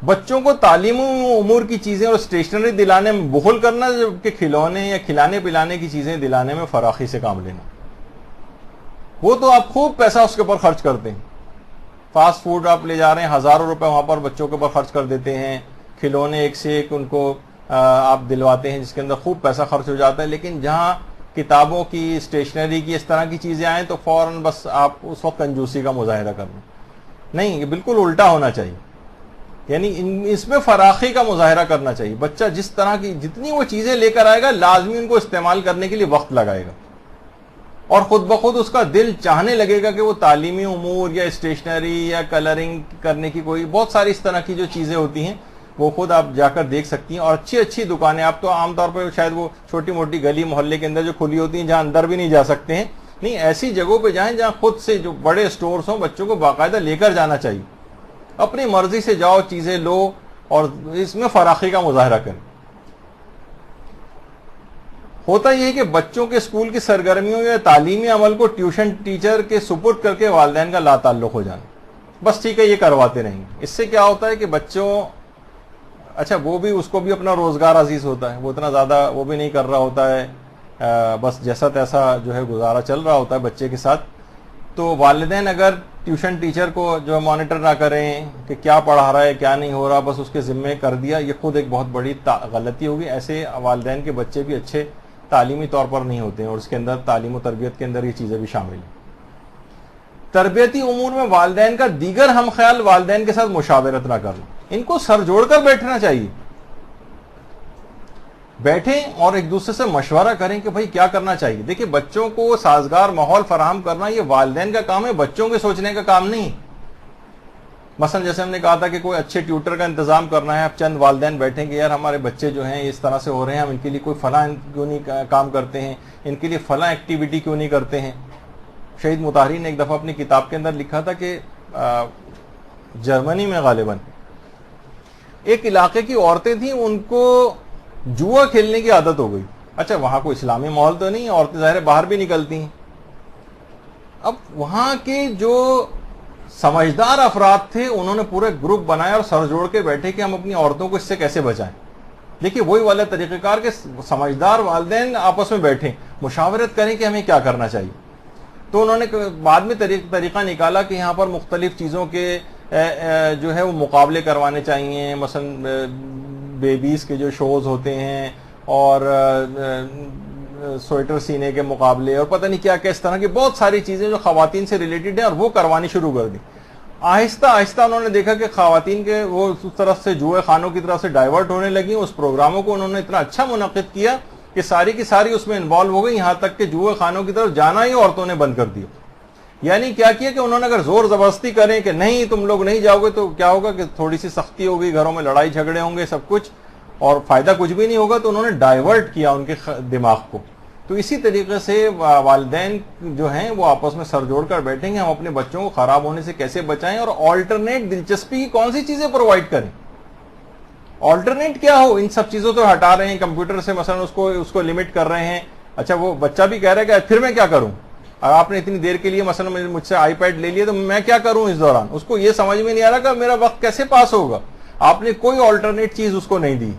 بچوں کو تعلیم و امور کی چیزیں اور اسٹیشنری دلانے میں بخل کرنا، جبکہ کھلونے یا کھلانے پلانے کی چیزیں دلانے میں فراخی سے کام لینا. وہ تو آپ خوب پیسہ اس کے اوپر خرچ کرتے ہیں. فاسٹ فوڈ آپ لے جا رہے ہیں، ہزاروں روپے وہاں پر بچوں کے اوپر خرچ کر دیتے ہیں. کھلونے ایک سے ایک ان کو آپ دلواتے ہیں جس کے اندر خوب پیسہ خرچ ہو جاتا ہے. لیکن جہاں کتابوں کی، اسٹیشنری کی، اس طرح کی چیزیں آئیں تو فوراً بس آپ اس وقت کنجوسی کا مظاہرہ کرنا. نہیں، یہ بالکل الٹا ہونا چاہیے. یعنی اس میں فراخی کا مظاہرہ کرنا چاہیے. بچہ جس طرح کی جتنی وہ چیزیں لے کر آئے گا لازمی ان کو استعمال کرنے کے لیے وقت لگائے گا، اور خود بخود اس کا دل چاہنے لگے گا کہ وہ تعلیمی امور یا اسٹیشنری یا کلرنگ کرنے کی کوئی بہت ساری اس طرح کی جو چیزیں ہوتی ہیں وہ خود آپ جا کر دیکھ سکتی ہیں. اور اچھی اچھی دکانیں، آپ تو عام طور پہ شاید وہ چھوٹی موٹی گلی محلے کے اندر جو کھلی ہوتی ہیں جہاں اندر بھی نہیں جا سکتے ہیں، نہیں، ایسی جگہوں پہ جائیں جہاں خود سے جو بڑے اسٹورز ہوں بچوں کو باقاعدہ لے کر جانا چاہیے. اپنی مرضی سے جاؤ، چیزیں لو اور اس میں فراخی کا مظاہرہ کریں. ہوتا یہ ہے کہ بچوں کے اسکول کی سرگرمیوں یا تعلیمی عمل کو ٹیوشن ٹیچر کے سپرد کر کے والدین کا لا تعلق ہو جانا. بس ٹھیک ہے، یہ کرواتے رہیں گے. اس سے کیا ہوتا ہے کہ بچوں، اچھا وہ بھی، اس کو بھی اپنا روزگار عزیز ہوتا ہے، وہ اتنا زیادہ وہ بھی نہیں کر رہا ہوتا ہے، بس جیسا تیسا جو ہے گزارا چل رہا ہوتا ہے بچے کے ساتھ. تو والدین اگر ٹیوشن ٹیچر کو جو مانیٹر نہ کریں کہ کیا پڑھا رہا ہے کیا نہیں ہو رہا، بس اس کے ذمے کر دیا، یہ خود ایک بہت بڑی غلطی ہوگی. ایسے والدین کے بچے بھی اچھے تعلیمی طور پر نہیں ہوتے ہیں، اور اس کے اندر تعلیم و تربیت کے اندر یہ چیزیں بھی شامل ہیں. تربیتی امور میں والدین کا دیگر ہم خیال والدین کے ساتھ مشاورت نہ کرنا. ان کو سر جوڑ کر بیٹھنا چاہیے، بیٹھیں اور ایک دوسرے سے مشورہ کریں کہ بھائی کیا کرنا چاہیے. دیکھیں، بچوں کو سازگار ماحول فراہم کرنا یہ والدین کا کام ہے، بچوں کے سوچنے کا کام نہیں. مثلا جیسے ہم نے کہا تھا کہ کوئی اچھے ٹیوٹر کا انتظام کرنا ہے، اب چند والدین بیٹھیں کہ یار ہمارے بچے جو ہیں اس طرح سے ہو رہے ہیں، ہم ان کے لیے کوئی فلاں کیوں نہیں کام کرتے ہیں، ان کے لیے فلاں ایکٹیویٹی کیوں نہیں کرتے ہیں. شہید مطہری نے ایک دفعہ اپنی کتاب کے اندر لکھا تھا کہ جرمنی میں غالباً ایک علاقے کی عورتیں تھیں، ان کو جوا کھیلنے کی عادت ہو گئی. اچھا، وہاں کوئی اسلامی ماحول تو نہیں، عورتیں ظاہر باہر بھی نکلتی ہیں. اب وہاں کے جو سمجھدار افراد تھے انہوں نے پورے گروپ بنایا اور سر جوڑ کے بیٹھے کہ ہم اپنی عورتوں کو اس سے کیسے بچائیں. دیکھیے، وہی والا طریقہ کار کہ سمجھدار والدین آپس میں بیٹھیں، مشاورت کریں کہ ہمیں کیا کرنا چاہیے. تو انہوں نے بعد میں طریقہ نکالا کہ یہاں پر مختلف چیزوں کے جو ہے وہ مقابلے کروانے چاہیے. مثلا بیبیز کے جو شوز ہوتے ہیں اور سویٹر سینے کے مقابلے اور پتہ نہیں کیا کیا، اس طرح کی بہت ساری چیزیں جو خواتین سے ریلیٹڈ ہیں، اور وہ کروانی شروع کر دی. آہستہ آہستہ انہوں نے دیکھا کہ خواتین کے وہ اس طرف سے جوئے خانوں کی طرف سے ڈائیورٹ ہونے لگی. اس پروگراموں کو انہوں نے اتنا اچھا منعقد کیا کہ ساری کی ساری اس میں انوالو ہو گئی، یہاں تک کہ جوئے خانوں کی طرف جانا ہی عورتوں نے بند کر دیا. یعنی کیا کیا کہ انہوں نے اگر زور زبردستی کریں کہ نہیں تم لوگ نہیں جاؤ گے تو کیا ہوگا کہ تھوڑی سی سختی ہوگی، گھروں میں لڑائی جھگڑے ہوں گے، سب کچھ، اور فائدہ کچھ بھی نہیں ہوگا. تو انہوں نے ڈائیورٹ کیا ان کے دماغ کو. تو اسی طریقے سے والدین جو ہیں وہ آپس میں سر جوڑ کر بیٹھیں گے، ہم اپنے بچوں کو خراب ہونے سے کیسے بچائیں اور آلٹرنیٹ دلچسپی کی کون سی چیزیں پرووائڈ کریں. آلٹرنیٹ کیا ہو، ان سب چیزوں تو ہٹا رہے ہیں. کمپیوٹر سے مثلا اس کو لمٹ کر رہے ہیں. اچھا، وہ بچہ بھی کہہ رہا ہے کہ پھر میں کیا کروں، اگر آپ نے اتنی دیر کے لیے مثلا مجھ سے آئی پیڈ لے لیا تو میں کیا کروں اس دوران. اس کو یہ سمجھ میں نہیں آ رہا کہ میرا وقت کیسے پاس ہوگا. آپ نے کوئی آلٹرنیٹ چیز اس کو نہیں دی،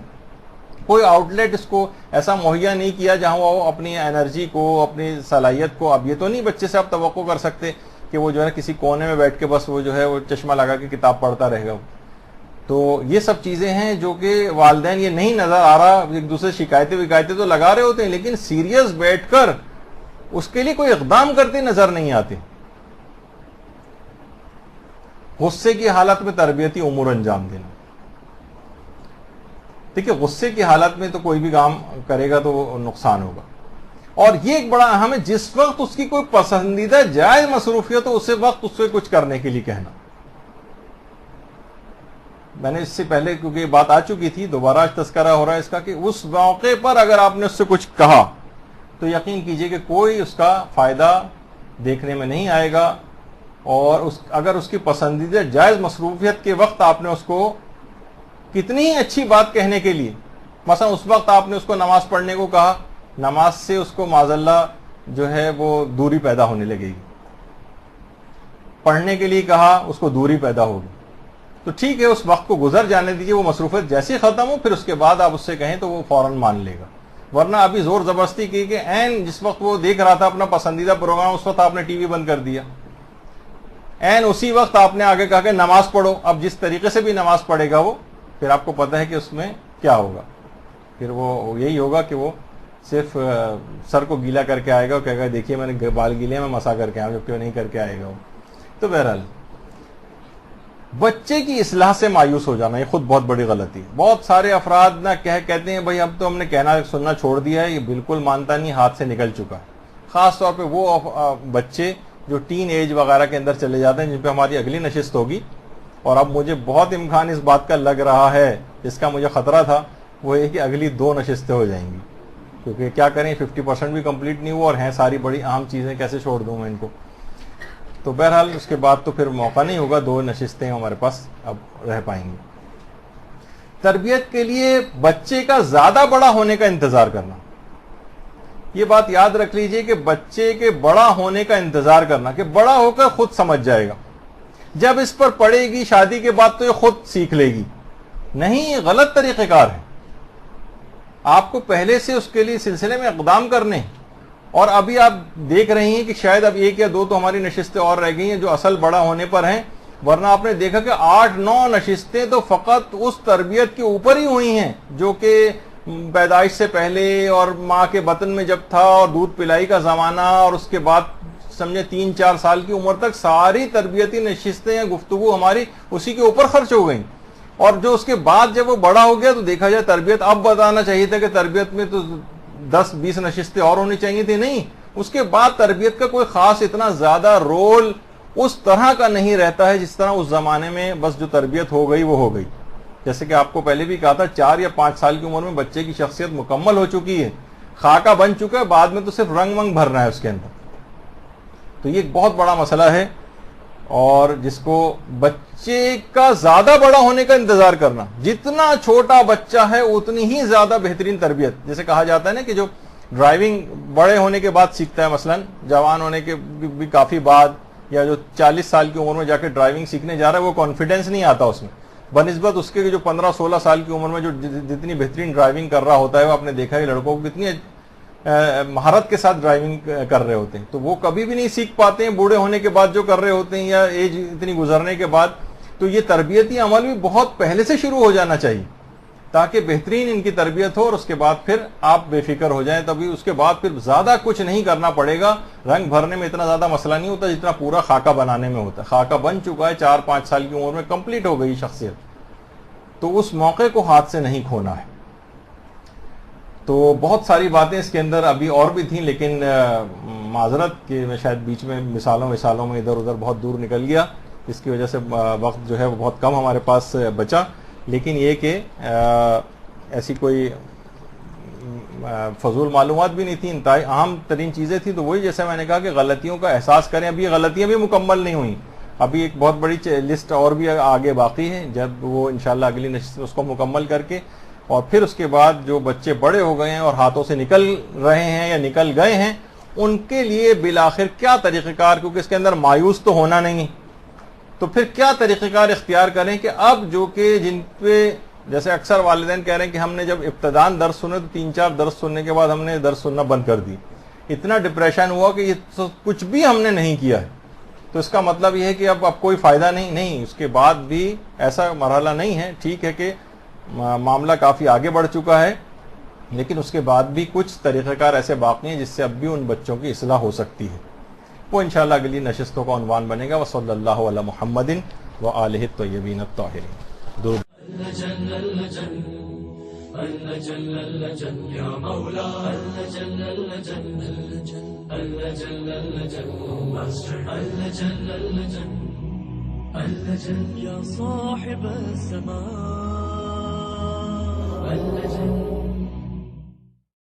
کوئی آؤٹ لیٹ اس کو ایسا مہیا نہیں کیا جہاں وہ اپنی انرجی کو، اپنی صلاحیت کو. اب یہ تو نہیں بچے سے آپ توقع کر سکتے کہ وہ جو ہے کسی کونے میں بیٹھ کے بس وہ جو ہے وہ چشمہ لگا کے کتاب پڑھتا رہے گا. تو یہ سب چیزیں ہیں جو کہ والدین یہ نہیں نظر آ رہا، ایک دوسرے شکایتیں تو لگا رہے ہوتے ہیں لیکن سیریس بیٹھ کر اس کے لیے کوئی اقدام کرتے نظر نہیں آتے. غصے کی حالت میں تربیتی امور انجام دینا. دیکھیے، غصے کی حالت میں تو کوئی بھی کام کرے گا تو نقصان ہوگا، اور یہ ایک بڑا اہم ہے. جس وقت اس کی کوئی پسندیدہ جائز مصروفیت ہو اسی وقت اس سے کچھ کرنے کے لیے کہنا. میں نے اس سے پہلے کیونکہ یہ بات آ چکی تھی، دوبارہ آج تذکرہ ہو رہا ہے اس کا کہ اس موقع پر اگر آپ نے اس سے کچھ کہا تو یقین کیجئے کہ کوئی اس کا فائدہ دیکھنے میں نہیں آئے گا. اور اگر اس کی پسندیدہ جائز مصروفیت کے وقت آپ نے اس کو کتنی اچھی بات کہنے کے لیے مثلا اس وقت آپ نے اس کو نماز پڑھنے کو کہا، نماز سے اس کو معاذ اللہ جو ہے وہ دوری پیدا ہونے لگے گی، پڑھنے کے لیے کہا اس کو دوری پیدا ہوگی. تو ٹھیک ہے، اس وقت کو گزر جانے دیجیے، وہ مصروفیت جیسی ختم ہو پھر اس کے بعد آپ اس سے کہیں تو وہ فوراً مان لے گا. ورنہ ابھی زور زبردستی کی کہ عین جس وقت وہ دیکھ رہا تھا اپنا پسندیدہ پروگرام اس وقت آپ نے ٹی وی بند کر دیا، عین اسی وقت آپ نے آگے کہا کہ نماز پڑھو. اب جس طریقے سے بھی نماز پڑھے گا وہ، پھر آپ کو پتہ ہے کہ اس میں کیا ہوگا. پھر وہ یہی ہوگا کہ وہ صرف سر کو گیلا کر کے آئے گا اور کہے گا دیکھیے میں نے بال گیلے میں مسا کر کے آیا، جبکہ وہ نہیں کر کے آئے گا وہ. تو بہرحال بچے کی اصلاح سے مایوس ہو جانا یہ خود بہت بڑی غلطی ہے. بہت سارے افراد نہ کہتے ہیں بھائی اب تو ہم نے کہنا سننا چھوڑ دیا ہے، یہ بالکل مانتا نہیں، ہاتھ سے نکل چکا ہے. خاص طور پہ وہ بچے جو ٹین ایج وغیرہ کے اندر چلے جاتے ہیں، جن پہ ہماری اگلی نشست ہوگی. اور اب مجھے بہت امکان اس بات کا لگ رہا ہے، جس کا مجھے خطرہ تھا، وہ یہ کہ اگلی 2 نشستیں ہو جائیں گی. کیونکہ کیا کریں 50% بھی کمپلیٹ نہیں ہوا اور ہیں ساری بڑی اہم چیزیں، کیسے چھوڑ دوں میں ان کو. تو بہرحال اس کے بعد تو پھر موقع نہیں ہوگا، 2 نشستیں ہمارے پاس اب رہ پائیں گی. تربیت کے لیے بچے کا زیادہ بڑا ہونے کا انتظار کرنا، یہ بات یاد رکھ لیجئے کہ بچے کے بڑا ہونے کا انتظار کرنا کہ بڑا ہو کر خود سمجھ جائے گا، جب اس پر پڑے گی شادی کے بعد تو یہ خود سیکھ لے گی. نہیں، یہ غلط طریقہ کار ہے. آپ کو پہلے سے اس کے لیے سلسلے میں اقدام کرنے. اور ابھی آپ دیکھ رہی ہیں کہ شاید اب 1 یا 2 تو ہماری نشستیں اور رہ گئی ہیں جو اصل بڑا ہونے پر ہیں، ورنہ آپ نے دیکھا کہ 8-9 نشستیں تو فقط اس تربیت کے اوپر ہی ہوئی ہیں جو کہ پیدائش سے پہلے اور ماں کے بطن میں جب تھا اور دودھ پلائی کا زمانہ، اور اس کے بعد سمجھے 3-4 سال کی عمر تک ساری تربیتی نشستیں یا گفتگو ہماری اسی کے اوپر خرچ ہو گئیں. اور جو اس کے بعد جب وہ بڑا ہو گیا تو دیکھا جائے تربیت، اب بتانا چاہیے تھا کہ تربیت میں تو 10-20 نشستیں اور ہونی چاہیے تھی. نہیں، اس کے بعد تربیت کا کوئی خاص اتنا زیادہ رول اس طرح کا نہیں رہتا ہے جس طرح اس زمانے میں بس جو تربیت ہو گئی وہ ہو گئی. جیسے کہ آپ کو پہلے بھی کہا تھا 4 یا 5 سال کی عمر میں بچے کی شخصیت مکمل ہو چکی ہے، خاکہ بن چکا ہے، بعد میں تو صرف رنگ ونگ بھرنا ہے اس کے اندر. تو یہ ایک بہت بڑا مسئلہ ہے، اور جس کو بچے کا زیادہ بڑا ہونے کا انتظار کرنا. جتنا چھوٹا بچہ ہے اتنی ہی زیادہ بہترین تربیت. جیسے کہا جاتا ہے نا کہ جو ڈرائیونگ بڑے ہونے کے بعد سیکھتا ہے، مثلا جوان ہونے کے بھی کافی بعد، یا جو 40 سال کی عمر میں جا کے ڈرائیونگ سیکھنے جا رہا ہے، وہ کانفیڈنس نہیں آتا اس میں بنسبت اس کے جو 15-16 سال کی عمر میں جو جتنی بہترین ڈرائیونگ کر رہا ہوتا ہے. وہ آپ نے دیکھا ہے لڑکوں کو کتنی مہارت کے ساتھ ڈرائیونگ کر رہے ہوتے ہیں. تو وہ کبھی بھی نہیں سیکھ پاتے ہیں بوڑھے ہونے کے بعد جو کر رہے ہوتے ہیں، یا ایج اتنی گزرنے کے بعد. تو یہ تربیتی عمل بھی بہت پہلے سے شروع ہو جانا چاہیے تاکہ بہترین ان کی تربیت ہو، اور اس کے بعد پھر آپ بے فکر ہو جائیں. تبھی اس کے بعد پھر زیادہ کچھ نہیں کرنا پڑے گا. رنگ بھرنے میں اتنا زیادہ مسئلہ نہیں ہوتا جتنا پورا خاکہ بنانے میں ہوتا ہے. خاکہ بن چکا ہے، 4-5 سال کی عمر میں کمپلیٹ ہو گئی شخصیت، تو اس موقع کو ہاتھ سے نہیں کھونا ہے. تو بہت ساری باتیں اس کے اندر ابھی اور بھی تھیں، لیکن معذرت کہ میں شاید بیچ میں مثالوں میں ادھر ادھر بہت دور نکل گیا، اس کی وجہ سے وقت جو ہے وہ بہت کم ہمارے پاس بچا. لیکن یہ کہ ایسی کوئی فضول معلومات بھی نہیں تھی، انتہائی اہم ترین چیزیں تھیں. تو وہی جیسے میں نے کہا کہ غلطیوں کا احساس کریں. ابھی یہ غلطیاں بھی مکمل نہیں ہوئیں، ابھی ایک بہت بڑی لسٹ اور بھی آگے باقی ہے. جب وہ انشاءاللہ اگلی نشست اس کو مکمل کر کے، اور پھر اس کے بعد جو بچے بڑے ہو گئے ہیں اور ہاتھوں سے نکل رہے ہیں یا نکل گئے ہیں، ان کے لیے بالآخر کیا طریقہ کار، کیونکہ اس کے اندر مایوس تو ہونا نہیں، تو پھر کیا طریقہ کار اختیار کریں کہ اب جو کہ جن پہ جیسے اکثر والدین کہہ رہے ہیں کہ ہم نے جب ابتدان درس سنے تو 3-4 درس سننے کے بعد ہم نے درس سننا بند کر دی، اتنا ڈپریشن ہوا کہ یہ کچھ بھی ہم نے نہیں کیا ہے. تو اس کا مطلب یہ ہے کہ اب کوئی فائدہ نہیں. اس کے بعد بھی ایسا مرحلہ نہیں ہے. ٹھیک ہے کہ معاملہ کافی آگے بڑھ چکا ہے، لیکن اس کے بعد بھی کچھ طریقہ کار ایسے باقی ہیں جس سے اب بھی ان بچوں کی اصلاح ہو سکتی ہے. وہ انشاءاللہ اگلی نشستوں کا عنوان بنے گا. وصلی اللہ علی محمد وآلہ الطیبین الطاہرین. يا صاحب الزمان